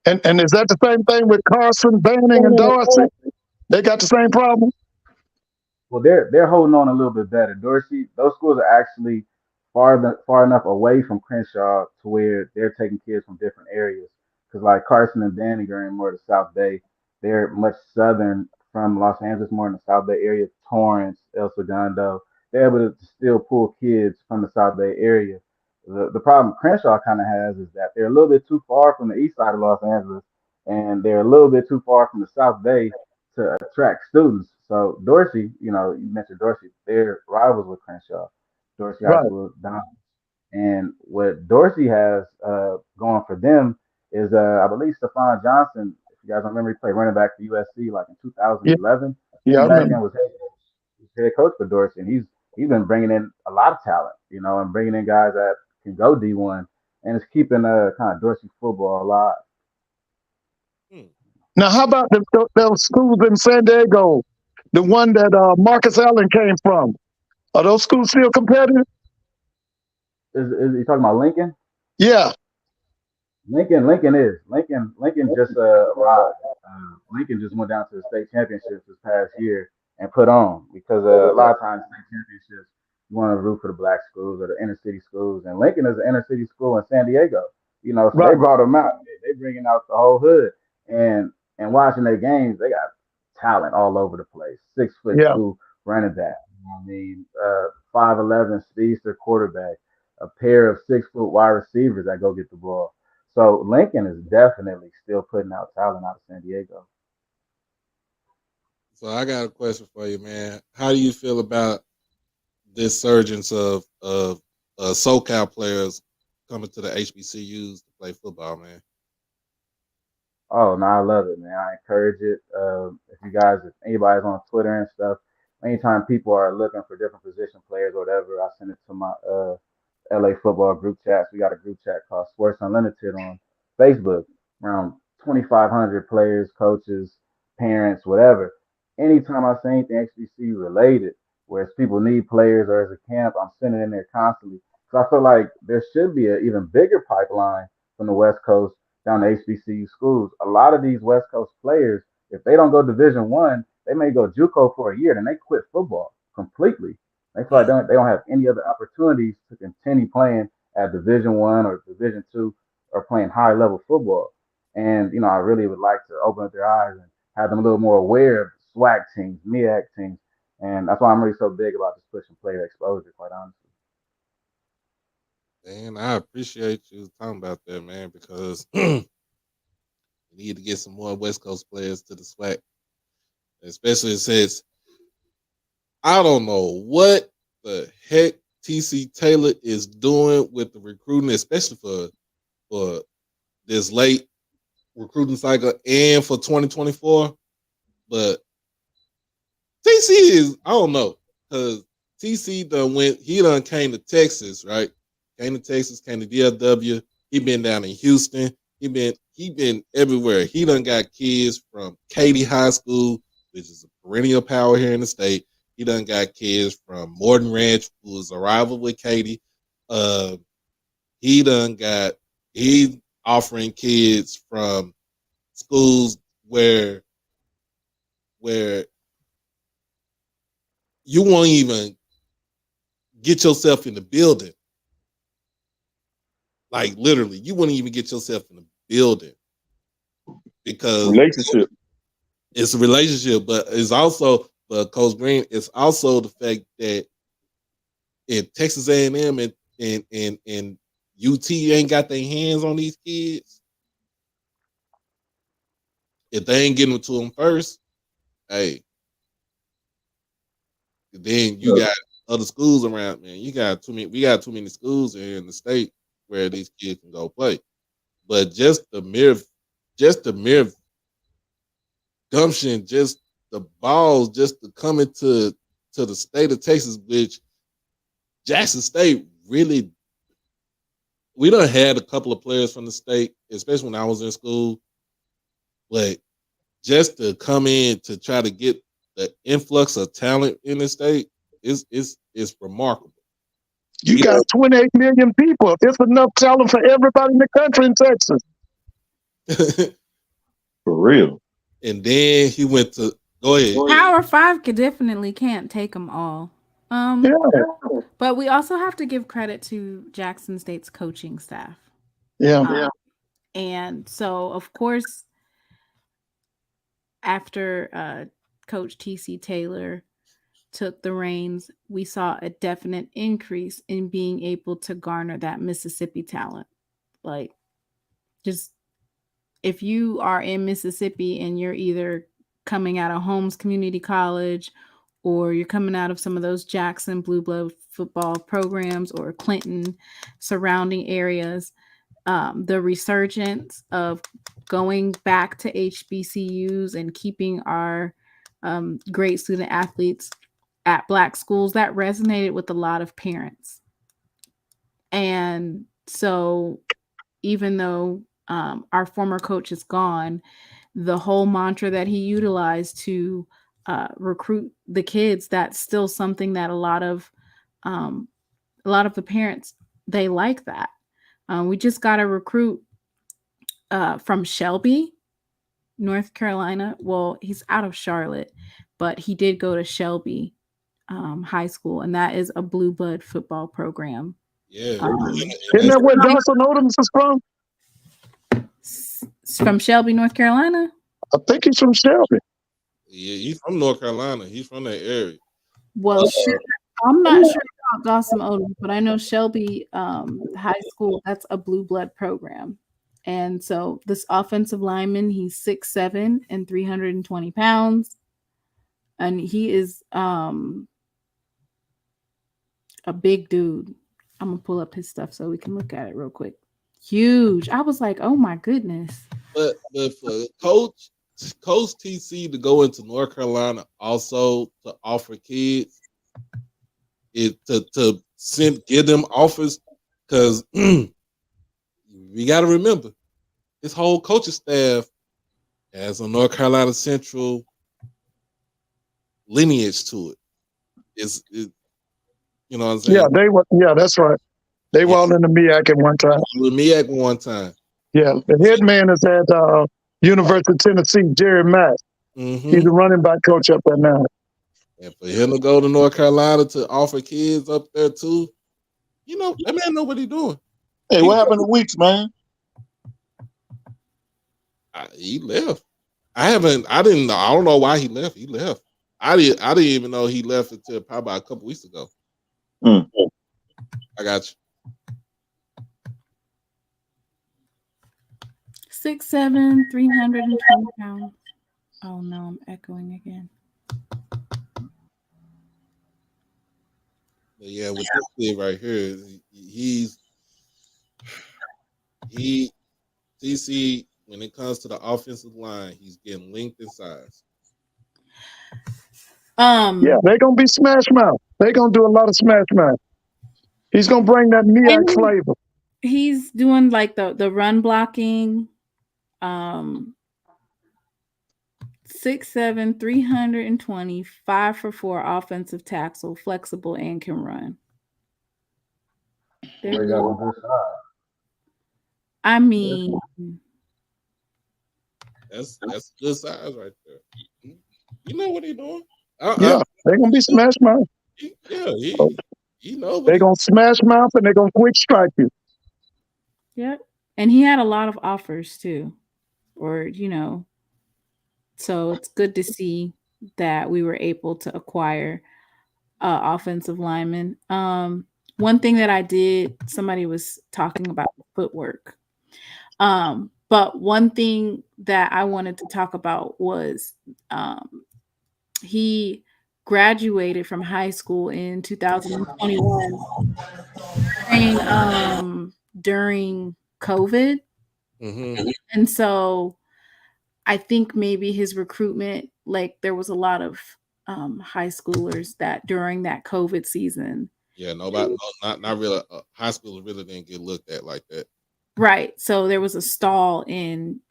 And is that the same thing with Carson, Banning, and Dorsey? They got the same problem? Well, they're holding on a little bit better. Dorsey, those schools are actually far enough away from Crenshaw to where they're taking kids from different areas. Because like Carson and Banning are in more of the South Bay. They're much southern from Los Angeles, more in the South Bay area. Torrance, El Segundo. They're able to still pull kids from the South Bay area. The problem Crenshaw kind of has is that they're a little bit too far from the east side of Los Angeles, and they're a little bit too far from the South Bay to attract students. So Dorsey, you mentioned Dorsey, they're rivals with Crenshaw. Dorsey High Right. School down. And what Dorsey has going for them is, I believe Stephon Johnson, if you guys don't remember, he played running back for USC like in Yeah, 2011. yeah, I Came back remember. and was head coach for Dorsey, and he's been bringing in a lot of talent, and bringing in guys that can go D1, and it's keeping kind of Dorsey football alive. Mm. Now, how about those schools in San Diego? The one that Marcus Allen came from. Are those schools still competitive? Is you talking about Lincoln? Yeah. Lincoln just arrived. Lincoln just went down to the state championships this past year and put on because a lot of times state championships you want to root for the black schools or the inner city schools, and Lincoln is an inner city school in San Diego. So they Right. brought them out. They bringing out the whole hood, and watching their games, they got talent all over the place. 6 foot Yeah. two running back. I mean, 5'11" speedster quarterback. A pair of 6 foot wide receivers that go get the ball. So Lincoln is definitely still putting out talent out of San Diego. So I got a question for you, man. How do you feel about this surgence of SoCal players coming to the HBCUs to play football, man? Oh no, I love it, man. I encourage it. If anybody's on Twitter and stuff, anytime people are looking for different position players or whatever, I send it to my LA football group chats. We got a group chat called Sports Unlimited on Facebook. Around 2,500 players, coaches, parents, whatever. Anytime I see anything HBCU related, where it's people need players or as a camp, I'm sending in there constantly. So I feel like there should be an even bigger pipeline from the West Coast down to HBCU schools. A lot of these West Coast players, if they don't go Division 1, they may go JUCO for a year, then they quit football completely. They feel like Mm. they don't have any other opportunities to continue playing at Division 1 or Division 2 or playing high level football. And I really would like to open up their eyes and have them a little more aware of SWAC teams, MEAC teams, and that's why I'm really so big about this push and player exposure. Quite honestly. Man, I appreciate you talking about that, man, because we need to get some more West Coast players to the SWAC, especially since I don't know what the heck TC Taylor is doing with the recruiting, especially for this late recruiting cycle and for 2024. But TC is, I don't know, because TC done came to Texas, right? Came to Texas, came to DLW. He been down in Houston. He been everywhere. He done got kids from Katy High School, which is a perennial power here in the state. He done got kids from Morton Ranch, who is a rival with Katy. He offering kids from schools where you won't even get yourself in the building. Like literally, you wouldn't even get yourself in the building because Relationship. it's a relationship, but Coach Green, it's also the fact that in Texas A&M and UT ain't got their hands on these kids. If they ain't getting to them first, hey, then you got other schools around, man. We got too many schools here in the state where these kids can go play. But just the mere gumption, just the balls, just to come into the state of Texas, which Jackson State really, we done had a couple of players from the state, especially when I was in school, but just to come in to try to get the influx of talent in the state is remarkable. You got 28 million people. It's enough talent for everybody in the country in Texas. For real. And then he went to go ahead. Power 5 can't take them all. Yeah. But we also have to give credit to Jackson State's coaching staff. Yeah. And so, of course, after Coach TC Taylor took the reins, we saw a definite increase in being able to garner that Mississippi talent. Like, just if you are in Mississippi and you're either coming out of Holmes Community College or you're coming out of some of those Jackson Blue Blood football programs or Clinton surrounding areas, the resurgence of going back to HBCUs and keeping our great student athletes at Black schools, that resonated with a lot of parents. And so even though our former coach is gone, the whole mantra that he utilized to recruit the kids, that's still something that a lot of the parents, they like that. We just got a recruit from Shelby, North Carolina. Well, he's out of Charlotte, but he did go to Shelby High School, and that is a blue blood football program. Yeah. Isn't that where Johnson Odoms is from? From Shelby, North Carolina? I think he's from Shelby. Yeah, he's from North Carolina. He's from that area. Well, I'm not sure about Dawson Odoms, but I know Shelby High School, that's a blue blood program. And so this offensive lineman, he's 6'7" and 320 pounds. And he is a big dude. I'm going to pull up his stuff so we can look at it real quick. Huge. I was like, oh my goodness. But for Coach TC to go into North Carolina also to offer kids give them offers, because we got to remember his whole coaching staff has a North Carolina Central lineage to it. It's you know what I'm saying? Yeah, that's right. They were all in the MEAC at one time. MEAC one time. Yeah, the head man is at University of Tennessee, Jerry Mack. Mm-hmm. He's the running back coach up there now. And for him to go to North Carolina to offer kids up there too, that man know what he's doing. Hey, what happened to Weeks, man? He left. I don't know why he left. He left. I didn't even know he left until probably about a couple weeks ago. Mm. I got you. 6'7", 320 pounds. Oh no, I'm echoing again. But yeah, with this kid right here, TC, when it comes to the offensive line, he's getting length and size. Yeah, they're gonna be smash mouth. They're gonna do a lot of smash mouth. He's gonna bring that MEAC flavor. He's doing like the run blocking. 6'7", 320, 5 for 4 offensive tackle, flexible and can run. They got on good side. I mean, That's good size right there. You know what he's doing? Yeah, they're gonna be smash mouth. He know what They're gonna smash mouth and they're gonna quick strike you. Yep. And he had a lot of offers too. Or, so it's good to see that we were able to acquire offensive linemen. One thing that I did, somebody was talking about footwork. But one thing that I wanted to talk about was he graduated from high school in 2021 during COVID. Mm-hmm. And so I think maybe his recruitment, like there was a lot of high schoolers that during that COVID season. Yeah, not really. High schoolers really didn't get looked at like that. Right. So there was a stall in,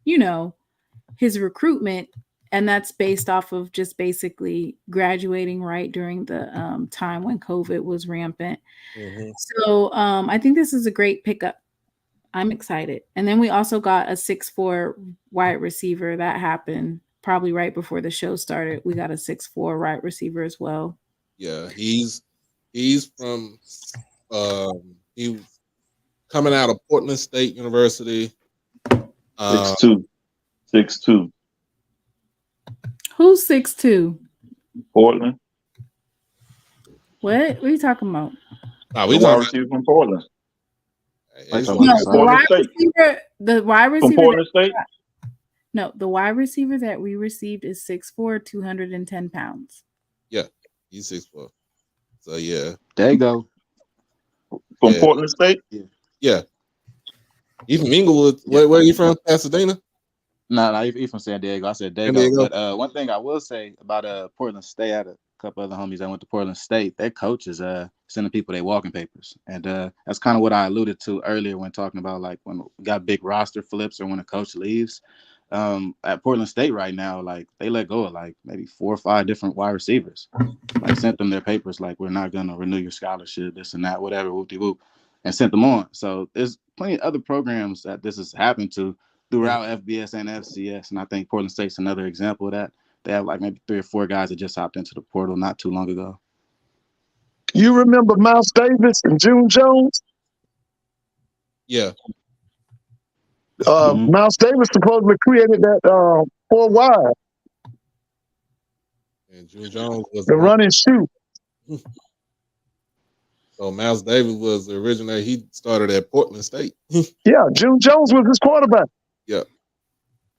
his recruitment. And that's based off of just basically graduating right during the time when COVID was rampant. Mm-hmm. So I think this is a great pickup. I'm excited. And then we also got a 6'4" wide receiver that happened probably right before the show started. We got a 6'4" wide receiver as well. Yeah, he's from he was coming out of Portland State University. 6'2". 6'2". Who's 6'2"? Portland. What are you talking about? We wide receiver from Portland. The wide receiver from Portland State. No, the wide receiver that we received is 6'4", 210 pounds. Yeah, he's 6'4". So yeah, there you go. From Portland State. Yeah. He from Inglewood. Where are you from? Pasadena? No, he's from San Diego. I said Diego. But one thing I will say about Portland State, I had a couple other homies that went to Portland State. Their coaches sending people their walking papers, and that's kind of what I alluded to earlier when talking about like when we got big roster flips or when a coach leaves. At Portland State right now, like they let go of like maybe 4 or 5 different wide receivers. Like sent them their papers like we're not gonna renew your scholarship, this and that, whatever, whoop-de-whoop, and sent them on. So there's plenty of other programs that this has happened to throughout FBS and FCS, and I think Portland State's another example of that. They have like maybe 3 or 4 guys that just hopped into the portal not too long ago. You remember Miles Davis and June Jones? Yeah. Miles Davis supposedly created that 4 wide. And June Jones was the run and shoot. So Miles Davis was the originator. He started at Portland State. Yeah, June Jones was his quarterback. Yeah.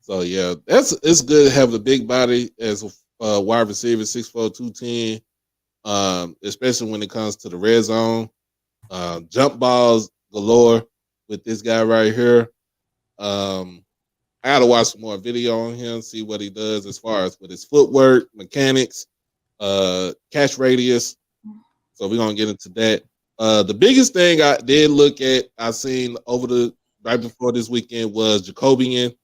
So yeah, it's good to have the big body as a wide receiver, 6'4", 210. Especially when it comes to the red zone. Jump balls galore with this guy right here. I gotta watch some more video on him, see what he does as far as with his footwork, mechanics, catch radius. So we're gonna get into that. The biggest thing I did look at, I seen right before this weekend was Jacobian.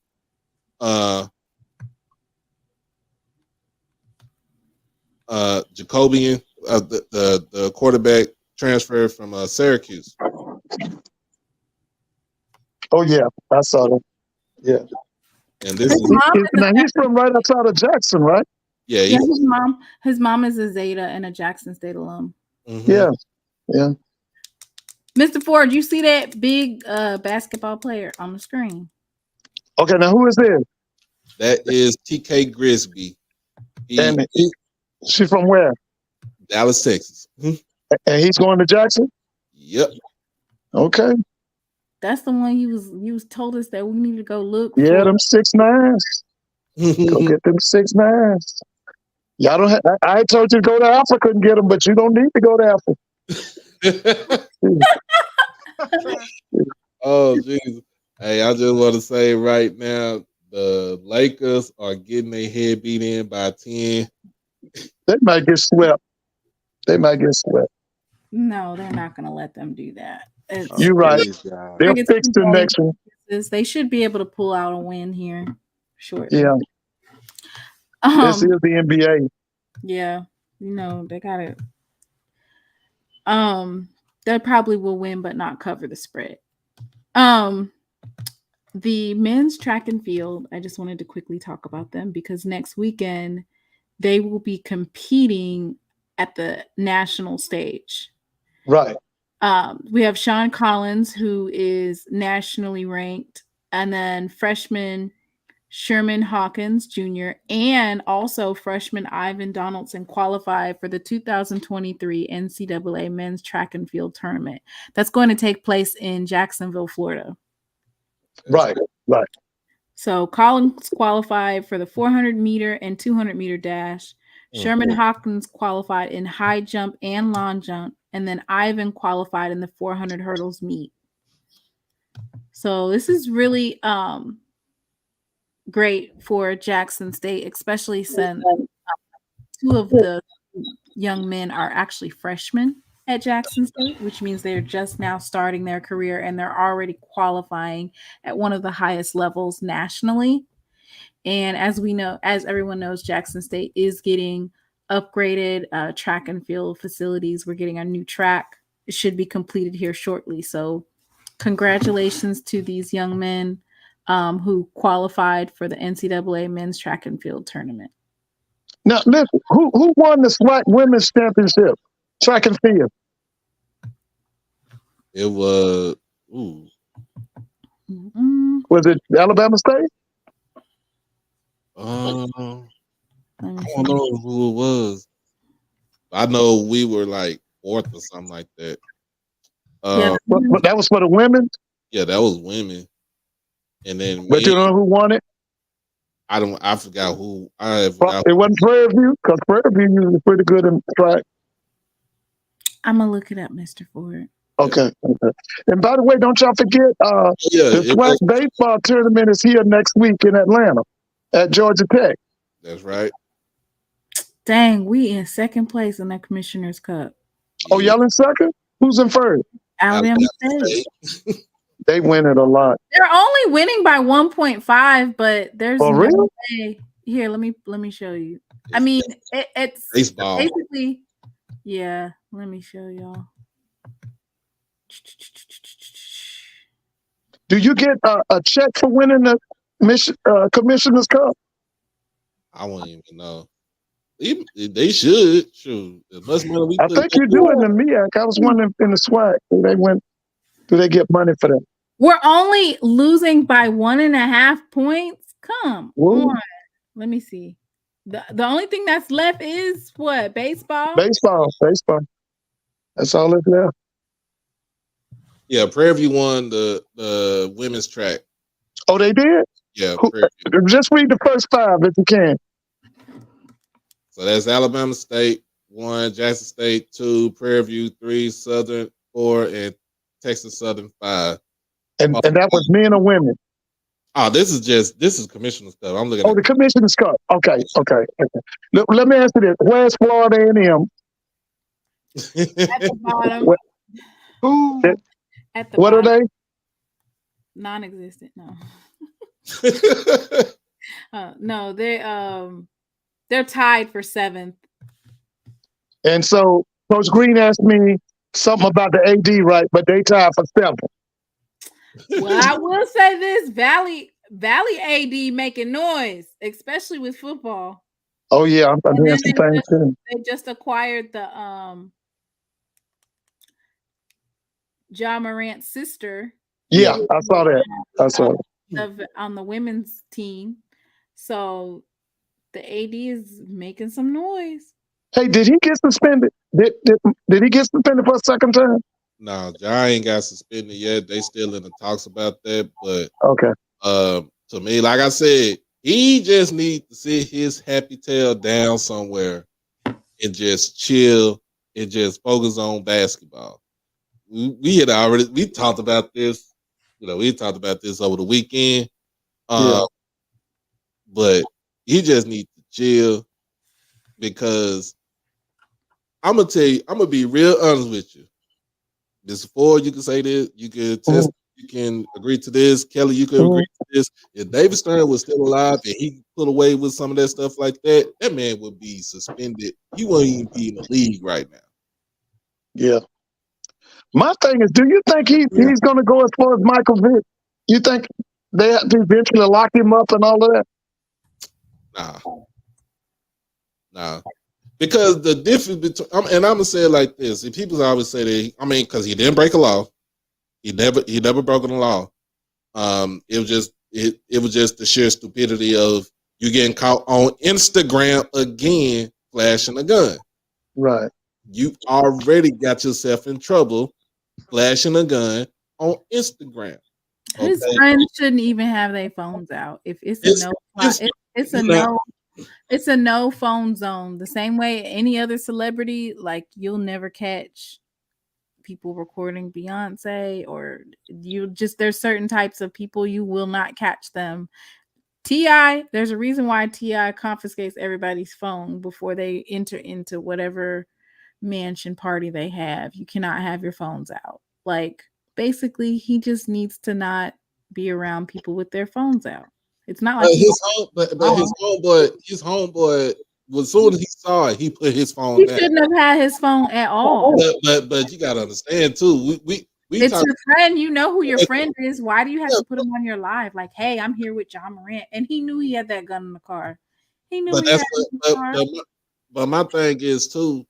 Jacobian, the quarterback transferred from Syracuse. Oh yeah, I saw that. Yeah. And this he's from right outside of Jackson, right? Yeah, his mom is a Zeta and a Jackson State alum. Mm-hmm. Yeah. Mr. Ford, you see that big basketball player on the screen? Okay, now who is this? That is TK Grisby. She from where? Dallas, Texas. And he's going to Jackson? Yep. Okay. That's the one you was told us that we need to go look Yeah, for. them 6'9s. Go get them 6'9s. Y'all don't have, I told you to go to Africa and get them, but you don't need to go to Africa. Oh, Jesus. Hey, I just want to say right now, the Lakers are getting their head beat in by 10. They might get swept. No, they're not going to let them do that. You're right. They'll fix the next one. They should be able to pull out a win here shortly. Yeah. This is the NBA. Yeah. They got it. They probably will win, but not cover the spread. The men's track and field, I just wanted to quickly talk about them because next weekend they will be competing at the national stage. Right. We have Sean Collins, who is nationally ranked, and then freshman Sherman Hawkins Jr. and also freshman Ivan Donaldson qualified for the 2023 NCAA Men's Track and Field Tournament. That's going to take place in Jacksonville, Florida. Right. So Collins qualified for the 400-meter and 200-meter dash. Sherman Hawkins qualified in high jump and long jump, and then Ivan qualified in the 400 hurdles meet. So this is really great for Jackson State, especially since two of the young men are actually freshmen at Jackson State, which means they're just now starting their career and they're already qualifying at one of the highest levels nationally. And as everyone knows, Jackson State is getting upgraded track and field facilities. We're getting a new track. It should be completed here shortly. So congratulations to these young men who qualified for the NCAA Men's Track and Field Tournament. Now, listen, who won the SWAC Women's Championship? Track and field. It was, Was it Alabama State? I don't know who it was. I know we were like fourth or something like that. But that was for the women? Yeah, that was women. And then but you know who won it? I forgot who. It wasn't Prairie View, because Prairie View usually pretty good in track. I'm gonna look it up, Mr. Ford. Okay. And by the way, don't y'all forget the SWAC baseball tournament is here next week in Atlanta at Georgia Tech. That's right. Dang, we in second place in that Commissioner's Cup. Oh, y'all in second? Who's in first? Alabama State. They win it a lot. They're only winning by 1.5, but there's no way. Here, let me show you. I mean, it's baseball. Basically, yeah. Let me show y'all. Do you get a check for winning the Commissioner's Cup? I won't even know. They should. Shoot. I think you do in the MEAC. I was wondering in the SWAC. Do they get money for that? We're only losing by 1.5 points. Come on. Let me see. The only thing that's left is what? Baseball? Baseball. That's all that's left. Yeah, Prairie View won the women's track. Oh, they did? Yeah. Just read the first 5 if you can. So that's Alabama State 1, Jackson State 2, Prairie View 3, Southern 4, and Texas Southern 5. And that was men or women? Oh, this is Commissioner's Cup. I'm looking at the Commissioner's Cup. Okay. Let me ask you this. Where's Florida A&M? At the bottom. At the what bottom. Are they? Non-existent, no. No, they're tied for 7th. And so Coach Green asked me something about the AD, right? But they tied for 7th. Well, I will say this: Valley AD making noise, especially with football. Oh yeah, I'm doing some things too. They just acquired the Ja Morant's sister. Yeah, I saw that. On the women's team. So the AD is making some noise. Hey, did he get suspended? Did he get suspended for a second time? No, Ja ain't got suspended yet. They still in the talks about that. But Okay. to me, like I said, he just needs to sit his happy tail down somewhere and just chill and just focus on basketball. We talked about this. We talked about this over the weekend. Yeah. But he just needs to chill because I'm gonna tell you, I'm gonna be real honest with you. Before you can say this, you can test, you can agree to this. Kelly, you can agree to this. If David Stern was still alive and he put away with some of that stuff like that, that man would be suspended. He wouldn't even be in the league right now. Yeah. My thing is, do you think he's going to go as far as Michael Vick? You think they have to eventually lock him up and all of that? Nah. Because the difference between, and I'm gonna say it like this: if people always say that, because he didn't break a law, he never broken a law. It was just the sheer stupidity of you getting caught on Instagram again flashing a gun. Right. You already got yourself in trouble flashing a gun on Instagram. Okay? His friends shouldn't even have their phones out. If it's a no phone zone. The same way any other celebrity, like you'll never catch people recording Beyonce, or there's certain types of people you will not catch them. T.I., there's a reason why T.I. confiscates everybody's phone before they enter into whatever mansion party they have. You cannot have your phones out. Like, basically, he just needs to not be around people with their phones out. It's not like his homeboy, as soon as he saw it, he put his phone down. He shouldn't have had his phone at all. But you gotta understand too. It's your friend. You know who your friend is. Why do you have to put him on your live? Like, hey, I'm here with John Morant, and he knew he had that gun in the car. He knew he had it in the car. But my thing is too.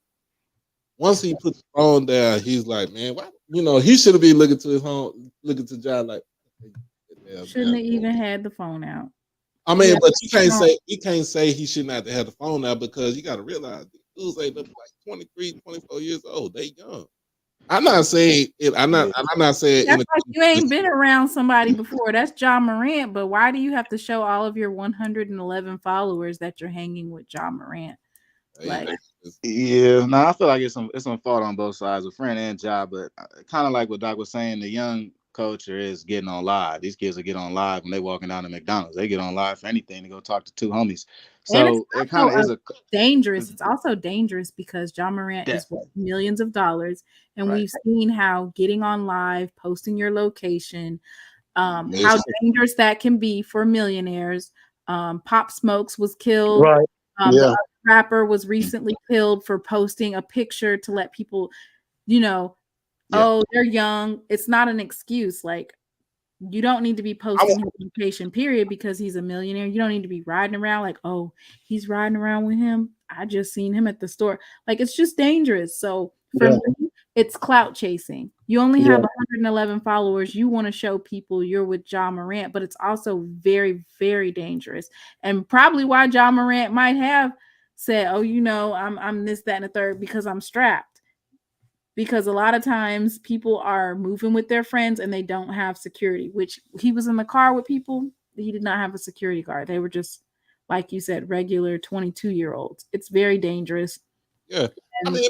Once he put the phone down, he's like, man, why? He should have been looking to his home, looking to John like. Shouldn't have even had the phone out. But you can't say he should not have had the phone out, because you got to realize dudes ain't like 23, 24 years old. They young. I'm not saying it. I'm not saying that's like you ain't been around somebody before. That's John Morant. But why do you have to show all of your 111 followers that you're hanging with John Morant? Like, I feel like it's some fault on both sides, a friend and job. But kind of like what Doc was saying, the young culture is getting on live. These kids will get on live when they walking down to McDonald's. They get on live for anything to go talk to two homies. So it kind of is dangerous. It's also dangerous because John Morant is worth millions of dollars, and we've seen how getting on live, posting your location, how dangerous that can be for millionaires. Pop Smokes was killed. Right. The rapper was recently killed for posting a picture to let people, oh, they're young. It's not an excuse. Like, you don't need to be posting his location, period, because he's a millionaire. You don't need to be riding around like, oh, he's riding around with him. I just seen him at the store. Like, it's just dangerous. So for me, it's clout chasing. You only have 111 followers. You want to show people you're with John Morant, but it's also very, very dangerous. And probably why John Morant might have said, oh, I'm this, that, and the third, because I'm strapped. Because a lot of times people are moving with their friends and they don't have security, which he was in the car with people. He did not have a security guard. They were just, like you said, regular 22-year-olds. It's very dangerous. Yeah. I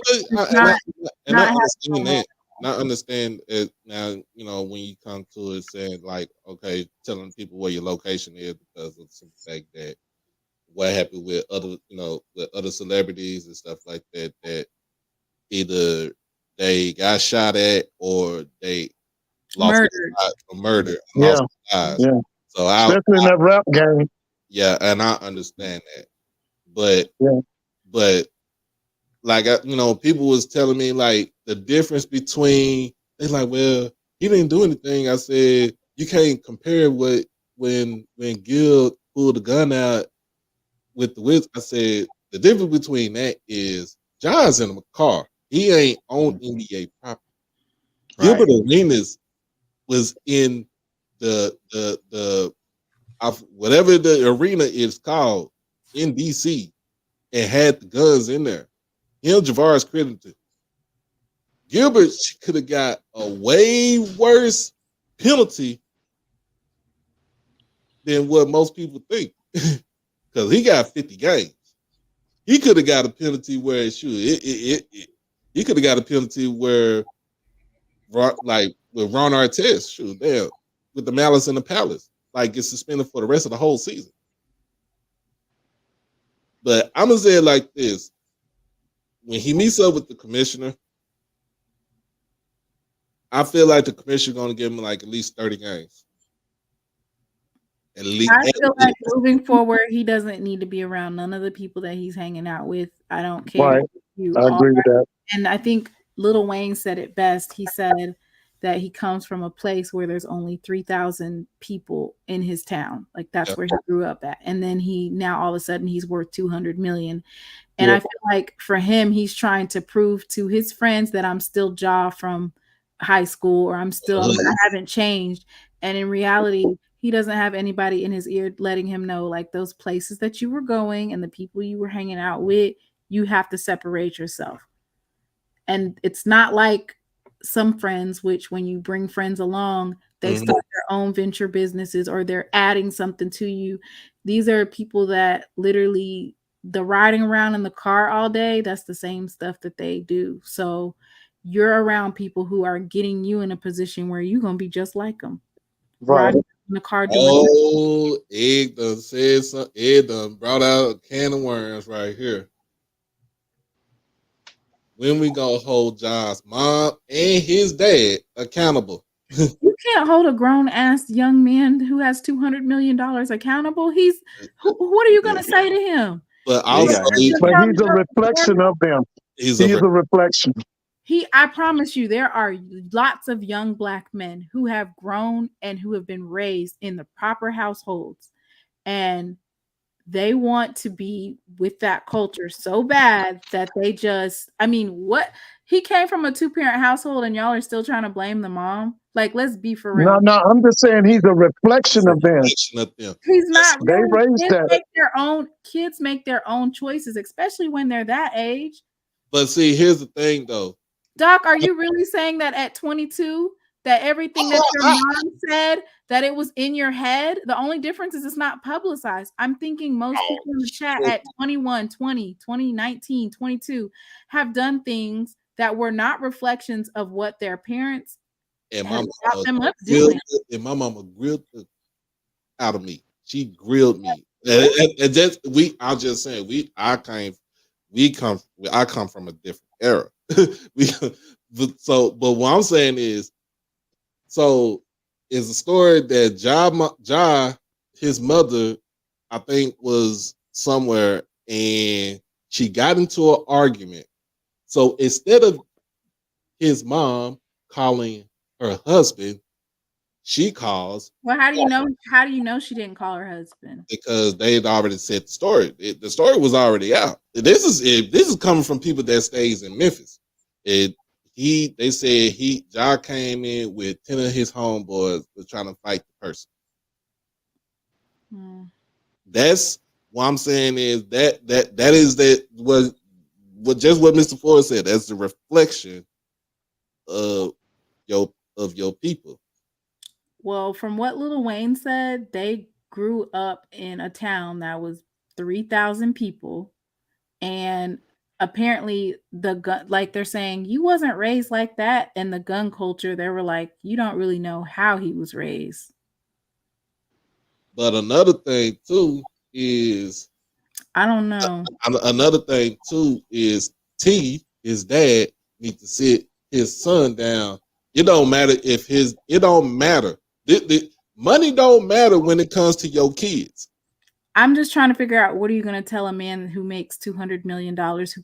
understand it now, when you come to it saying like, okay, telling people where your location is because of the fact that what happened with other celebrities and stuff like that, that either they got shot at or they lost murder. Yeah. So especially in that rap game. Yeah, and I understand that. But like people was telling me like the difference between, they're like, well, he didn't do anything. I said, you can't compare when Gil pulled the gun out with the Wiz. I said the difference between that is John's in a car. He ain't on NBA property. Gilbert Arenas was in the whatever the arena is called in DC, and had the guns in there. Him, Javaris credited. Gilbert could have got a way worse penalty than what most people think, because he got 50 games. He could have got a penalty where he could have got a penalty where, like with Ron Artest, with the Malice in the Palace, like get suspended for the rest of the whole season. But I'm gonna say it like this: when he meets up with the commissioner, I feel like the commissioner gonna give him like at least 30 games. I feel like moving forward, he doesn't need to be around none of the people that he's hanging out with. I don't care. Right. I agree with that. And I think Lil Wayne said it best. He said that he comes from a place where there's only 3,000 people in his town. Like that's where he grew up at. And then now all of a sudden he's worth 200 million. And I feel like for him, he's trying to prove to his friends that I'm still Ja from high school, or I haven't changed. And in reality, he doesn't have anybody in his ear letting him know, like, those places that you were going and the people you were hanging out with, you have to separate yourself. And it's not like some friends, which when you bring friends along, they start their own venture businesses or they're adding something to you. These are people that literally, the riding around in the car all day, that's the same stuff that they do. So you're around people who are getting you in a position where you're going to be just like them. Right. Riding in the car doing Egg done said something. Egg done brought out a can of worms right here. When we gonna hold John's mom and his dad accountable? You can't hold a grown-ass young man who has $200 million accountable. What are you going to say to him? But also, he's a reflection of them. He's a reflection. I promise you, there are lots of young Black men who have grown and who have been raised in the proper households, and they want to be with that culture so bad that they just, what? He came from a 2-parent household and y'all are still trying to blame the mom? Like, let's be for real. No, I'm just saying he's a reflection of them. He's not. They raised that. Kids make their own choices, especially when they're that age. But see, here's the thing, though. Doc, are you really saying that at 22, that everything that your mom said, that it was in your head? The only difference is it's not publicized. I'm thinking most people in the chat at 21, 20, 19, 22 have done things that were not reflections of what their parents and brought them up doing. And my mama grilled the out of me. She grilled me. And just I'm just saying, I come from a different era. But what I'm saying is, so it's a story that Ja, his mother, I think, was somewhere and she got into an argument. So instead of his mom calling her husband, she calls. Well, how do you know? How do you know she didn't call her husband? Because they had already said the story. The story was already out. This is coming from people that stays in Memphis. They said Ja came in with 10 of his homeboys was trying to fight the person. That's what I'm saying is that was just what Mr. Ford said. That's the reflection of your people. Well, from what Lil Wayne said, they grew up in a town that was 3,000 people, and apparently the gun, like they're saying, you wasn't raised like that. And the gun culture, they were like, you don't really know how he was raised. But another thing too is, I don't know. Another thing too is his dad, needs to sit his son down. It don't matter it don't matter. The money don't matter when it comes to your kids. I'm just trying to figure out, what are you going to tell a man who makes $200 million, who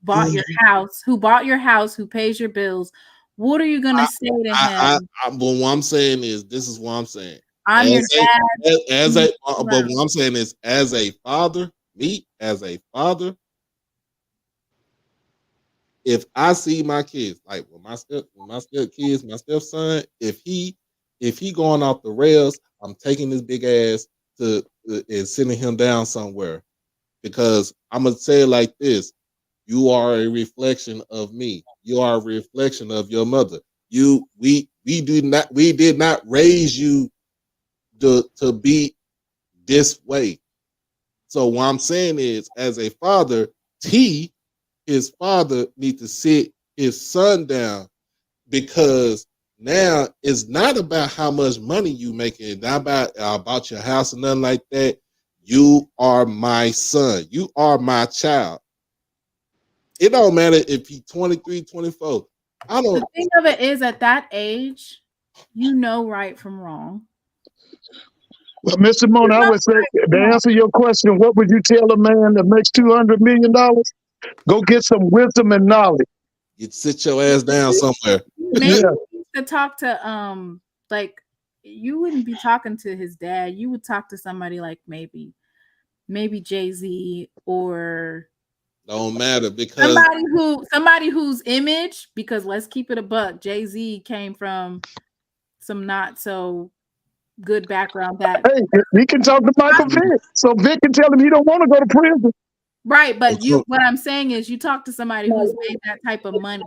bought your house, who pays your bills? What are you going to say to him? But what I'm saying is, this is what I'm saying. I'm your dad. But what I'm saying is, as a father, if I see my kids, like my stepson, if he if he going off the rails, I'm taking this big ass to and sending him down somewhere. Because I'm gonna say it like this: you are a reflection of me. You are a reflection of your mother. We did not raise you to be this way. So what I'm saying is, as a father, his father need to sit his son down, because now it's not about how much money you making, it's not about your house or nothing like that. You are my son. You are my child. It don't matter if he's 23, 24. The thing of it is, at that age, you know right from wrong. Well, Mr. Mona, I would say, to answer your question, what would you tell a man that makes $200 million? Go get some wisdom and knowledge. You sit your ass down somewhere. Maybe to talk to like, you wouldn't be talking to his dad. You would talk to somebody like maybe Jay-Z, or don't matter, because somebody whose image, because let's keep it a buck, Jay-Z came from some not so good background. That hey, he can talk to Michael Vick, so Vick can tell him he don't want to go to prison. Right, but what I'm saying is, you talk to somebody who's made that type of money.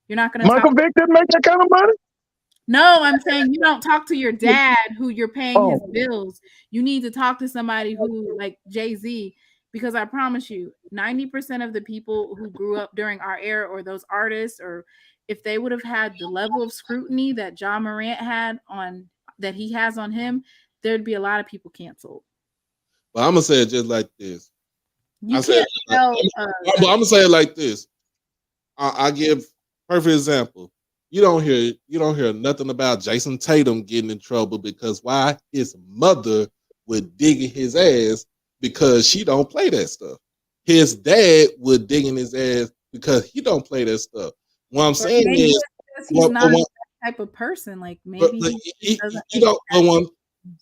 You're not going to Michael Vick didn't make that kind of money. No, I'm saying you don't talk to your dad who you're paying his bills. You need to talk to somebody who, like Jay-Z, because I promise you, 90% of the people who grew up during our era, or those artists, or if they would have had the level of scrutiny that Ja Morant he has on him, there'd be a lot of people canceled. But I'm gonna say it just like this. You can't tell. I'm gonna say it like this. I give perfect example. You don't hear nothing about Jason Tatum getting in trouble, because why? His mother would dig in his ass because she don't play that stuff. His dad would dig in his ass because he don't play that stuff. What I'm saying is, he's not that type of person. Like, maybe he doesn't.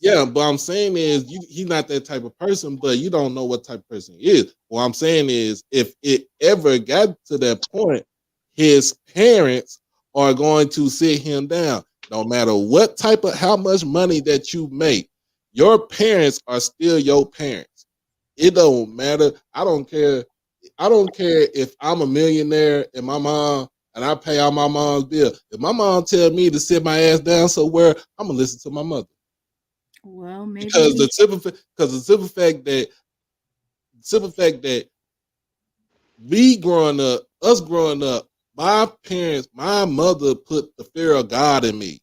Yeah, but I'm saying is, he's not that type of person, but you don't know what type of person he is. What I'm saying is, if it ever got to that point, his parents are going to sit him down. No matter how much money that you make, your parents are still your parents. It don't matter. I don't care if I'm a millionaire and my mom, and I pay all my mom's bill. If my mom tell me to sit my ass down somewhere, I'm gonna listen to my mother. Well, maybe because the simple fact that us growing up, my mother put the fear of God in me.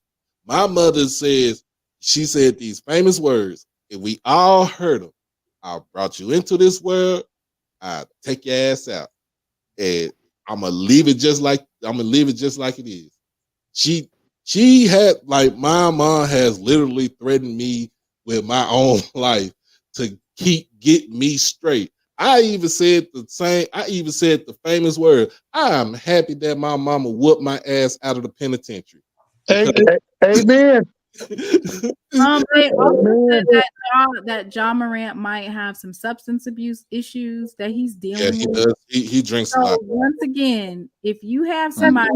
My mother she said these famous words, and we all heard them. I brought you into this world. I take your ass out, and I'm gonna leave it just like it is. She had, like, my mom has literally threatened me with my own life to get me straight. I even said the famous word, I am happy that my mama whooped my ass out of the penitentiary. Amen. They also said that Ja Morant might have some substance abuse issues that he's dealing with. Does. He drinks a lot. Once again, if you have somebody,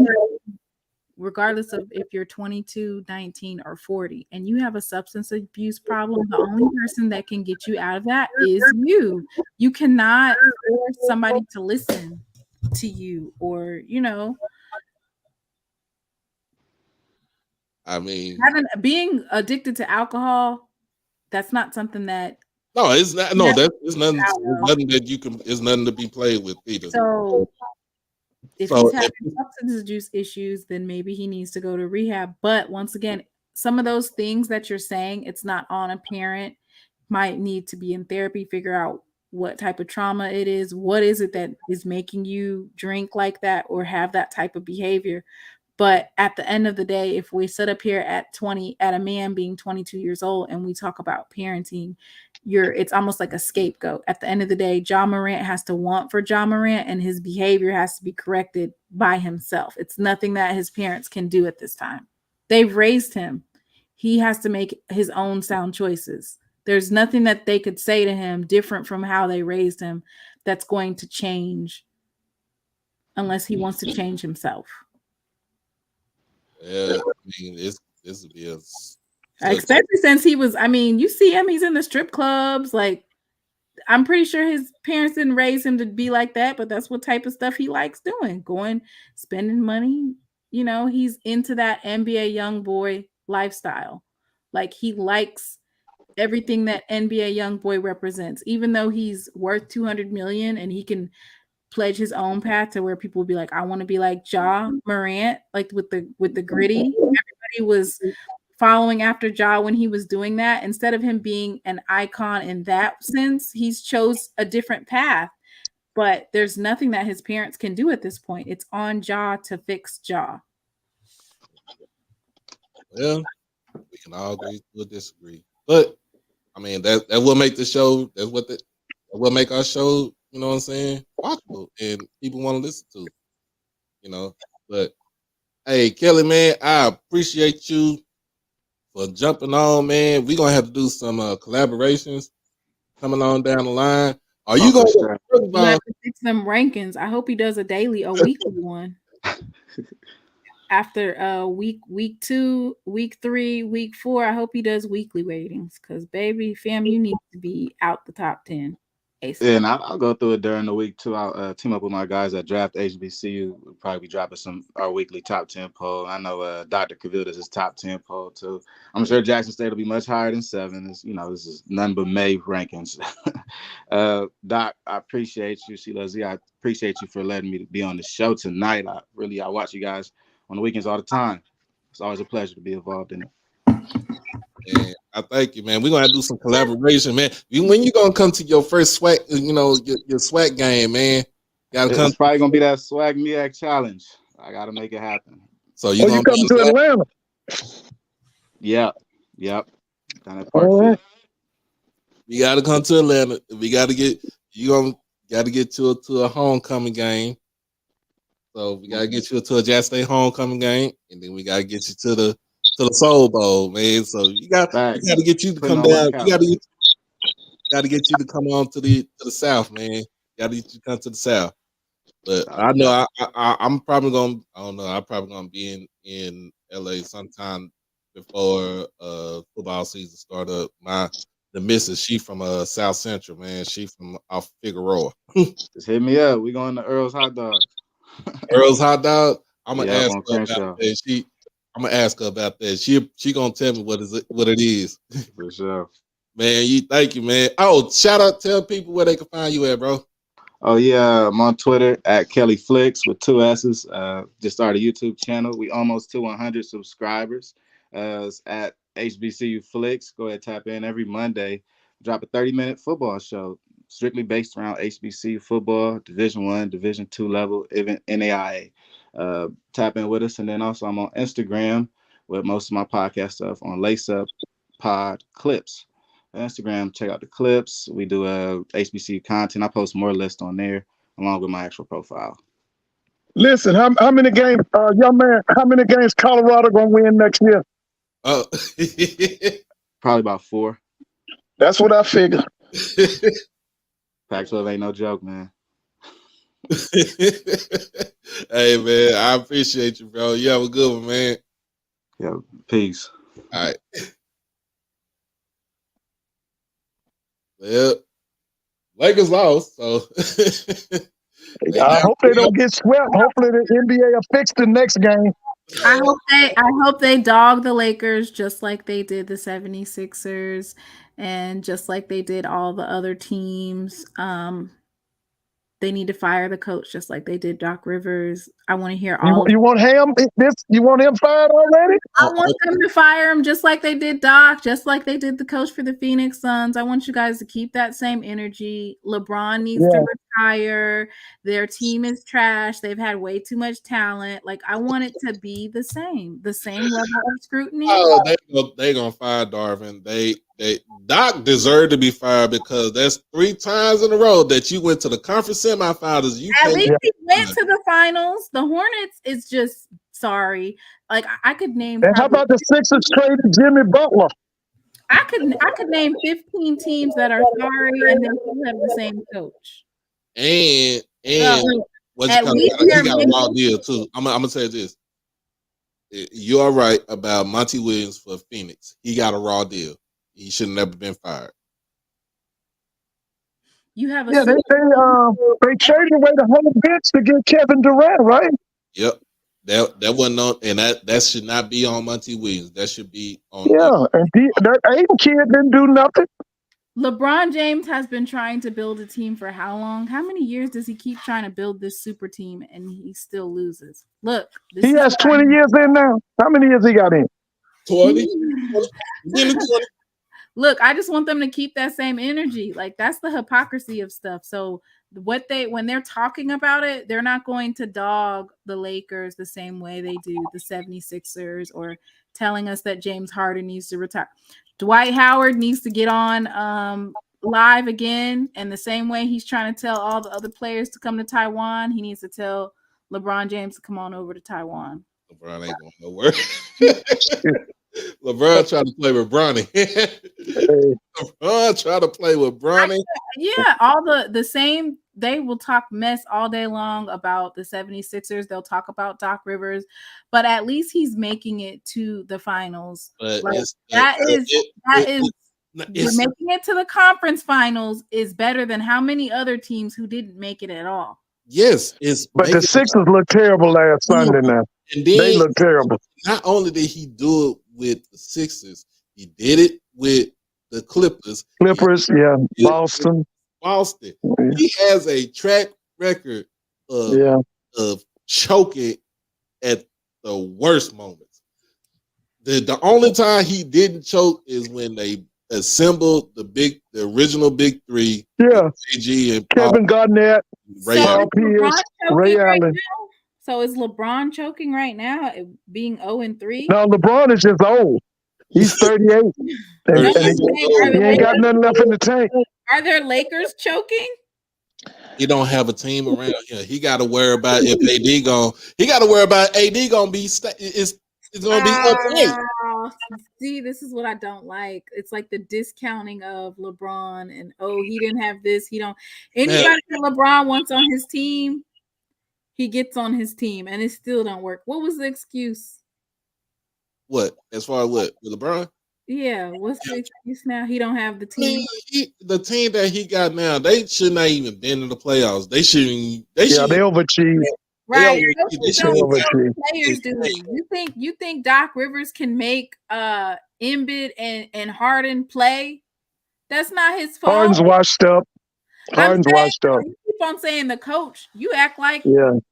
regardless of if you're 22, 19, or 40, and you have a substance abuse problem, the only person that can get you out of that is you. You cannot force somebody to listen to you, or, I mean, being addicted to alcohol, that's not something that. No, it's not. No, it's nothing. Nothing that you can. It's nothing to be played with either. So, if he's having substance abuse issues, then maybe he needs to go to rehab. But once again, some of those things that you're saying, it's not on a parent. Might need to be in therapy, figure out what type of trauma it is. What is it that is making you drink like that or have that type of behavior? But at the end of the day, if we sit up here at a man being 22 years old and we talk about parenting, it's almost like a scapegoat. At the end of the day, Ja Morant has to want for Ja Morant, and his behavior has to be corrected by himself. It's nothing that his parents can do at this time. They've raised him. He has to make his own sound choices. There's nothing that they could say to him different from how they raised him that's going to change unless he wants to change himself. Yeah, I mean, this would be Especially since he was, I mean, you see him, he's in the strip clubs. Like, I'm pretty sure his parents didn't raise him to be like that, but that's what type of stuff he likes doing. Going, spending money. You know, he's into that NBA young boy lifestyle. Like, he likes everything that NBA young boy represents, even though he's worth 200 million and he can pledge his own path to where people will be like, I want to be like Ja Morant, like with the gritty. Everybody was following after Ja when he was doing that. Instead of him being an icon in that sense, he's chose a different path. But there's nothing that his parents can do at this point. It's on Ja to fix Ja. Well, we can all agree to disagree. But I mean, that will make the show. That will make our show. You know what I'm saying? Watchable and people want to listen to. You know. But hey, Kelly, man, I appreciate you for jumping on, man. We're gonna have to do some collaborations coming on down the line. Are you gonna you have to fix them rankings? I hope he does a weekly one. After week 2, week 3, week 4, I hope he does weekly ratings because baby fam, you need to be out the top 10. ASAP. Yeah, and I'll go through it during the week too. I'll team up with my guys at Draft HBCU. We'll probably be dropping our weekly top 10 poll. I know Dr. Cavill does his top 10 poll too. I'm sure Jackson State will be much higher than 7. It's, this is none but May rankings. Doc, I appreciate you. SheLovesThee, I appreciate you for letting me be on the show tonight. I watch you guys on the weekends all the time. It's always a pleasure to be involved in it. And I thank you, man. We're gonna do some collaboration, man. When you gonna come to your first swag, your swag game, man? It's probably gonna be that Swag MEAC challenge. I gotta make it happen. So you gonna come to Atlanta? Yep. Down at Park City. You gotta come to Atlanta. We gotta get to a homecoming game. So we gotta get you to a Jackson State homecoming game, and then we gotta get you to the Soul Bowl, man. So we gotta get you to come down. You gotta get you to come on to the South, man. Gotta get you to come to the South. But I know I'm probably gonna. I don't know. I'm probably gonna be in LA sometime before football season start up. The missus, she from South Central, man. She from off Figueroa. Just hit me up. We going to Earl's Hot Dog. Earl's Hot Dog. I'm gonna ask her about that. I'm gonna ask her about that. She gonna tell me what it is. For sure. Man, thank you, man. Oh, tell people where they can find you at, bro. Oh yeah, I'm on Twitter at Kelly Flicks with 2 S's. Just started a YouTube channel. We almost to 100 subscribers. It's at HBCU Flicks. Go ahead, tap in every Monday. Drop a 30-minute football show, strictly based around HBCU football, Division I, Division II level, even NAIA. Tap in with us, and then also I'm on Instagram with most of my podcast stuff on Lace Up Pod Clips. Instagram, check out the clips. We do HBCU content. I post more lists on there along with my actual profile. Listen, how many games, young man? How many games Colorado gonna win next year? Oh, probably about 4. That's what I figure. Pac-12 ain't no joke, man. Hey, man, I appreciate you, bro. You have a good one, man. Yeah, peace. All right. Well, Lakers lost, so I hope they don't get swept. Hopefully the NBA will fix the next game. I hope they dog the Lakers just like they did the 76ers and just like they did all the other teams. They need to fire the coach just like they did Doc Rivers. I want to hear all. You want him? You want him fired already? I want them to fire him just like they did Doc, just like they did the coach for the Phoenix Suns. I want you guys to keep that same energy. LeBron needs to retire. Their team is trash. They've had way too much talent. Like, I want it to be the same level of scrutiny. Oh, they gonna fire Darvin. Doc deserved to be fired because that's 3 times in a row that you went to the conference semifinals. At least he went to the finals. The Hornets is just sorry. Like, I could name. And how about the Sixers traded Jimmy Butler? I could name 15 teams that are sorry and they still have the same coach. And he got a raw deal too. I'm gonna say this. You are right about Monty Williams for Phoenix. He got a raw deal. He should have never been fired. You have a Yeah, they traded away the whole bench to get Kevin Durant, right? Yep. That wasn't on, and that should not be on Monty Williams. That should be on. Yeah, and that Aiden kid didn't do nothing. LeBron James has been trying to build a team for how long? How many years does he keep trying to build this super team and he still loses? Look, He has 20 years in now. How many years he got in? 20. Look, I just want them to keep that same energy. Like, that's the hypocrisy of stuff. So when they're talking about it, they're not going to dog the Lakers the same way they do the 76ers, or telling us that James Harden needs to retire. Dwight Howard needs to get on live again, and the same way he's trying to tell all the other players to come to Taiwan, he needs to tell LeBron James to come on over to Taiwan. LeBron ain't going nowhere. LeBron trying to play with Bronny. LeBron trying to play with Bronny. Yeah, all the same. They will talk mess all day long about the 76ers. They'll talk about Doc Rivers, but at least he's making it to the finals. But like, making it to the conference finals is better than how many other teams who didn't make it at all. Yes, but the Sixers looked terrible last Sunday now. And then, they look terrible. Not only did he do it with the Sixers, he did it with the Clippers. Boston. Yeah. He has a track record of choking at the worst moments. The only time he didn't choke is when they assembled the original big three. Yeah. AG and Kevin Garnett, Paul Pierce, Ray Allen. So is LeBron choking right now, being 0-3? No, LeBron is just old. He's 38. He ain't got nothing left in the tank. Are there Lakers choking? He don't have a team around here. He got to worry about if AD gone. He got to worry about AD gonna be. It's gonna be up. See, this is what I don't like. It's like the discounting of LeBron, and he didn't have this. He don't. Anybody that LeBron wants on his team, he gets on his team, and it still don't work. What was the excuse? What? As far as what? With LeBron? Yeah. What's the excuse now? He don't have the team. The team that he got now, they should not even been in the playoffs. They shouldn't. They overachieved. Right. Players do. You think Doc Rivers can make Embiid and Harden play? That's not his fault. Harden's washed up. You keep on saying the coach. You act like the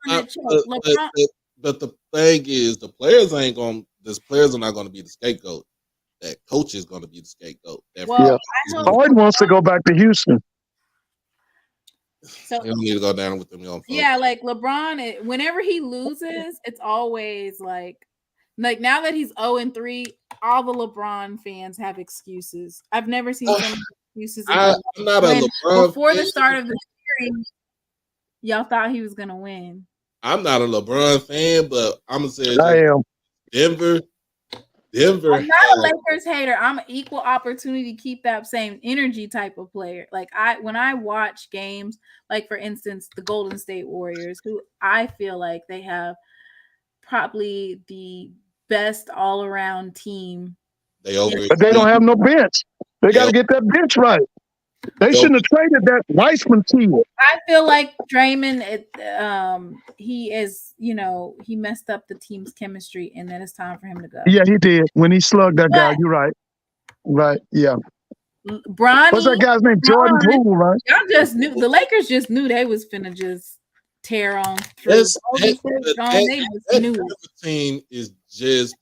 coach. But the thing is, the players are not going to be the scapegoat. That coach is going to be the scapegoat. Harden wants to go back to Houston. So he'll need to go down with them. Yeah, like LeBron, whenever he loses, it's always like now that he's 0-3, all the LeBron fans have excuses. I've never seen so many excuses. I'm not a LeBron before the start of the series, y'all thought he was gonna win. I'm not a LeBron fan, but I'm gonna say I am. Denver. I'm not a Lakers hater. I'm an equal opportunity to keep that same energy type of player. Like when I watch games, like for instance, the Golden State Warriors, who I feel like they have probably the best all-around team. But they don't have no bench. They got to get that bench right. They shouldn't have traded that Weissman team. I feel like Draymond, he is, he messed up the team's chemistry, and then it's time for him to go. Yeah, he did. When he slugged that guy, you're right. Right, yeah. Bronny, what's that guy's name? Jordan Poole, right? Y'all just knew. The Lakers just knew they was finna just tear on through. That team is just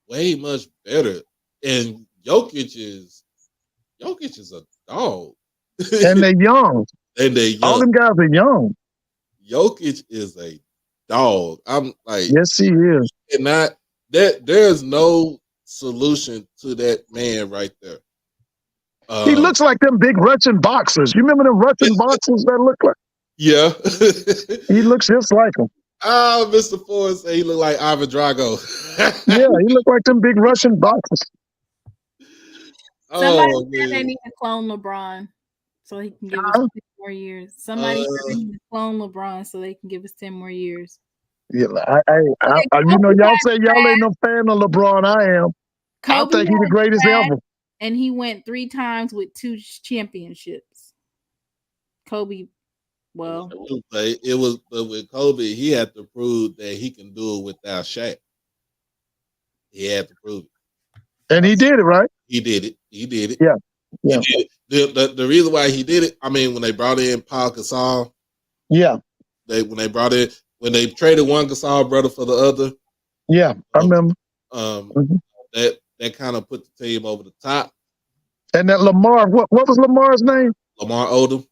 way much better. And Jokic is a dog. And they're young. All them guys are young. Jokic is a dog. I'm like, yes, he is. And there's no solution to that man right there. He looks like them big Russian boxers. You remember them Russian boxers that look like? Yeah. He looks just like them. Oh, Mr. Ford said he looked like Ivan Drago. Yeah, he looked like them big Russian boxers. Somebody said they need to clone LeBron so he can give us 10 more years. Somebody said they need to clone LeBron so they can give us 10 more years. Yeah, you know, y'all say y'all ain't no fan of LeBron. I am. I Kobe think he's the had greatest trash, ever. and he went 3 times with 2 championships. Kobe, well, It was, but with Kobe, he had to prove that he can do it without Shaq. He had to prove it, And he did it, right? He did it. He did it. Yeah. He did it. The reason why he did it, I mean, when they brought in Paul Gasol, yeah, when they traded one Gasol brother for the other, yeah, I remember. That kind of put the team over the top. And that Lamar, what was Lamar's name? Lamar Odom.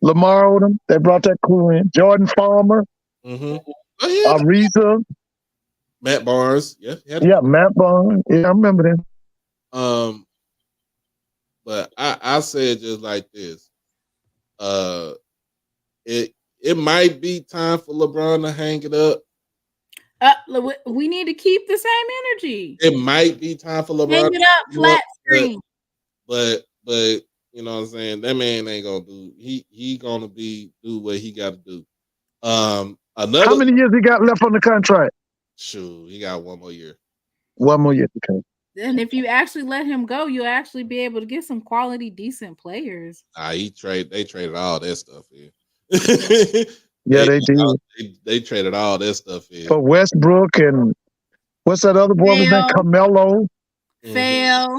Lamar Odom. They brought that crew in. Jordan Farmer. Mm-hmm. Oh, yeah. Ariza. Matt Barnes. Yeah. Matt Barnes. Yeah, I remember them. But I said just like this. It might be time for LeBron to hang it up. We need to keep the same energy. It might be time for LeBron. Hang it up, flat screen. But you know what I'm saying? That man ain't gonna do. He gonna do what he got to do. How many years he got left on the contract? Shoot, he got 1 more year. 1 more year, okay. And if you actually let him go, you'll actually be able to get some quality, decent players. They traded all that stuff in. They did. They traded all that stuff in. For Westbrook and what's that other boy was named? Carmelo. Fail.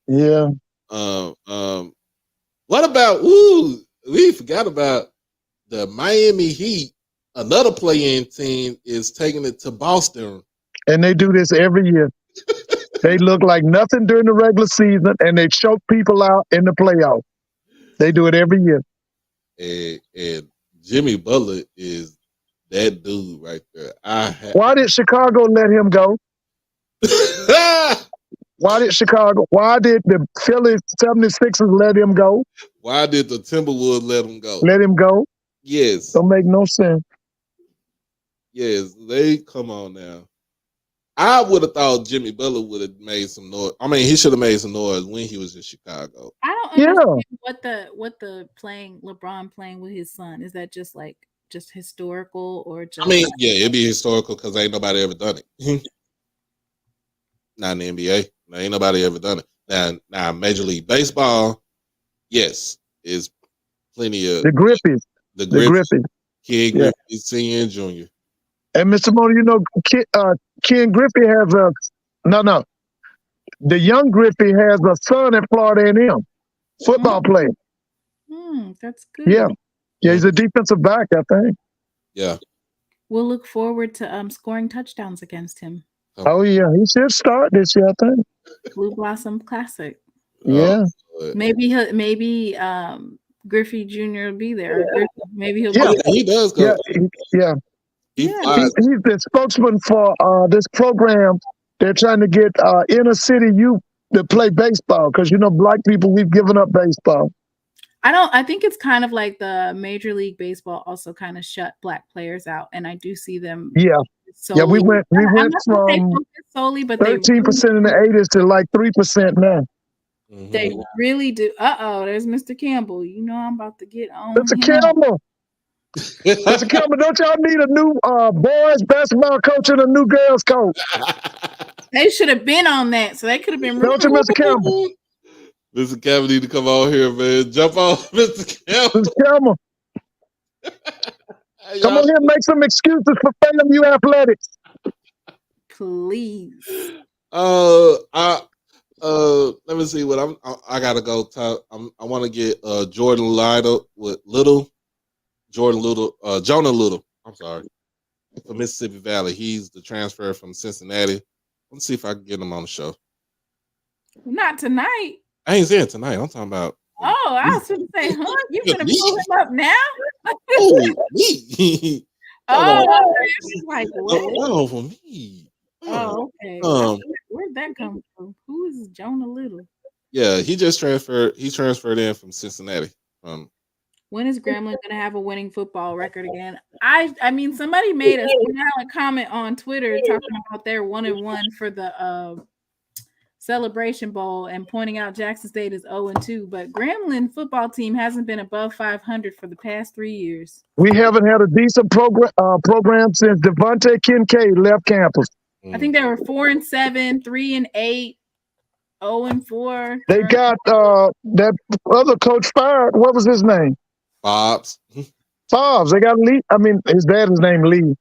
Yeah. What about we forgot about the Miami Heat. Another play-in team is taking it to Boston. And they do this every year. They look like nothing during the regular season, and they choke people out in the playoffs. They do it every year. And Jimmy Butler is that dude right there. Why did Chicago let him go? Why did the Philly 76ers let him go? Why did the Timberwolves let him go? Let him go? Yes. Don't make no sense. Yes, come on now. I would have thought Jimmy Butler would have made some noise. I mean, he should have made some noise when he was in Chicago. I don't understand what the LeBron playing with his son. Is that just historical or just? I mean, yeah, it'd be historical because ain't nobody ever done it. Not in the NBA. Ain't nobody ever done it. Now Major League Baseball, yes, is plenty of the Griffies. The Griffies. Ken Griffey, Yeah. Senior and Junior. And Mr. Moore, you know, Ken Griffey has the young Griffey has a son at Florida A&M, football player. That's good. Yeah, he's a defensive back, I think. Yeah. We'll look forward to scoring touchdowns against him. Oh yeah, he should start this year, I think. Blue Blossom Classic. Yeah. Maybe Griffey Jr. will be there. Maybe he'll. Yeah, he does go. Yeah. He's the spokesman for this program. They're trying to get inner city youth to play baseball because Black people, we've given up baseball. I think it's kind of like the Major League Baseball also kind of shut Black players out, and I do see them. Yeah. Solely. Yeah, we went from solely, but 13% in the 80s to like 3% now. They really do. There's Mr. Campbell. I'm about to get on. Mr. Campbell. Mr. Campbell, don't y'all need a new boys basketball coach and a new girls coach? They should have been on that, so they could have been. Don't you, Mr. Campbell? Mr. Campbell need to come on here, man. Jump on, Mr. Campbell. Mr. Campbell. Come on here and make some excuses for FAMU athletics. Please. Let me see what I gotta go talk. I want to get Jonah Little. I'm sorry, from Mississippi Valley. He's the transfer from Cincinnati. Let's see if I can get him on the show. Not tonight. I ain't saying tonight. I'm talking about. Oh, I was going to say, huh? You gonna pull him up now? Oh, me. Like what? Oh, for me. Oh, okay. Where'd that come from? Who is Jonah Little? Yeah, he just transferred. He transferred in from Cincinnati. When is Grambling going to have a winning football record again? I mean, somebody made a comment on Twitter talking about their 1-1 for the Celebration Bowl and pointing out Jackson State is 0-2, but Grambling football team hasn't been above 500 for the past 3 years. We haven't had a decent program since Devontae Kincaid left campus. I think they were 4-7, 3-8, 0-4. They got that other coach fired. What was his name? Bobs. They got Lee. I mean, his dad's name Lee,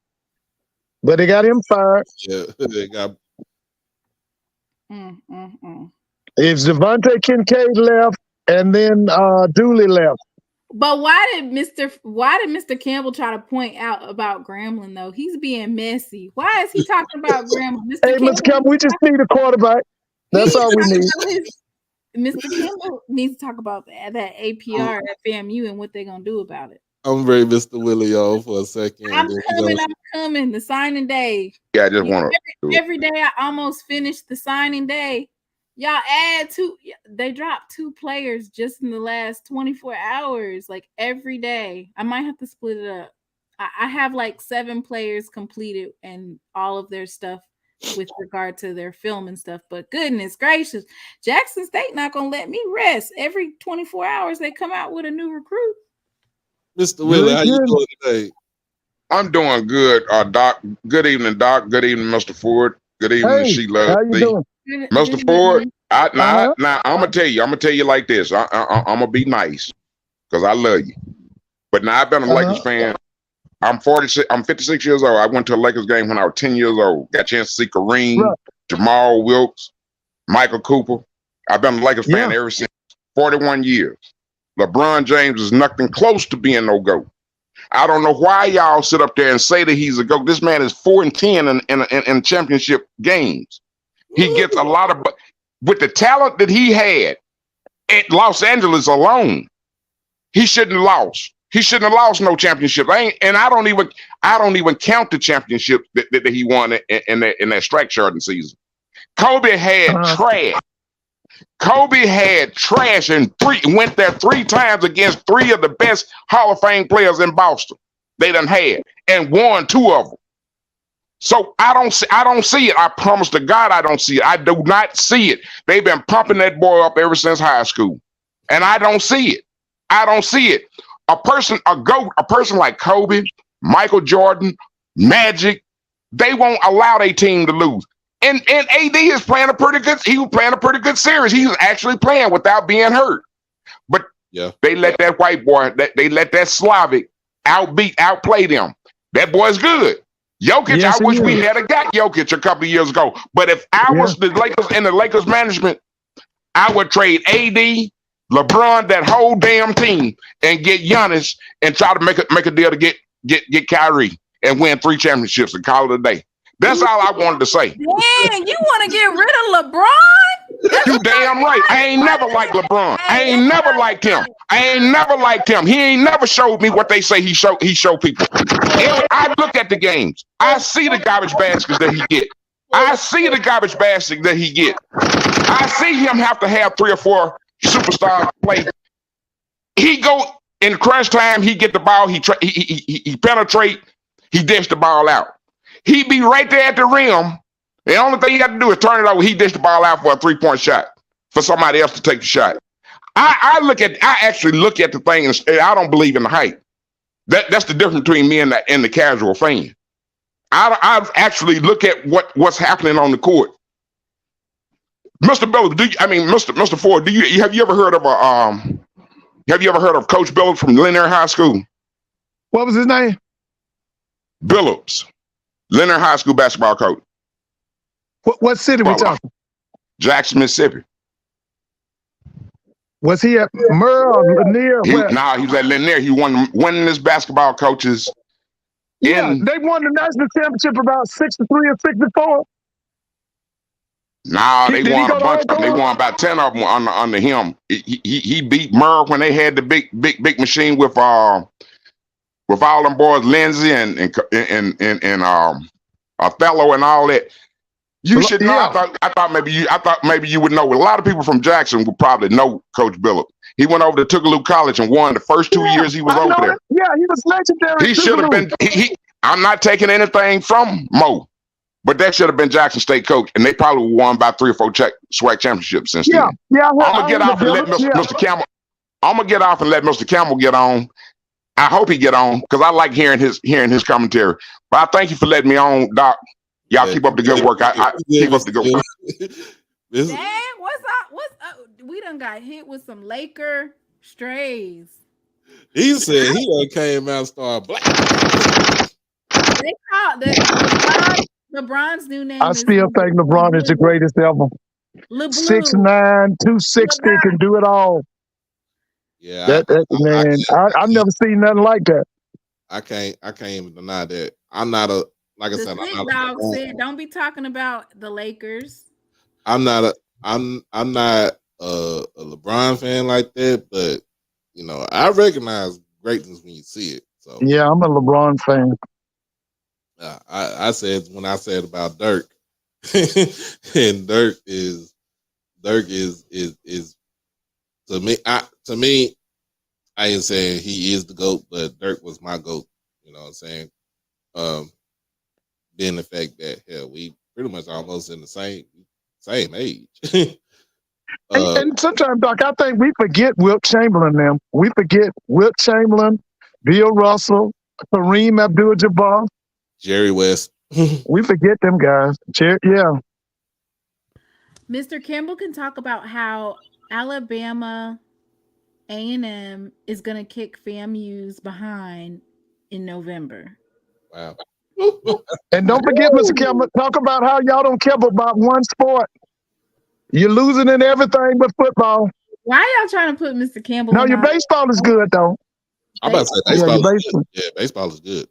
but they got him fired. Yeah, they got. It's Devontae Kincaid left, and then Dooley left. But why did Mr. Campbell try to point out about Grambling though? He's being messy. Why is he talking about Grambling? Mr. Campbell, we just need a quarterback. That's all we need. Mr. Campbell needs to talk about that APR at FAMU and what they're gonna do about it. I'm ready, Mr. Willie, on for a second. I'm coming. The signing day. Yeah, I just want to. Every day I almost finished the signing day. Y'all they dropped 2 players just in the last 24 hours, like every day. I might have to split it up. I have like 7 players completed and all of their stuff with regard to their film and stuff. But goodness gracious, Jackson State not going to let me rest. Every 24 hours they come out with a new recruit. Mr. Willie, how you doing today? I'm doing good, Doc. Good evening, Doc. Good evening, Mr. Ford. Good evening, SheLovesThee. How you doing? Mr. Ford, now I'm gonna tell you like this. I'm gonna be nice because I love you. But now I've been a Lakers fan. I'm 56 years old. I went to a Lakers game when I was 10 years old. Got a chance to see Kareem, Jamal Wilkes, Michael Cooper. I've been a Lakers fan ever since. 41 years. LeBron James is nothing close to being no GOAT. I don't know why y'all sit up there and say that he's a GOAT. This man is 4-10 in championship games. He gets a lot of, with the talent that he had at Los Angeles alone, he shouldn't have lost. He shouldn't have lost no championship. I don't even count the championship that he won in that strike shortened season. Kobe had trash. Kobe had trash and went there 3 times against 3 of the best Hall of Fame players in Boston. They done had and won 2 of them. So I don't see it. I promise to God I don't see it. I do not see it. They've been pumping that boy up ever since high school, and I don't see it. I don't see it. A person like Kobe, Michael Jordan, Magic, they won't allow their team to lose. And AD is playing he was playing a pretty good series. He was actually playing without being hurt. But they let that white boy, they let that Slavic outplay them. That boy's good. Jokic, I wish we had got Jokic a couple of years ago. But if I was the Lakers and the Lakers management, I would trade AD, LeBron, that whole damn team, and get Giannis and try to make a deal to get Kyrie and win 3 championships and call it a day. That's all I wanted to say. Dang, you want to get rid of LeBron? You damn right. I ain't never liked LeBron. I ain't never liked him. He ain't never showed me what they say he show people. I look at the games. I see the garbage baskets that he get. I see him have to have 3 or 4 superstars play. He go in crunch time. He get the ball. He penetrate. He dish the ball out. He be right there at the rim. The only thing he got to do is turn it over. He dish the ball out for a 3-point shot for somebody else to take the shot. I actually look at the thing and I don't believe in the hype. That's the difference between me and the casual fan. I actually look at what's happening on the court. Mr. Billups, Mr. Ford, have you ever heard of Coach Billups from Linear High School? What was his name? Billups, Linear High School basketball coach. What city we talking? Jackson, Mississippi. Was he at Murr or Lanier? He was at Lanier. He won winningest basketball coaches. They won the national championship about 63 or 64. Nah, they won a bunch of them. They won about 10 of them under him. He beat Murr when they had the big machine with all them boys, Lindsay and Othello and all that. You should know. I thought maybe you would know. A lot of people from Jackson would probably know Coach Billups. He went over to Tougaloo College and won the first 2 years he was over there. Yeah, he was legendary. He should have been. I'm not taking anything from Mo. But that should have been Jackson State coach, and they probably won by 3 or 4 SWAC championships since Yeah, then. yeah. I'm gonna get off and let Mr. Campbell. I'm gonna get off and let Mr. Campbell get on. I hope he get on because I like hearing his commentary. But I thank you for letting me on, Doc. Y'all keep up the good work. I keep up the good work. Dang, what's up? We done got hit with some Laker strays. He said he came out and started black. They called LeBron's new name. I still think LeBron is the greatest ever. 6'9", 260, can do it all. Yeah, man, I've never seen nothing like that. I can't even deny that. I'm not a like I said. I'm not said, don't be talking about the Lakers. I'm not a LeBron fan like that, but you know I recognize greatness when you see it. So yeah, I'm a LeBron fan. I said when I said about Dirk, and Dirk is to me. I ain't saying he is the GOAT, but Dirk was my GOAT. You know what I'm saying? Being the fact that hell, we pretty much almost in the same age. And sometimes, Doc, I think we forget Wilt Chamberlain. Them we forget Wilt Chamberlain, Bill Russell, Kareem Abdul-Jabbar, Jerry West. We forget them guys. Yeah. Mr. Campbell can talk about how Alabama A&M is going to kick FAMU's behind in November. Wow. And don't forget, Mr. Campbell, talk about how y'all don't care about one sport. You're losing in everything but football. Why are y'all trying to put Mr. Campbell No, your baseball is good, though. I'm about to say baseball is good. Yeah, baseball is good.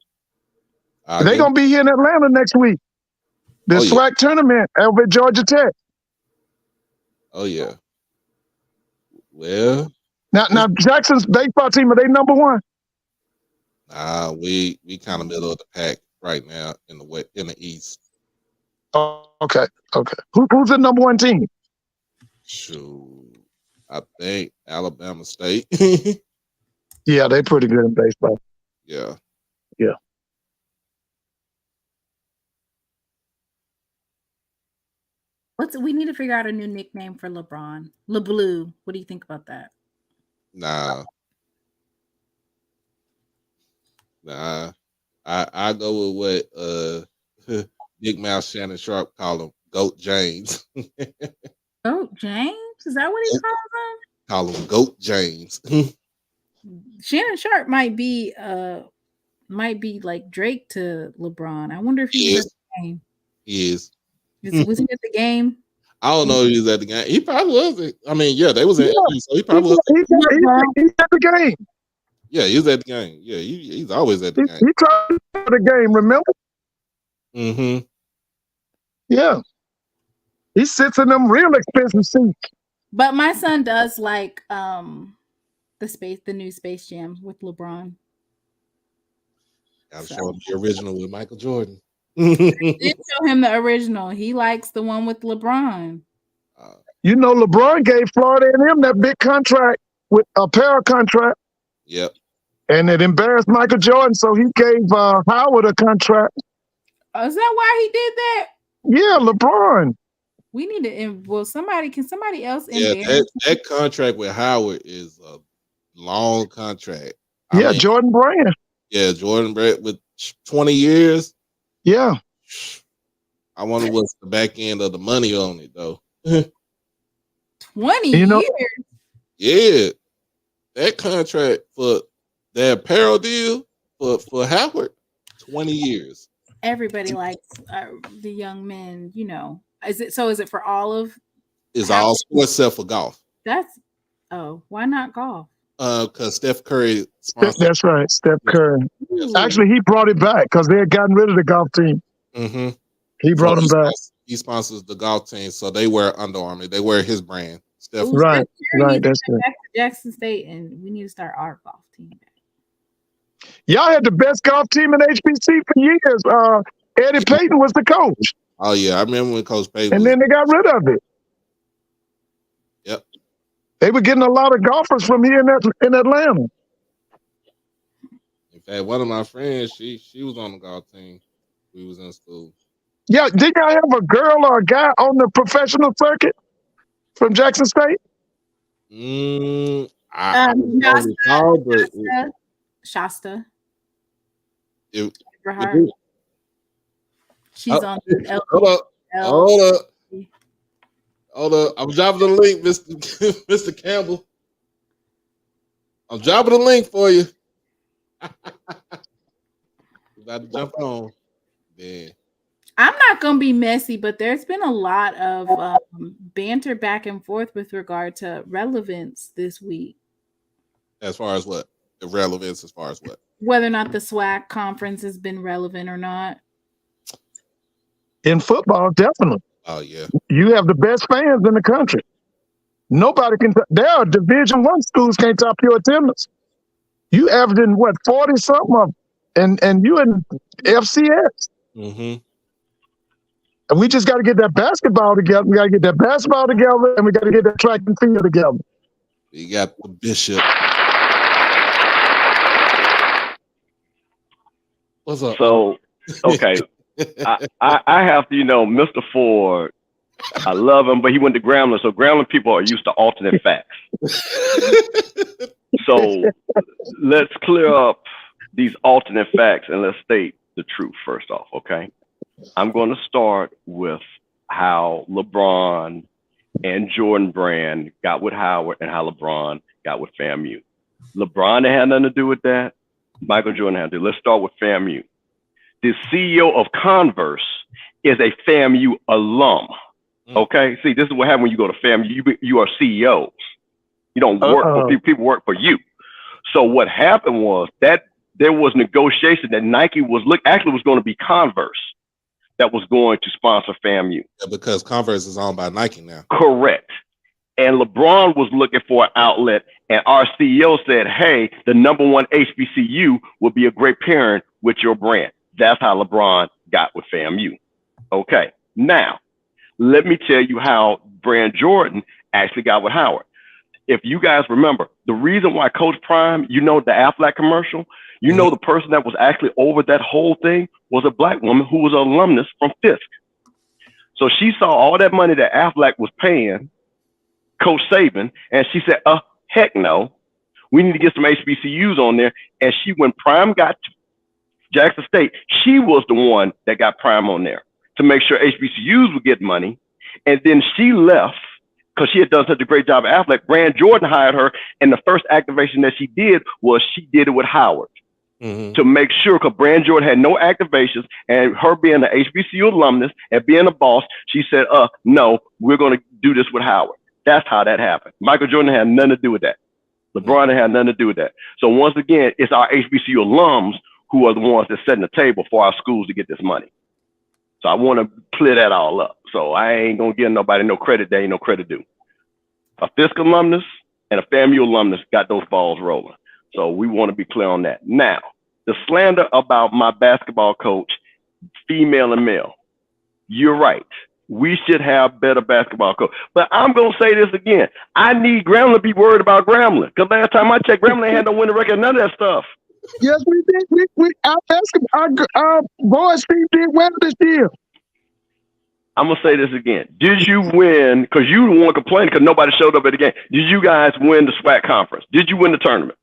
They're going to be here in Atlanta next week. The SWAC tournament over at Georgia Tech. Oh, yeah. Well. Now Jackson's baseball team, are they number one? We kind of middle of the pack right now in the East. Oh, okay. Who's the number one team? Shoot, I think Alabama State. Yeah, they're pretty good in baseball. Yeah. We need to figure out a new nickname for LeBron. LeBlue. What do you think about that? Nah. I go with what Big Mouth Shannon Sharp call him Goat James. Goat James? Is that what he calls him? Call him Goat James. Shannon Sharp might be like Drake to LeBron. I wonder if he was at the game. He is. Was he at the game? I don't know if he was at the game. He probably was. I mean, yeah, they was in LA, so he probably was. He's at the game. Yeah, he was at the game. Yeah, he's always at the game. He tried for the game, remember? Mm-hmm. Yeah. He sits in them real expensive seats. But my son does like the new Space Jam with LeBron. Gotta show him the original with Michael Jordan. Did show him the original. He likes the one with LeBron. You know, LeBron gave Florida A&M that big contract with a para contract. Yep. And it embarrassed Michael Jordan, so he gave Howard a contract. Is that why he did that? Yeah, LeBron. We need to. Somebody else? Yeah, that contract with Howard is a long contract. I mean, Jordan Brand. Yeah, Jordan Brand with 20 years. Yeah. I wonder what's the back end of the money on it, though. 20 years? Yeah. That contract for that apparel deal for Howard, 20 years. Everybody likes the young men, you know. Is it for all of? It's all sports except for golf. Why not golf? Because Steph Curry. That's right, Steph Curry. Actually, he brought it back because they had gotten rid of the golf team. Mm-hmm. He brought them back. He sponsors the golf team, so they wear Under Armour. They wear his brand. Steph. Right. That's it. Back to Jackson State, and we need to start our golf team back. Y'all had the best golf team in HBC for years. Eddie Payton was the coach. Oh yeah, I remember when Coach Payton. And then they got rid of it. Yep. They were getting a lot of golfers from here in Atlanta. In fact, one of my friends, she was on the golf team. We was in school. Yeah, did y'all have a girl or a guy on the professional circuit from Jackson State? I don't recall, but Shasta. it, She's on the Hold up. I'm dropping the link, Mr. Campbell. I'm dropping the link for you. About to jump on. Yeah. I'm not going to be messy, but there's been a lot of banter back and forth with regard to relevance this week. As far as what? The relevance as far as what? Whether or not the SWAC conference has been relevant or not. In football, definitely. Oh, yeah. You have the best fans in the country. Nobody can. There are Division I schools can't top your attendance. You averaging what 40 something, and you in FCS. Mm-hmm. And we just got to get that basketball together. We got to get that basketball together, and we got to get that track and field together. You got the Bishop. What's up? So, okay, I have to, Mr. Ford. I love him, but he went to Grambling, so Grambling people are used to alternate facts. So let's clear up these alternate facts and let's state the truth first off, okay? I'm going to start with how LeBron and Jordan Brand got with Howard and how LeBron got with FAMU. LeBron had nothing to do with that. Michael Jordan had to. Let's start with FAMU. The CEO of Converse is a FAMU alum. Okay, see, this is what happens when you go to FAMU. You are CEOs. You don't work for people. People work for you. So what happened was that there was negotiation that Nike was going to be Converse that was going to sponsor FAMU. Yeah, because Converse is owned by Nike now. Correct. And LeBron was looking for an outlet, and our CEO said, hey, the #1 HBCU would be a great pairing with your brand. That's how LeBron got with FAMU. Okay, now, let me tell you how Brand Jordan actually got with Howard. If you guys remember, the reason why Coach Prime, the Aflac commercial, the person that was actually over that whole thing was a black woman who was an alumnus from Fisk. So she saw all that money that Aflac was paying Coach Saban, and she said, heck no, we need to get some HBCUs on there. And when Prime got to Jackson State, she was the one that got Prime on there to make sure HBCUs would get money. And then she left because she had done such a great job at Aflac. Brand Jordan hired her, and the first activation that she did was she did it with Howard to make sure, because Brand Jordan had no activations, and her being an HBCU alumnus and being a boss, she said, no, we're going to do this with Howard. That's how that happened. Michael Jordan had nothing to do with that. LeBron had nothing to do with that. So once again, it's our HBCU alums who are the ones that setting the table for our schools to get this money. So I want to clear that all up. So I ain't going to give nobody no credit. There ain't no credit due. A Fisk alumnus and a FAMU alumnus got those balls rolling. So we want to be clear on that. Now, the slander about my basketball coach, female and male, you're right. We should have better basketball coach. But I'm going to say this again. I need Grambling to be worried about Grambling. Because last time I checked, Grambling had no winning record, none of that stuff. Yes, we did. Our boys team did well this year. I'm going to say this again. Did you win? Because you the one complaining because nobody showed up at the game. Did you guys win the SWAC conference? Did you win the tournament?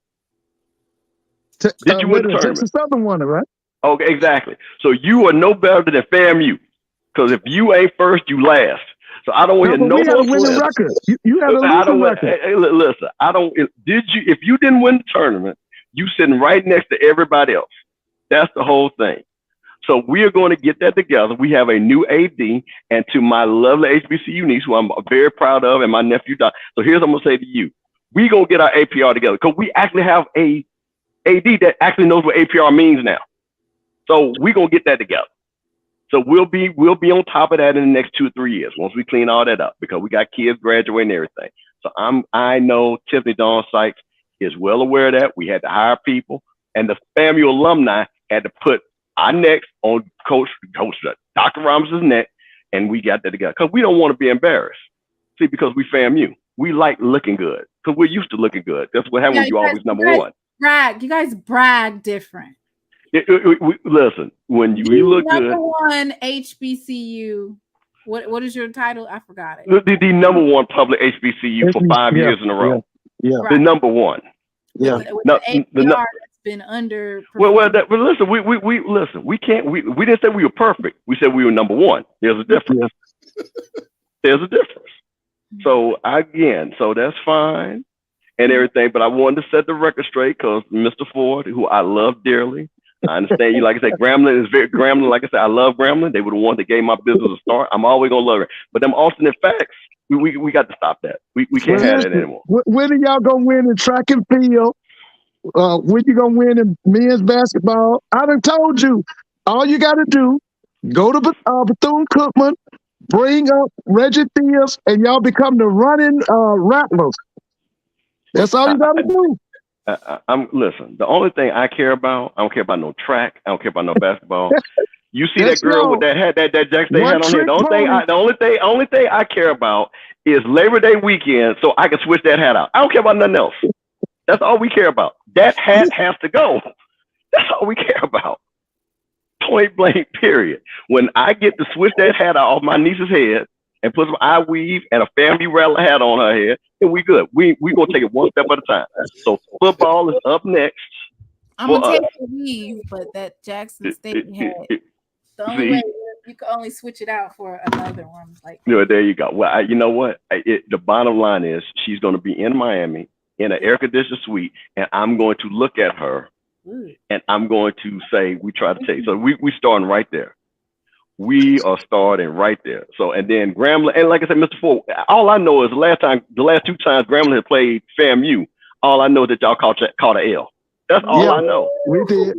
Did you win the tournament? Texas Southern won it, right? Okay, exactly. So you are no better than FAMU. Because if you ain't first, you last. So I don't want to hear no more winning record. You had a losing record. Hey, listen, if you didn't win the tournament, you sitting right next to everybody else. That's the whole thing. So we are going to get that together. We have a new AD, and to my lovely HBCU niece, who I'm very proud of, and my nephew, Don. So here's what I'm going to say to you. We're going to get our APR together because we actually have a AD that actually knows what APR means now. So we're going to get that together. So we'll be on top of that in the next 2 or 3 years once we clean all that up because we got kids graduating and everything. So I know Tiffany Dawn Sykes is well aware of that. We had to hire people, and the FAMU alumni had to put our necks on Coach Dr. Robinson's neck, and we got that together because we don't want to be embarrassed. See, because we FAMU, we like looking good because we're used to looking good. That's what happens when you always number one. Brag. You guys brag different. Listen, when The we look number good, one HBCU. What is your title? I forgot it. the number one public HBCU for 5 Yeah, years in a row. yeah, The Right. number one. yeah. With No, the the, APR that's been under. well, listen, we listen. We can't. We didn't say we were perfect. We said we were number one. There's a difference. There's a difference. So so that's fine and everything. But I wanted to set the record straight because Mr. Ford, who I love dearly, I understand you. Like I said, Grambling is very Grambling. Like I said, I love Grambling. They were the ones that gave my business a start. I'm always gonna love it. But them alternate facts, we got to stop that. We can't have that anymore. When are y'all gonna win in track and field? When you gonna win in men's basketball? I done told you. All you got to do, go to Bethune-Cookman, bring up Reggie Theus, and y'all become the running Rattlers. That's all you got to do. Listen. The only thing I care about, I don't care about no track. I don't care about no basketball. You see that girl with that hat, that Jack State hat on here. The only thing I care about is Labor Day weekend, so I can switch that hat out. I don't care about nothing else. That's all we care about. That hat has to go. That's all we care about. Point blank, period. When I get to switch that hat out off my niece's head and put some eye weave and a family rattler hat on her head, then we good. We gonna take it one step at a time. So football is up next. I'm gonna take the weave, but that Jackson State hat. The only way you can only switch it out for another one. Like, there you go. Well, you know what? The bottom line is she's going to be in Miami in an air conditioned suite, and I'm going to look at her, and I'm going to say, "We try to take." So we starting right there. We are starting right there. So and then Grambling, and like I said, Mr. Ford, all I know is the last 2 times Grambling had played FAMU, all I know is that y'all caught an L. That's all I know. We did.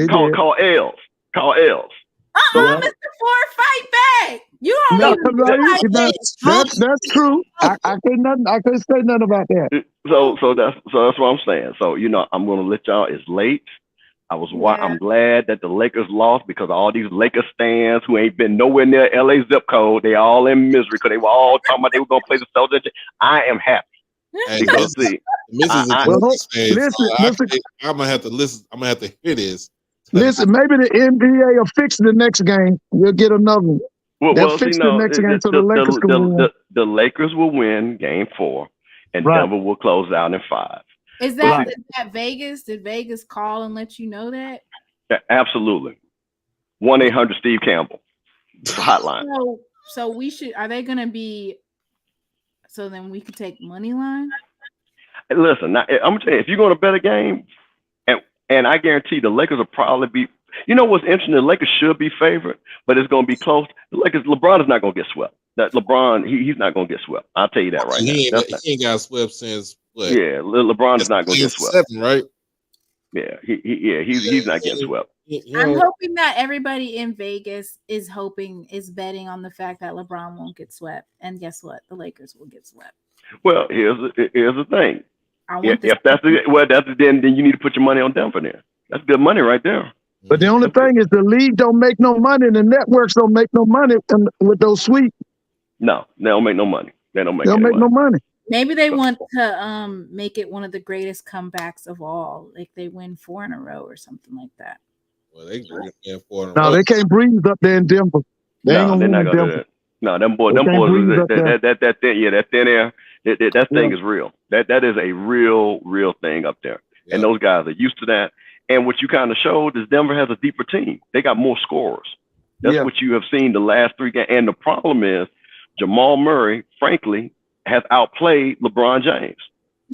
Call L's. Call L's. Mr. Ford, fight back. You don't even that's true. I couldn't say nothing about that. So that's what I'm saying. So I'm gonna let y'all. It's late. I'm glad that the Lakers lost because all these Lakers fans who ain't been nowhere near LA zip code, they all in misery because they were all talking about they were gonna play the Celtics. I am happy. Hey, because I'm gonna have to listen. I'm gonna have to hear this. Listen, maybe the NBA will fix the next game. We'll get another one. They'll fix the next game so the Lakers can win. The Lakers will win Game 4, and Denver will close out in 5. Is that Vegas? Did Vegas call and let you know that? Yeah, absolutely. 1-800 Steve Campbell hotline. So we should. Are they going to be? So then we could take money line. Listen, now, I'm gonna tell you, if you're going to bet a game. And I guarantee the Lakers will probably be. You know what's interesting? The Lakers should be favored, but it's going to be close. The Lakers, LeBron is not going to get swept. That LeBron, he's not going to get swept. I'll tell you that right now. He ain't got swept since what? Yeah, LeBron is not going to get swept. 7, right? Yeah, he's not getting swept. I'm hoping that everybody in Vegas is betting on the fact that LeBron won't get swept, and guess what? The Lakers will get swept. Well, here's the thing. Then you need to put your money on Denver there. That's good money right there. But the only thing is the league don't make no money and the networks don't make no money with those suites. No, they don't make no money. They don't make no money. Maybe they want to make it one of the greatest comebacks of all. Like they win 4 in a row or something like that. Well, they can win 4 in a row. No, they can't breathe up there in Denver. They're not gonna do that. No, them boys, that thin air. That thing is real. That is a real thing up there. Yeah. And those guys are used to that. And what you kind of showed is Denver has a deeper team. They got more scorers. That's what you have seen the last 3 games. And the problem is Jamal Murray, frankly, has outplayed LeBron James.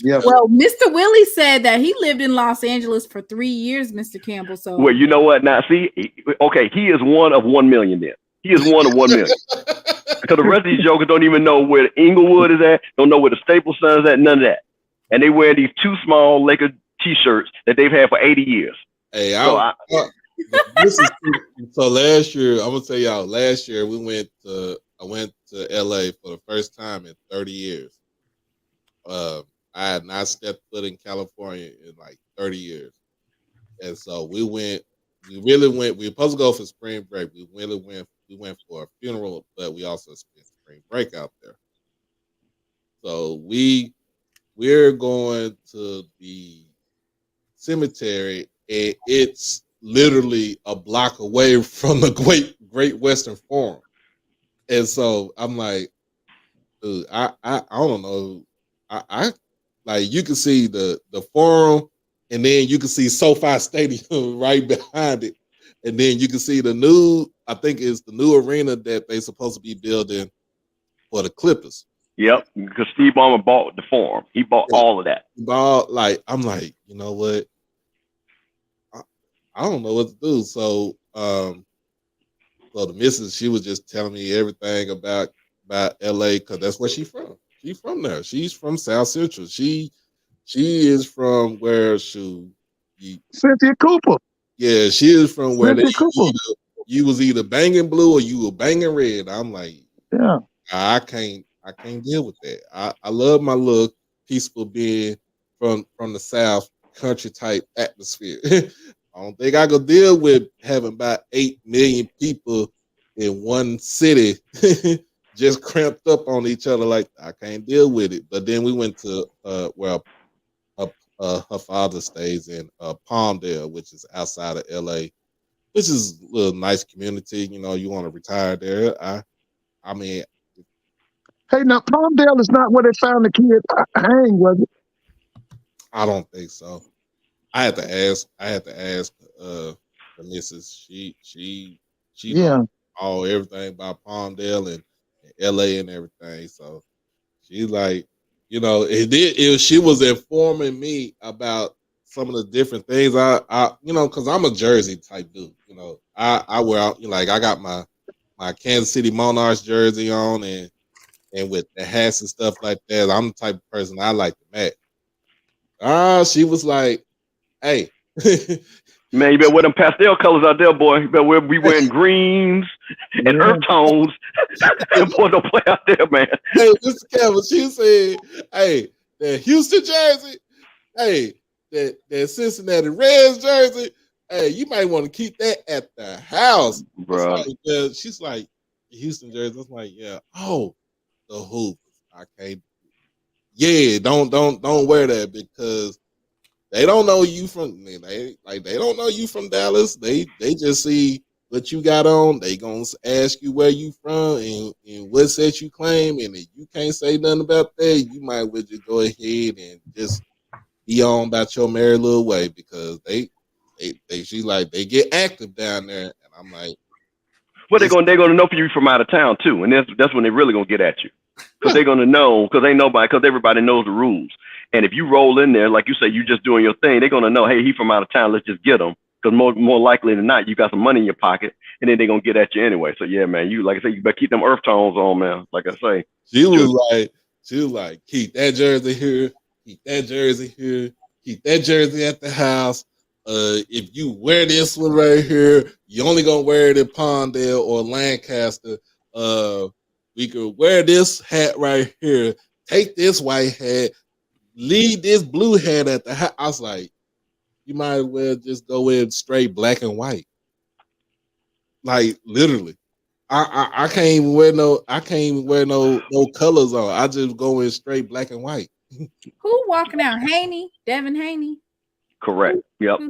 Yeah. Well, Mr. Willie said that he lived in Los Angeles for 3 years, Mr. Campbell. So well, you know what? Now, see, okay, he is one of 1 million then. He is one of 1 million. Because the rest of these jokers don't even know where Inglewood is at, don't know where the Staples Center is at, none of that. And they wear these too small Laker t-shirts that they've had for 80 years. Hey, so last year, I'm gonna tell y'all, last year I went to LA for the first time in 30 years. I had not stepped foot in California in like 30 years. And so we were supposed to go for spring break. We went for a funeral, but we also spent spring break out there. So we're going to the cemetery, and it's literally a block away from the Great Western Forum. And so I'm like, dude, I don't know. I like, you can see the forum, and then you can see SoFi Stadium right behind it. And then you can see the new, I think it's the new arena that they supposed to be building for the Clippers. Yep, because Steve Ballmer bought the Forum. He bought all of that. Like, I'm like, you know what? I don't know what to do. So so the missus, she was just telling me everything about LA, because that's where she's from. She's from there. She's from South Central. She is from where Cynthia Cooper. Yeah, she is from where Cynthia Cooper. you was either banging blue or you were banging red. I'm like, yeah, I can't deal with that. I love my little peaceful being from the South country type atmosphere. I don't think I could deal with having about 8 million people in one city just cramped up on each other. Like, I can't deal with it. But then we went to where her father stays in Palmdale, which is outside of LA, which is a little nice community. You know, you want to retire there. I mean, hey, now Palmdale is not where they found the kid hang, was it? I don't think so. I had to ask the missus. She knows everything about Palmdale and LA and everything. So she's like, you know, she was informing me about some of the different things. I you know, because I'm a Jersey type dude. You know, I wear out, like, I got my Kansas City Monarchs jersey on, and with the hats and stuff like that. I'm the type of person I like to match. She was like, hey. Man, you better wear them pastel colors out there, boy. You better be wearing greens and earth tones. And boy, don't play out there, man. Hey, Mr. Kevin, she said, hey, that Houston jersey, hey, that Cincinnati Reds jersey, hey, you might want to keep that at the house. Bro. She's like, Houston jersey. I was like, yeah. Oh, the Hoopers. I can't. Yeah, don't wear that, because they don't know you from they don't know you from Dallas. They just see what you got on. They gonna ask you where you from and what set you claim, and if you can't say nothing about that, you might well just go ahead and just be on about your merry little way, because she's like, they get active down there, and I'm like, well, they're gonna know for you from out of town too, and that's when they're really gonna get at you, because they're gonna know, because everybody knows the rules. And if you roll in there, like you say, you just doing your thing, they're gonna know, hey, he from out of town, let's just get him, because more likely than not, you got some money in your pocket, and then they're gonna get at you anyway. So yeah, man, you, like I say, you better keep them earth tones on, man. Like I say, she was like, keep that jersey here, keep that jersey here, keep that jersey at the house. If you wear this one right here, you only gonna wear it in Palmdale or Lancaster. We could wear this hat right here. Take this white hat. Leave this blue hat at the house. I was like, you might as well just go in straight black and white. Like, literally. I can't even wear no colors on. I just go in straight black and white. Who walking out? Haney? Devin Haney? Correct. Yep.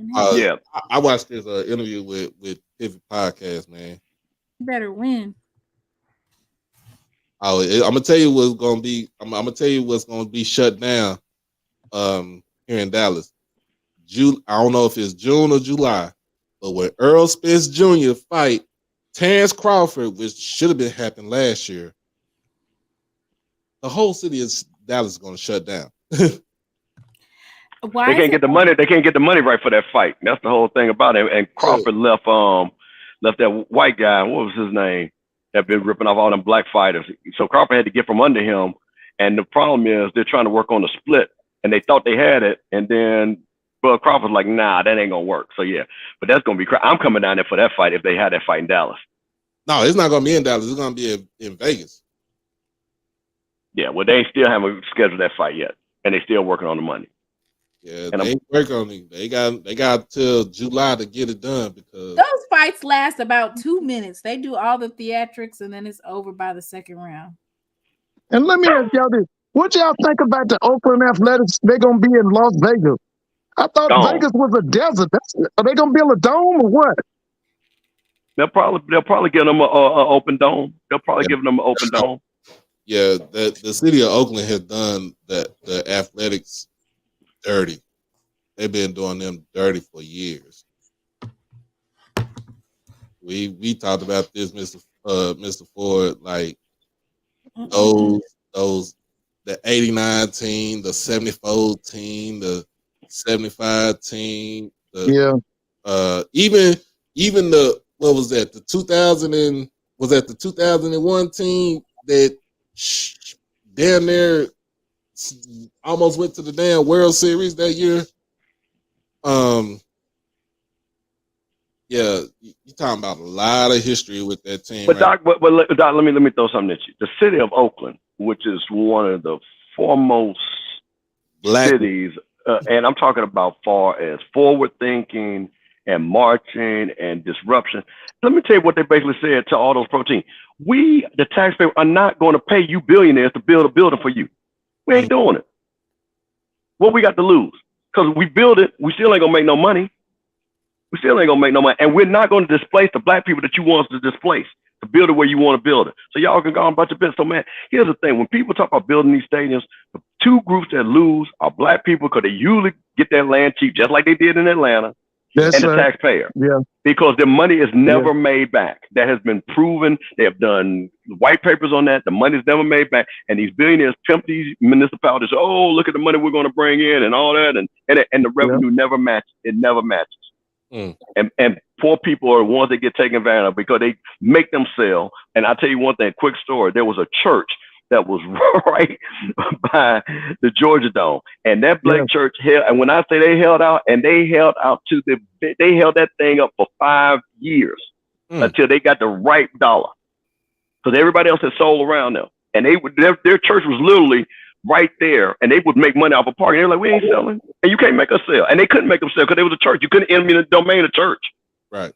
Yeah. I watched this interview with Pivot Podcast, man. You better win. Oh, I'm gonna tell you what's gonna be. I'm gonna tell you what's gonna be shut down here in Dallas. I don't know if it's June or July, but when Earl Spence Jr. fight Terrence Crawford, which should have been happening last year, the whole city of Dallas is gonna shut down. Why? They can't get the money. They can't get the money right for that fight. That's the whole thing about it. And Crawford left that white guy. What was his name? That been ripping off all them black fighters. So Crawford had to get from under him. And the problem is they're trying to work on the split, and they thought they had it. And then Bud Crawford's like, nah, that ain't gonna work. So yeah, but that's gonna be. I'm coming down there for that fight if they had that fight in Dallas. No, it's not gonna be in Dallas. It's gonna be in Vegas. Yeah, well, they still haven't scheduled that fight yet, and they still working on the money. Yeah, and they ain't working on it. They got till July to get it done, because those fights last about 2 minutes. They do all the theatrics, and then it's over by the second round. And let me ask y'all this: what y'all think about the Oakland Athletics? They're gonna be in Las Vegas. I thought Gone. Vegas was a desert. Are they gonna build a dome or what? They'll probably give them an open dome. They'll probably give them an open dome. Yeah, the city of Oakland has done the athletics dirty. They've been doing them dirty for years. We talked about this, Mr. Ford, like those the 89 team, the 74 team, the 75 team, even the what was that? The 2001 team that damn near almost went to the damn World Series that year. Yeah, you're talking about a lot of history with that team. But Doc, Doc, let me throw something at you. The city of Oakland, which is one of the foremost cities, and I'm talking about far as forward thinking and marching and disruption. Let me tell you what they basically said to all those pro teams. We, the taxpayer, are not going to pay you billionaires to build a building for you. We ain't doing it. What we got to lose? Because we build it, we still ain't gonna make no money. We still ain't gonna make no money, and we're not going to displace the black people that you want us to displace to build it where you want to build it. So y'all can go on a bunch of business. So man, here's the thing: when people talk about building these stadiums, the two groups that lose are black people because they usually get their land cheap, just like they did in Atlanta, and the taxpayer. Yeah. Because their money is never made back. That has been proven. They have done white papers on that. The money is never made back, and these billionaires pimp these municipalities. Oh, look at the money we're going to bring in, and all that, and the revenue never matches. It never matches. And poor people are the ones that get taken advantage of because they make them sell. And I'll tell you one thing, quick story. There was a church that was right by the Georgia Dome. And that black church held, and when I say they held out, and they held that thing up for 5 years until they got the right dollar. Because everybody else had sold around them. And their church was literally right there, and they would make money off of parking. They were like, we ain't selling, and you can't make us sell. And they couldn't make them sell because they was a church. You couldn't enter the domain of church. Right.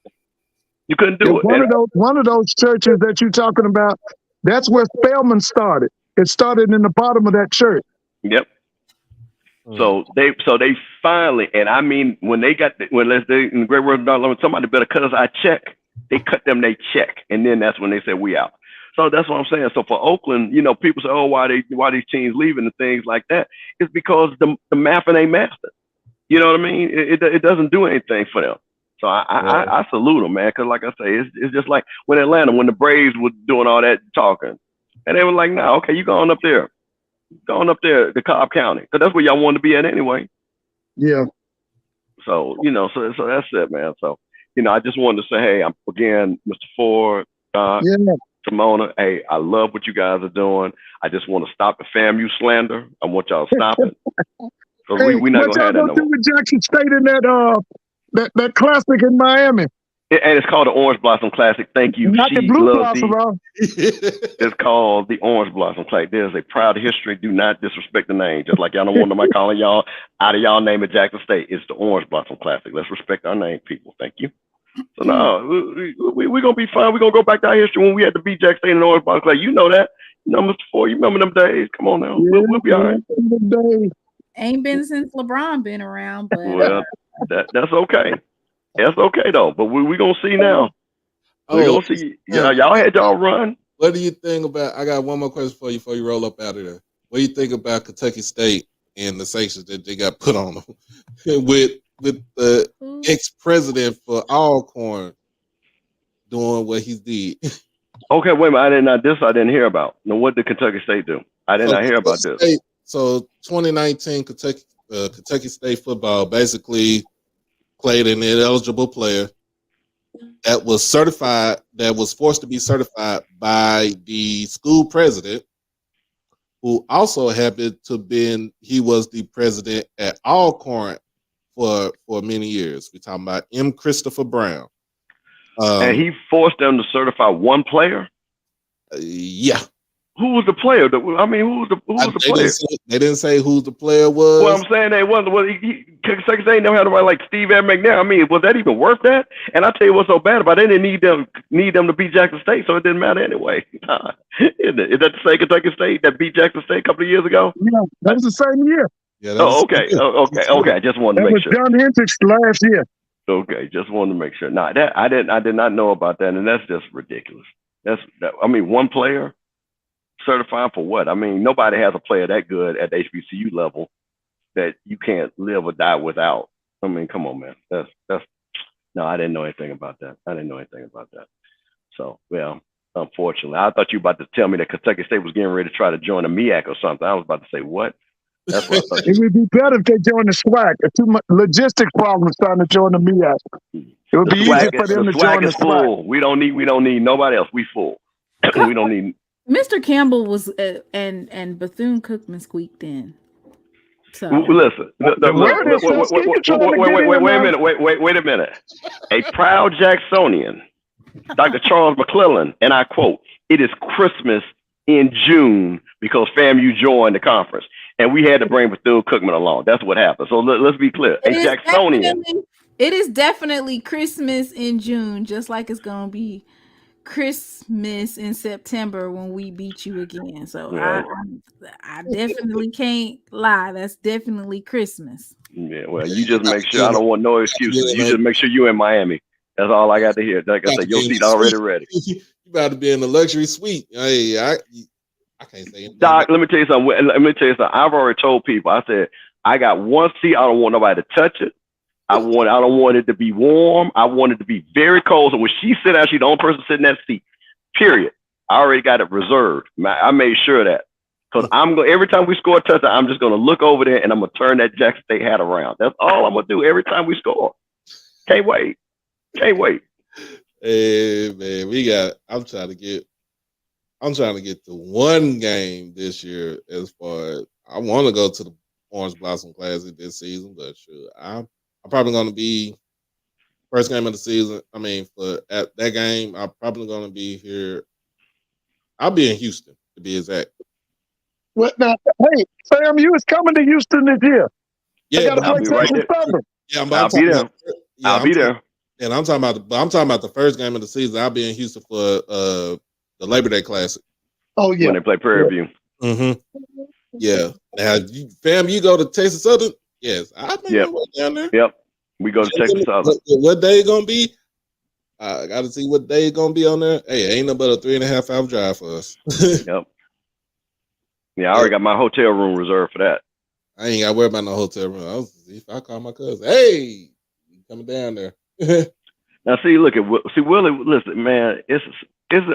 You couldn't do it. One of those churches that you're talking about, that's where Spelman started. It started in the bottom of that church. Yep. So they finally, and I mean, when they got when in great word, somebody better cut us our check. They cut them their check, and then that's when they said we out. So that's what I'm saying. So for Oakland, people say, oh, why these teams leaving and things like that? It's because the mapping ain't mastered. You know what I mean? It doesn't do anything for them. So I salute them, man. Because like I say, it's just like when Atlanta, when the Braves were doing all that talking, and they were like, no, okay, you going up there, to Cobb County, because that's where y'all wanted to be at anyway. Yeah. So so that's it, man. So I just wanted to say, hey, I'm again, Mr. Ford, Simona, hey, I love what you guys are doing. I just want to stop the FAMU slander. I want y'all to stop it. Hey, we not what gonna have y'all that gonna no do more. with Jackson State in that classic in Miami? And it's called the Orange Blossom Classic. Thank you. Not the Blue Blossom, It's called the Orange Blossom Classic. There's a proud history. Do not disrespect the name. Just like y'all don't want nobody calling y'all out of y'all name at Jackson State. It's the Orange Blossom Classic. Let's respect our name, people. Thank you. So no, we're gonna be fine. We're gonna go back to our history when we had to beat Jackson State in the Orange Blossom Classic. You know that. Mr. Ford, you remember them days? Come on now. We'll be all right. Ain't been since LeBron been around, but well, that's okay. That's okay though. But we gonna see now. We're gonna see. Y'all had y'all run. What do you think about? I got one more question for you before you roll up out of there. What do you think about Kentucky State and the sanctions that they got put on them with the ex-president for Alcorn doing what he did? Okay, wait a minute. I didn't hear about. Now, what did Kentucky State do? I did not hear about this. So 2019 Kentucky State football basically played an ineligible player that was certified, that was forced to be certified by the school president, who also happened to he was the president at Alcorn for many years. We're talking about M. Christopher Brown. And he forced them to certify one player? Yeah. Who was the player? Who was the player? They didn't say who the player was. Well, I'm saying they wasn't. Well, Kentucky State never had nobody like Steve M. McNair. Was that even worth that? And I tell you what's so bad about it, they didn't need them to beat Jackson State, so it didn't matter anyway. Is that the same Kentucky State that beat Jackson State a couple of years ago? Yeah, that was the same year. Yeah, Oh, okay. Oh, okay. Okay. I just wanted to That make was sure. John Hendricks last year. Okay, just wanted to make sure. Nah, that I did not know about that, and that's just ridiculous. I mean, one player certified for what? I mean, nobody has a player that good at the HBCU level that you can't live or die without. I mean, come on, man. That's no, I didn't know anything about that. I didn't know anything about that. So, well, unfortunately, I thought you were about to tell me that Kentucky State was getting ready to try to join a MEAC or something. I was about to say, what? That's what I thought. It would be better if they joined the SWAC. Too much logistic problems trying to join the MEAC. It would be easier for them to join the SWAC. Full. We don't need nobody else. We full. We don't need. Mr. Campbell was and Bethune-Cookman squeaked in. So listen. Wait a minute. A proud Jacksonian, Dr. Charles McClellan, and I quote, "It is Christmas in June because FAMU joined the conference, and we had to bring Bethune-Cookman along." That's what happened. So let's be clear. A Jacksonian. It is definitely Christmas in June, just like it's gonna be Christmas in September when we beat you again. So yeah. I definitely can't lie. That's definitely Christmas. Yeah, well, you just make sure. I don't want no excuses. You just make sure you in Miami. That's all I got to hear. Like I said, your seat already ready. You about to be in the luxury suite. Hey, I can't say anything. Doc, let me tell you something. I've already told people. I said I got one seat. I don't want nobody to touch it. I don't want it to be warm. I want it to be very cold. So when she sit down, she's the only person sitting in that seat. Period. I already got it reserved. I made sure of that. Because every time we score a touchdown, I'm just gonna look over there and I'm gonna turn that Jackson State hat around. That's all I'm gonna do every time we score. Can't wait. Hey man, I'm trying to get to one game this year. As far as I want to go to the Orange Blossom Classic this season, but sure, I'm probably going to be first game of the season. I mean, at that game, I'm probably going to be here. I'll be in Houston to be exact. What now? Hey, FAMU is coming to Houston this year. Yeah, I'll be right there. Yeah, I'll be there. I'll be there. And I'm talking about the first game of the season. I'll be in Houston for the Labor Day Classic. Oh yeah, when they play Prairie View. Mm-hmm. Yeah. Now, you go to Texas Southern? Yes, I make my way down there. Yep, we go to Texas Southern. What day it gonna be? I got to see what day it's gonna be on there. Hey, ain't no but a 3.5 hour drive for us. Yep. Yeah, I already got my hotel room reserved for that. I ain't got to worry about no hotel room. I call my cousin. Hey, coming down there. Now, Willie. Listen, man, it's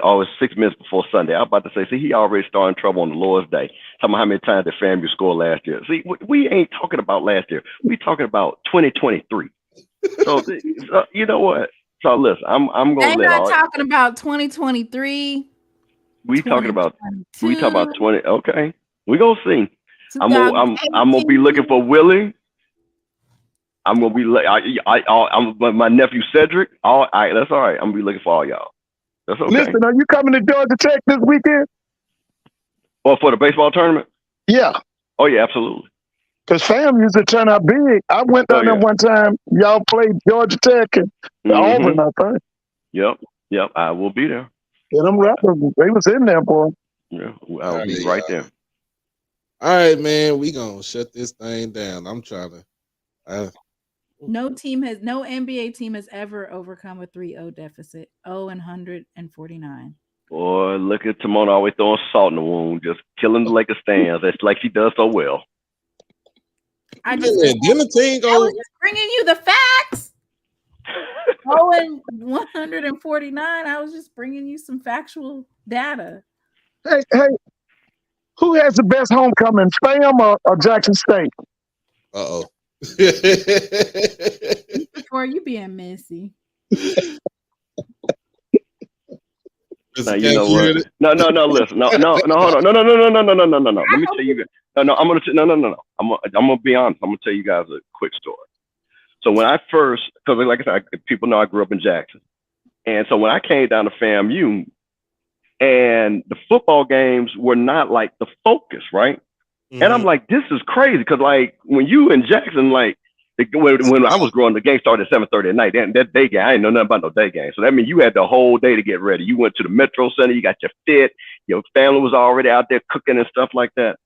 always 6 minutes before Sunday. I was about to say, he already started trouble on the Lord's Day. Talking about how many times the FAMU scored last year. See, we ain't talking about last year. We talking about 2023. So, you know what? So listen, I'm gonna let. Not talking about 2023. We talking about 20. Okay, we gonna see. I'm gonna be looking for Willie. I'm gonna be I'm my nephew Cedric. All right, that's all right. I'm gonna be looking for all y'all. That's okay. Listen, are you coming to Georgia Tech this weekend? Or for the baseball tournament? Yeah. Oh yeah, absolutely. Because FAM used to turn out big. I went down there one time. Y'all played Georgia Tech and Auburn, I think. Yep. I will be there. Yeah, them rappers, they was in there, boy. Yeah, I'll be right there. All right, man. We gonna shut this thing down. I'm trying to. No NBA team has ever overcome a 3-0 deficit. 0-149. Boy, look at Timona always throwing salt in the wound, just killing the Lakers stands. That's like she does so well. I was just bringing you the facts. 0-149. I was just bringing you some factual data. Hey, who has the best homecoming, FAM or Jackson State? Uh-oh. Before you being messy. Now, you know what? No, listen. No, hold on. No. Let me tell you. No. I'm gonna be honest. I'm gonna tell you guys a quick story. So when I first, because like I said, people know I grew up in Jackson, and so when I came down to FAMU, and the football games were not like the focus, right? Mm-hmm. And I'm like, this is crazy, because like when you in Jackson, like when I was growing, the game started at 7:30 at night. That day game, I didn't know nothing about no day game. So that means you had the whole day to get ready. You went to the Metro Center, you got your fit, your family was already out there cooking and stuff like that.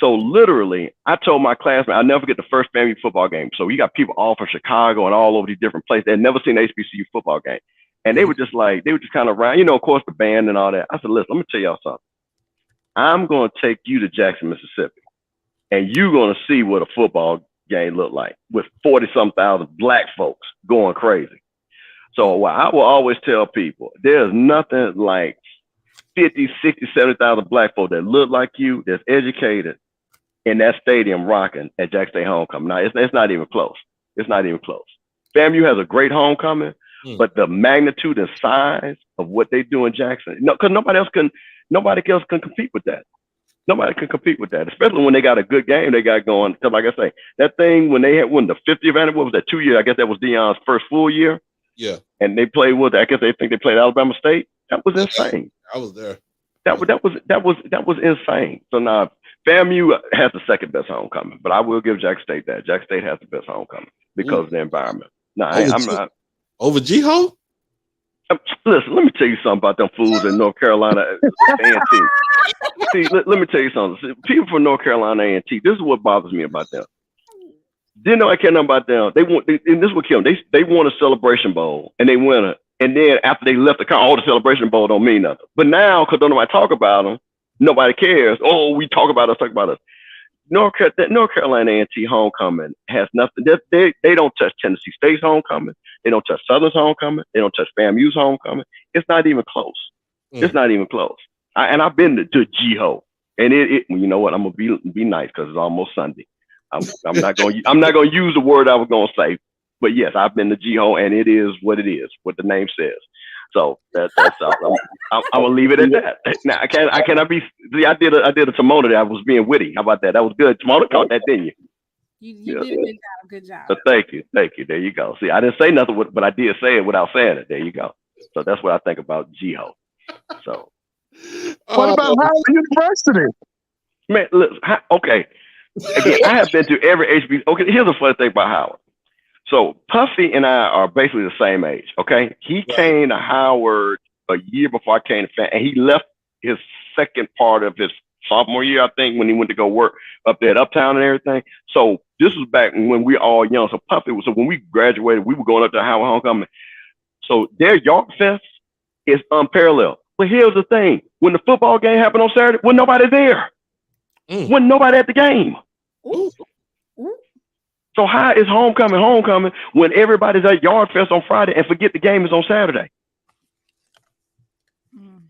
So literally, I told my classmate, I'll never forget the first FAMU football game. So you got people all from Chicago and all over these different places. They'd never seen an HBCU football game. And they were just like, they were just kind of around, of course, the band and all that. I said, listen, let me tell y'all something. I'm going to take you to Jackson, Mississippi, and you're going to see what a football game looked like with 40-some thousand black folks going crazy. So I will always tell people, there's nothing like 50, 60, 70,000 black folk that look like you, that's educated in that stadium rocking at Jackson State homecoming. Now, it's not even close. It's not even close. FAMU has a great homecoming, but the magnitude and size of what they do in Jackson, because nobody else can compete with that. Nobody can compete with that, especially when they got a good game they got going. Because like I say, that thing when they had won the 50th anniversary, what was that, 2 years? I guess that was Deion's first full year. Yeah. And they played with, I guess they think they played Alabama State. That was insane. I was there. That was insane. So now FAMU has the second best homecoming, but I will give Jackson State that. Jackson State has the best homecoming because of the environment. No, I'm not over G-Ho. Listen, let me tell you something about them fools in North Carolina A&T. See, let me tell you something. See, people from North Carolina A&T, this is what bothers me about them. Didn't know I care nothing about them. And this is what killed them. They won a Celebration Bowl and they win it. And then after they left the Celebration Bowl don't mean nothing. But now, because don't nobody talk about them, nobody cares. Oh, we talk about us. North Carolina A&T homecoming has nothing. They don't touch Tennessee State's homecoming. They don't touch Southern's homecoming. They don't touch FAMU's homecoming. It's not even close. It's not even close. And I've been to G-Ho, and you know what? I'm gonna be nice because it's almost Sunday. I'm not gonna use the word I was gonna say, but yes, I've been to G-Ho, and it is, what the name says. So that's all. I'm gonna leave it at that. Now I cannot be. See, I did a Timona that I was being witty. How about that? That was good. Timona caught that, didn't you? You did a good job. So thank you. There you go. See, I didn't say nothing, but I did say it without saying it. There you go. So that's what I think about G-Ho. So what about Howard University? Man, listen, okay. Again, I have been to every HBCU. Okay, here's the funny thing about Howard. So Puffy and I are basically the same age. Okay, he came to Howard a year before I came to FAMU, and he left his second part of his sophomore year, I think, when he went to go work up there at Uptown and everything. So this was back when we were all young. So Puffy was, so when we graduated, we were going up to Howard homecoming. So their York Fest is unparalleled. But here's the thing: when the football game happened on Saturday, wasn't nobody there. Wasn't nobody at the game. Ooh. So how is homecoming when everybody's at Yard Fest on Friday and forget the game is on Saturday?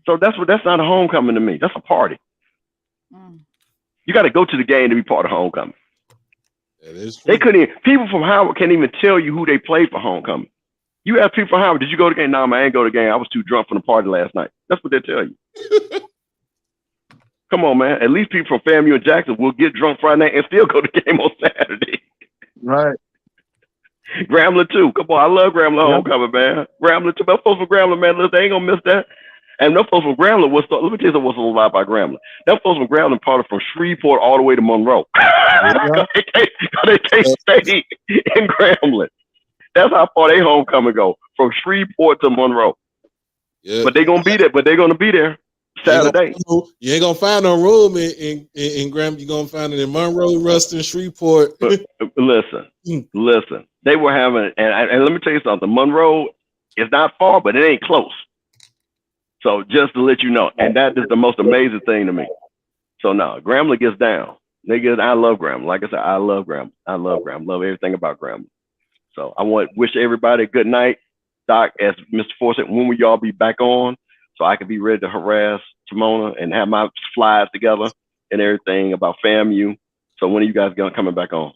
So that's not a homecoming to me. That's a party. You got to go to the game to be part of homecoming. That is true. They couldn't even, people from Howard can't even tell you who they played for homecoming. You ask people from Howard, did you go to the game? No, man, I ain't go to the game. I was too drunk from the party last night. That's what they tell you. Come on, man. At least people from FAMU and Jackson will get drunk Friday night and still go to the game on Saturday. Right. Grambling too. Come on, I love Grambling homecoming, man. Grambling too. Those folks from Grambling, man, listen, they ain't gonna miss that. And those folks from Grambling let me tell you what's a little lie about Grambling. Those folks from Grambling parted from Shreveport all the way to Monroe. They stayed in Grambling. That's how far they homecoming go, from Shreveport to Monroe. Yeah. But they're gonna be there Saturday. You ain't gonna find no room in Graham. You're gonna find it in Monroe, Ruston, Shreveport. But listen. They were having, and let me tell you something. Monroe is not far, but it ain't close. So just to let you know, and that is the most amazing thing to me. So now Grambling gets down. I love Grambling. Like I said, I love Grambling. Love everything about Grambling. So I wish everybody a good night. Doc, as Mr. Ford said, when will y'all be back on? So I can be ready to harass Timona and have my slides together and everything about FAMU. So when are you guys coming back on?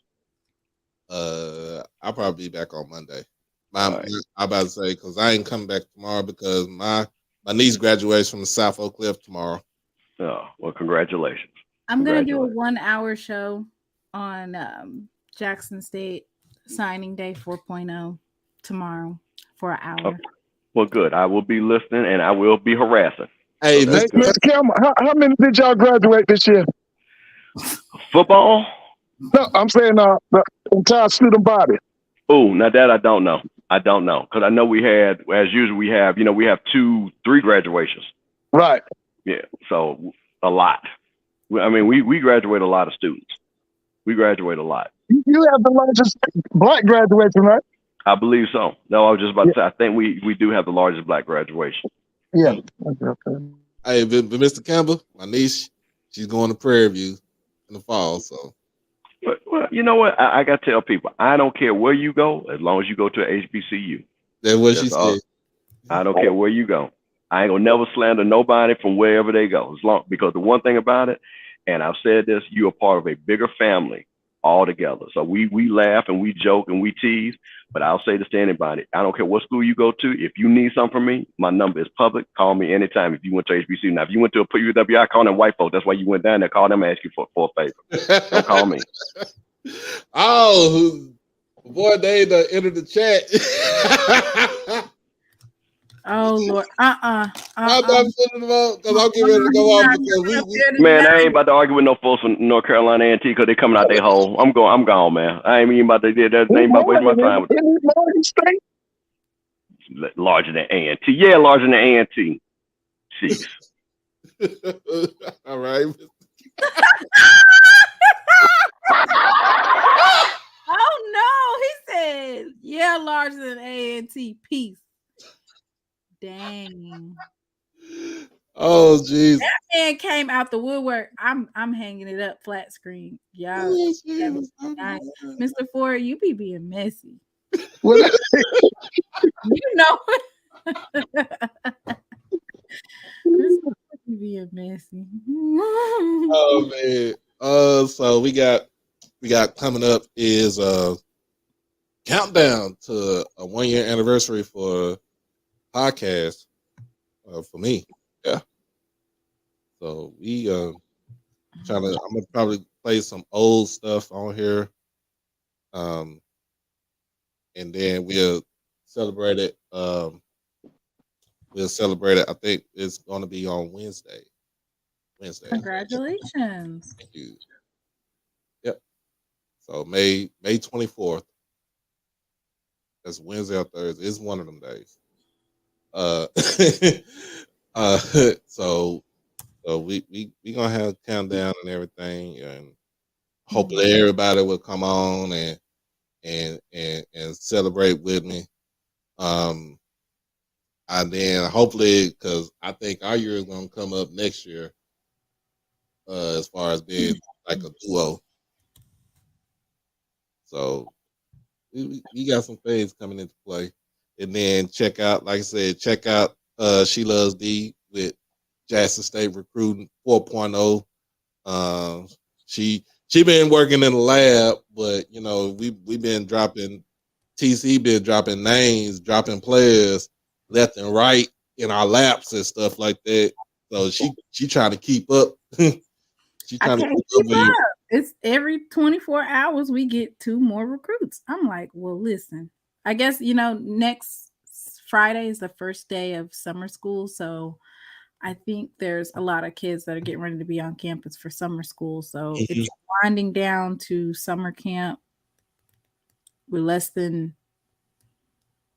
I'll probably be back on Monday. I'm about to say, because I ain't coming back tomorrow because my niece graduates from the South Oak Cliff tomorrow. Oh, well, congratulations. I'm going to do a 1-hour show on Jackson State signing day 4.0 tomorrow for an hour. Okay. Well, good. I will be listening and I will be harassing. Hey, so Mr. Campbell, how many did y'all graduate this year? Football? No, I'm saying the entire student body. Oh, now that I don't know. Because I know we had, as usual, we have 2-3 graduations. Right. Yeah, so a lot. I mean, we graduate a lot of students. We graduate a lot. You have the largest black graduation, right? I believe so. No, I was just about to say, I think we do have the largest black graduation. Yeah. Okay. Hey, but Mr. Campbell, my niece, she's going to Prairie View in the fall. So, But well, you know what? I got to tell people, I don't care where you go, as long as you go to a HBCU. that's what she That's all. said. I don't care where you go. I ain't gonna never slander nobody from wherever they go. Because the one thing about it, and I've said this, you are part of a bigger family all together. So we laugh and we joke and we tease. But I'll say this to anybody: I don't care what school you go to. If you need something from me, my number is public. Call me anytime. If you went to HBCU, now if you went to a UWI, call them white folks. That's why you went down there. Call them and ask you for a favor. Don't call me. Oh, boy, they entered the chat. Oh Lord, I'm not putting them up because I'm getting ready to go off because Man, I ain't about to argue with no folks from North Carolina A&T because they coming out their hole. I'm gone, man. I ain't even about to do that. I ain't about to waste my time with that. Larger than A&T. Yeah, larger than A&T. Jeez. All right. Oh no, he said, yeah, larger than A&T. Peace. Dang. Oh jeez. That man came out the woodwork. I'm hanging it up flat screen. Y'all, nice. Mr. Ford, you be being messy. You know Mr. Ford be being messy. Oh man. So we got coming up is countdown to a 1 year anniversary for podcast for me. Yeah. So we I'm gonna probably play some old stuff on here. And then we'll celebrate it. I think it's gonna be on Wednesday. Congratulations. Thank you. Yep. So May 24th. That's Wednesday or Thursday. It's one of them days. So we gonna have a countdown and everything, and hopefully everybody will come on and celebrate with me. And then hopefully, because I think our year is gonna come up next year, as far as being like a duo. So we got some things coming into play. And then check out, like I said, SheLovesThee with Jackson State Recruiting 4.0. She been working in the lab, but you know, we been dropping TC been dropping names, dropping players left and right in our laps and stuff like that. So she trying to keep up. She trying to keep up. It's every 24 hours we get 2 more recruits. I'm like, well, listen, I guess, next Friday is the first day of summer school. So I think there's a lot of kids that are getting ready to be on campus for summer school. So it's winding down to summer camp. We're less than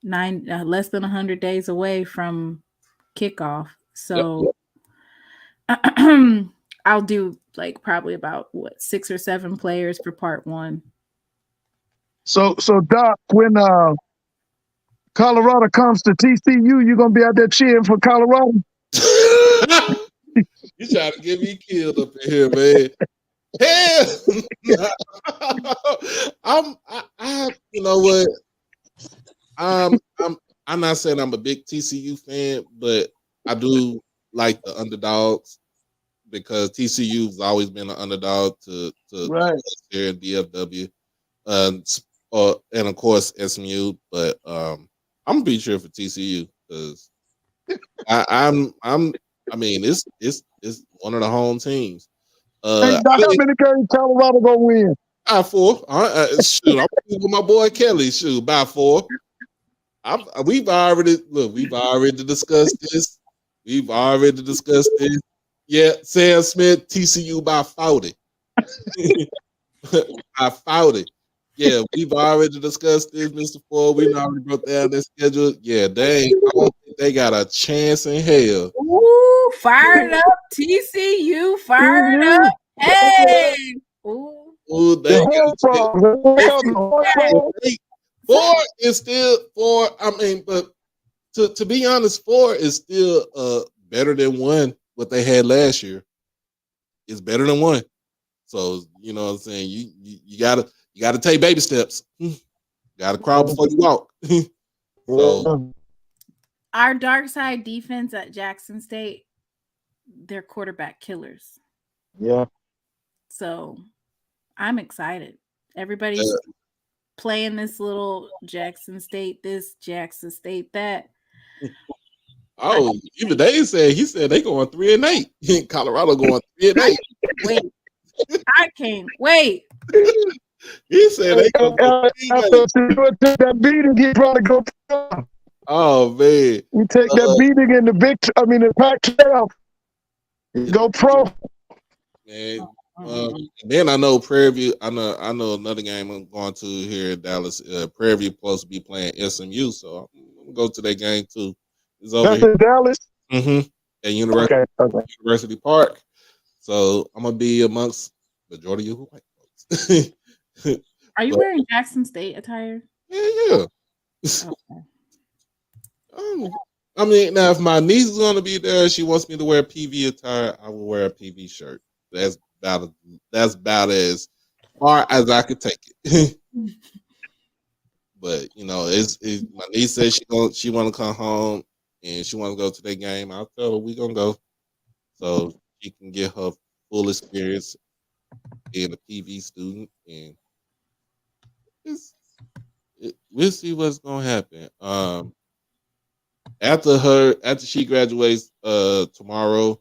100 days away from kickoff. So I'll do like probably about 6 or 7 players for part 1. So Doc, when Colorado comes to TCU, you're gonna be out there cheering for Colorado? You trying to get me killed up in here, man. Hell, you know what? I'm not saying I'm a big TCU fan, but I do like the underdogs because TCU's always been an underdog to here in DFW, and of course SMU. But I'm gonna be cheering for TCU because I mean it's one of the home teams. Hey, Doc, how many games Colorado gonna win? By 4. Shoot, I'm with my boy Kelly. Shoot, by 4. We've already discussed this. Yeah, Sam Smith, TCU by 40. By 40. Yeah, we've already discussed this, Mr. Ford. We've already broke down their schedule. Yeah, I don't think they got a chance in hell. Ooh, fired up, TCU, fired up. Hey. Ooh. Ooh, they The got horn frog. 4 is still 4. I mean, but to be honest, 4 is still better than 1. What they had last year is better than 1. So you know what I'm saying. You gotta take baby steps. Gotta crawl before you walk. So our dark side defense at Jackson State, they're quarterback killers. Yeah. So I'm excited. Everybody's playing this little Jackson State this, Jackson State that. Oh, even Dave said he said they going 3-8. Colorado going 3-8. Wait, I can't wait. He said they going 3-8. Take that beating, he probably go. Oh man, You take that beating in the the Pac-12. Go pro. Man, then I know Prairie View. I know another game I'm going to here in Dallas. Prairie View supposed to be playing SMU, so I'm gonna go to that game too. It's over That's here. in Dallas. At University, Okay. University Park. So I'm gonna be amongst majority of white folks. Are you wearing Jackson State attire? Yeah. Okay. I mean, now if my niece is gonna be there, she wants me to wear PV attire, I will wear a PV shirt. That's about as far as I could take it. But you know, my niece says she want to come home and she want to go to the game. I'll tell her we gonna go, so she can get her full experience being a PV student, and we'll see what's gonna happen. After she graduates tomorrow,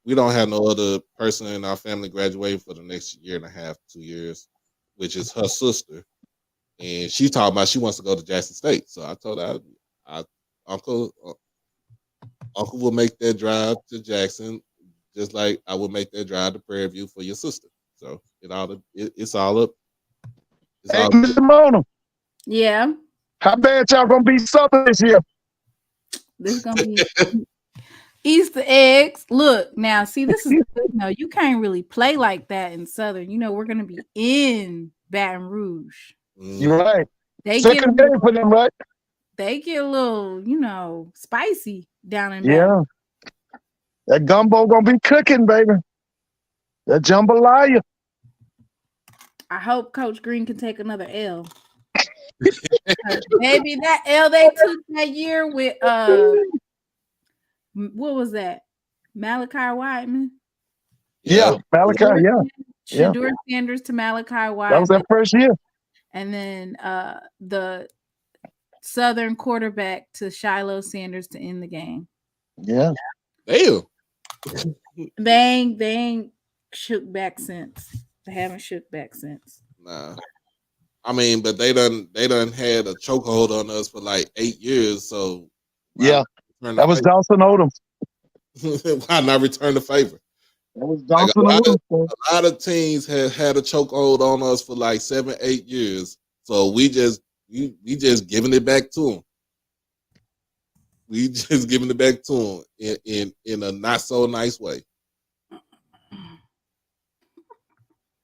we don't have no other person in our family graduating for the next year and a half, 2 years, which is her sister. And she's talking about she wants to go to Jackson State. So I told her, Uncle will make that drive to Jackson, just like I would make that drive to Prairie View for your sister. So it's all up. Hey, Mr. Mona. Yeah. How bad y'all gonna be Southern this year? This is gonna be Easter eggs. Look, now see, this is you can't really play like that in Southern. You know, we're gonna be in Baton Rouge. You're right. They Second get game for them, right? They get a little, spicy down in Yeah. Baton. That gumbo gonna be cooking, baby. That jambalaya. I hope Coach Green can take another L. Maybe that L they took that year with what was that? Malachi Whiteman. Yeah, Malachi. Shador Sanders to Malachi Whiteman. That was that first year. And then the Southern quarterback to Shiloh Sanders to end the game. Yeah. Damn. They ain't shook back since. They haven't shook back since. Nah. I mean, but they done had a chokehold on us for like 8 years. So yeah, that was Dawson Odom. Why not return the favor? That was Dawson Odom. A lot of teams had a chokehold on us for like 7, 8 years. So we just giving it back to them. We just giving it back to them in a not so nice way.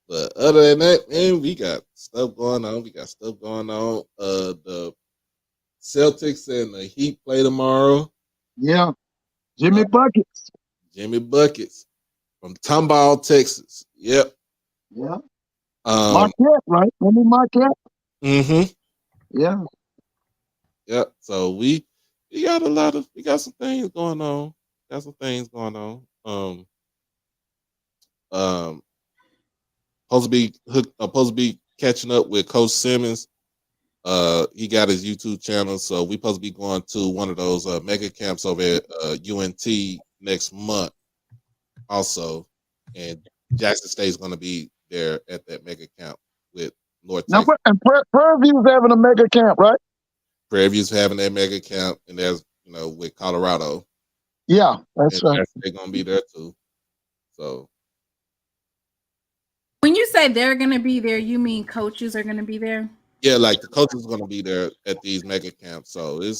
But other than that, man, we got stuff going on. The Celtics and the Heat play tomorrow. Yeah. Jimmy Buckets. Jimmy Buckets from Tomball, Texas. Yep. Yeah. Marquette, right? Marquette. Mm-hmm. Yeah. Yep. So we got some things going on. Supposed to be catching up with Coach Simmons. He got his YouTube channel, so we supposed to be going to one of those mega camps over at UNT next month also. And Jackson State is going to be there at that mega camp with North Texas. And Prairie View's having a mega camp, right? Prairie View's having that mega camp, and there's with Colorado. Yeah, that's right. They're going to be there too. So when you say they're going to be there, you mean coaches are going to be there? Yeah, like the coaches are going to be there at these mega camps. So they're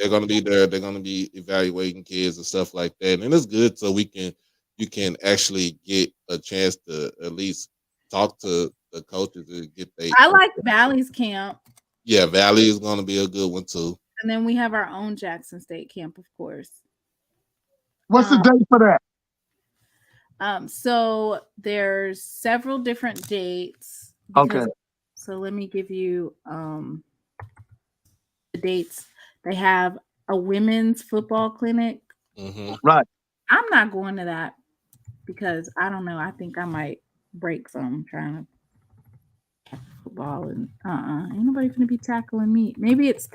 going to be there. They're going to be evaluating kids and stuff like that. And it's good so you you can actually get a chance to at least talk to the coaches and get they. I like Valley's camp. Yeah, Valley is going to be a good one too. And then we have our own Jackson State camp, of course. What's the date for that? So there's several different dates. Because, Okay. So let me give you the dates. They have a women's football clinic. Mm-hmm. Right. I'm not going to that because I don't know. I think I might break some trying to tackle football and ain't nobody gonna be tackling me. Maybe it's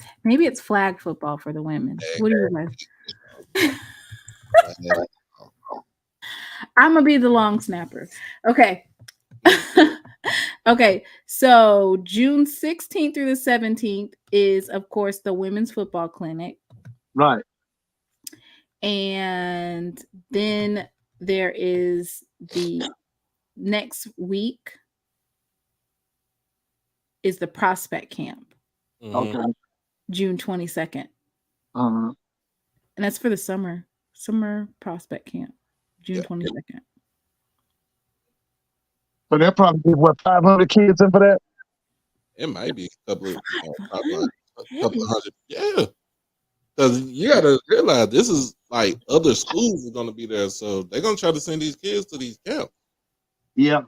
flag football for the women. What do you guys? I'm gonna be the long snapper. Okay. Okay, so June 16th through the 17th is, of course, the women's football clinic. Right. And then there is the next week is the prospect camp. Okay. June 22nd. Uh-huh. And that's for the summer prospect camp. June 22nd. So they'll probably get what, 500 kids in for that? It might be a couple of hundred. Yeah. Because you got to realize this is like other schools are going to be there. So they're going to try to send these kids to these camps. Yeah.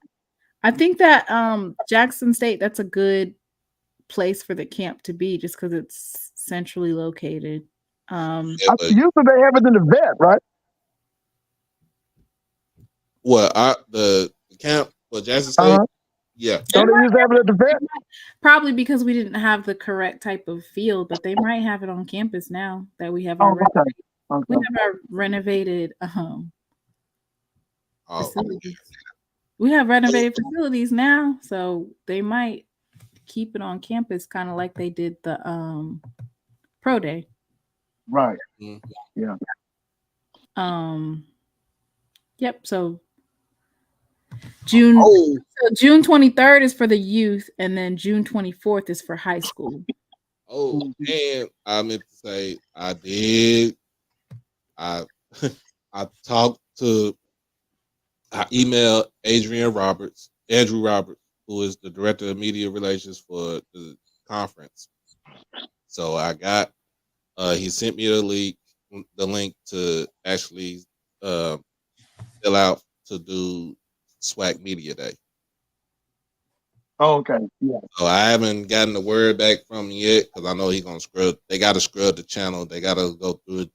I think that Jackson State, that's a good place for the camp to be just because it's centrally located. Usually they have it in the vet, right? What? The camp for Jackson State? Yeah. Don't they usually have it at the vet? Probably because we didn't have the correct type of field, but they might have it on campus now that we have our we have our renovated facilities. We have renovated facilities now, so they might keep it on campus, kind of like they did the pro day. Right. Mm-hmm. Yeah. Yep. So June 23rd is for the youth, and then June 24th is for high school. Oh, and I meant to say I emailed Andrew Roberts, who is the director of media relations for the conference. So I got he sent me the link to actually fill out to do SWAC Media Day. Oh, okay. Yeah. So I haven't gotten the word back from him yet because I know he's gonna scrub. They got to scrub the channel. They got to go through it,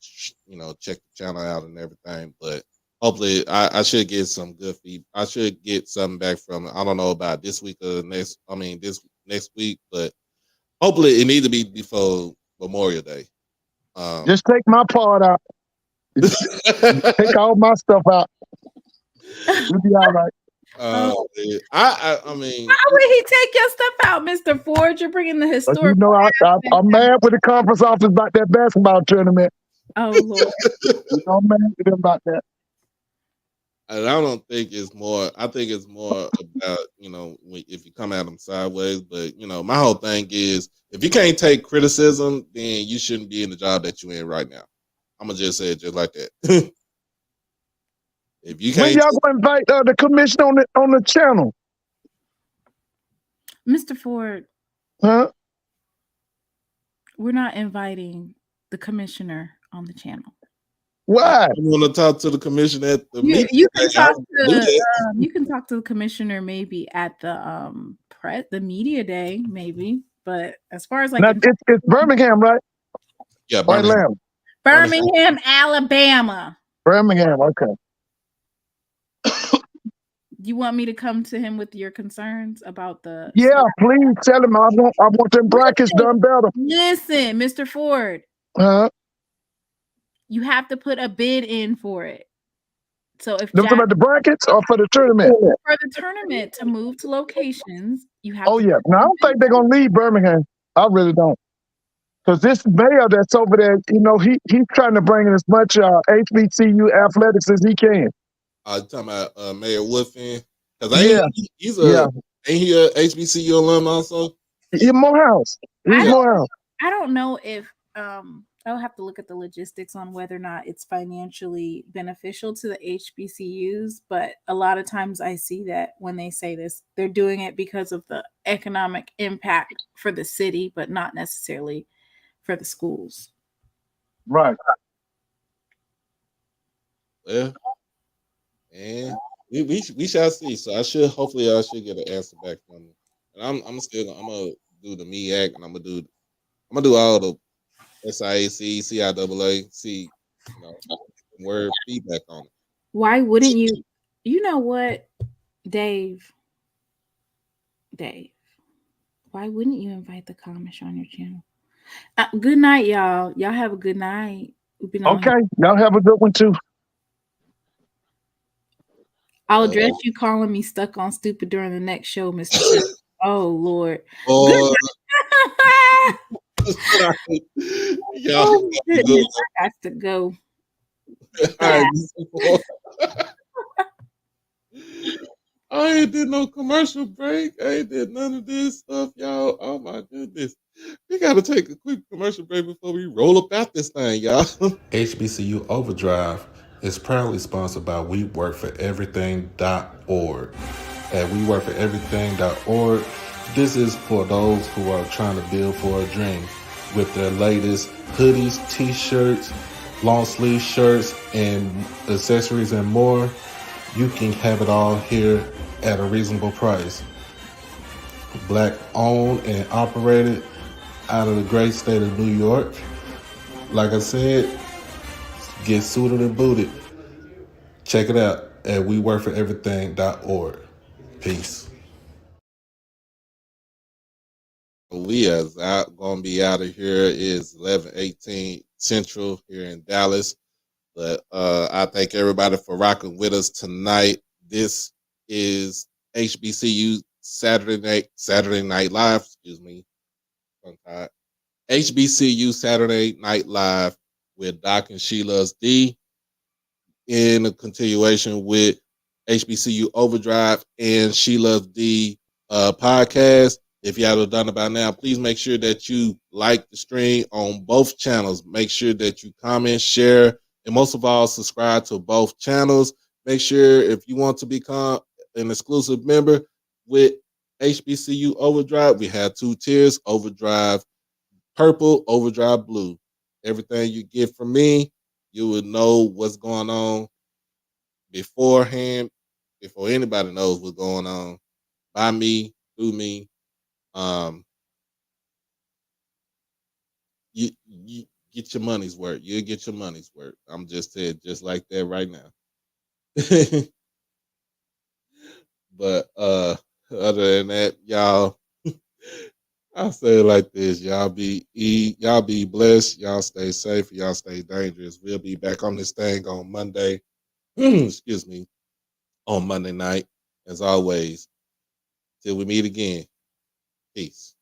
check the channel out and everything. But hopefully, I should get some good feedback. I should get something back from. I don't know about this week or this next week, but hopefully, it needs to be before Memorial Day. Just take my part out. Take all my stuff out. We'll be all right. I mean, how would he take your stuff out, Mr. Ford? You're bringing the historic. I'm mad with the conference office about that basketball tournament. Oh Lord, I'm mad with them about that. And I don't think it's more. I think it's more about if you come at them sideways. But my whole thing is if you can't take criticism, then you shouldn't be in the job that you're in right now. I'm gonna just say it just like that. If you can't, when y'all gonna invite the commission on the channel, Mr. Ford? Huh? We're not inviting the commissioner on the channel. Why? You want to talk to the commissioner at the meeting? You can talk to the commissioner maybe at the the media day, maybe. But as far as like it's Birmingham, right? Yeah, Birmingham. Birmingham, Alabama. Birmingham, okay. You want me to come to him with your concerns about the? Yeah, please tell him I want them brackets done better. Listen, Mr. Ford. You have to put a bid in for it. So if about the brackets or for the tournament? For the tournament to move to locations, you have. Oh yeah, no, I don't think they're gonna leave Birmingham. I really don't, because this mayor that's over there, he's trying to bring in as much HBCU athletics as he can. You talking about Mayor Woodfin? Because ain't he a HBCU alum also? Yeah, Morehouse. He's Morehouse. I don't know if I'll have to look at the logistics on whether or not it's financially beneficial to the HBCUs. But a lot of times I see that when they say this, they're doing it because of the economic impact for the city, but not necessarily for the schools. Right. Well, and we shall see. So hopefully I should get an answer back from them. And I'm gonna do the MEAC, and I'm gonna do all the SIAC, CIAA, see, word feedback on it. Why wouldn't you? You know what, Dave? Why wouldn't you invite the Comish on your channel? Good night, y'all. Y'all have a good night. We've been on. Okay. Y'all have a good one too. I'll address you calling me stuck on stupid during the next show, Mr. Oh Lord. Good Y'all oh, goodness, I got to go. I ain't did no commercial break. I ain't did none of this stuff, y'all. Oh my goodness. We gotta take a quick commercial break before we roll up out this thing, y'all. HBCU Overdrive is proudly sponsored by WeWorkForEverything.org. At WeWorkForEverything.org, this is for those who are trying to build for a dream. With their latest hoodies, t-shirts, long sleeve shirts, and accessories and more, you can have it all here at a reasonable price. Black owned and operated out of the great state of New York. Like I said, get suited and booted. Check it out at WeWorkForEverything.org. Peace. We are gonna be out of here. It's 11:18 Central here in Dallas. But I thank everybody for rocking with us tonight. This is HBCU Saturday Night Live. Excuse me. HBCU Saturday Night Live with Doc and SheLovesThee, in a continuation with HBCU Overdrive and SheLovesThee podcast. If you haven't done it by now, please make sure that you like the stream on both channels. Make sure that you comment, share, and most of all, subscribe to both channels. Make sure if you want to become an exclusive member with HBCU Overdrive, we have 2 tiers: Overdrive Purple, Overdrive Blue. Everything you get from me, you will know what's going on beforehand, before anybody knows what's going on. By me, through me. You get your money's worth. You'll get your money's worth. I'm just saying, just like that right now. But other than that, y'all, I'll say it like this: y'all be blessed. Y'all stay safe. Y'all stay dangerous. We'll be back on this thing on Monday. Excuse me, on Monday night, as always. Till we meet again. Peace.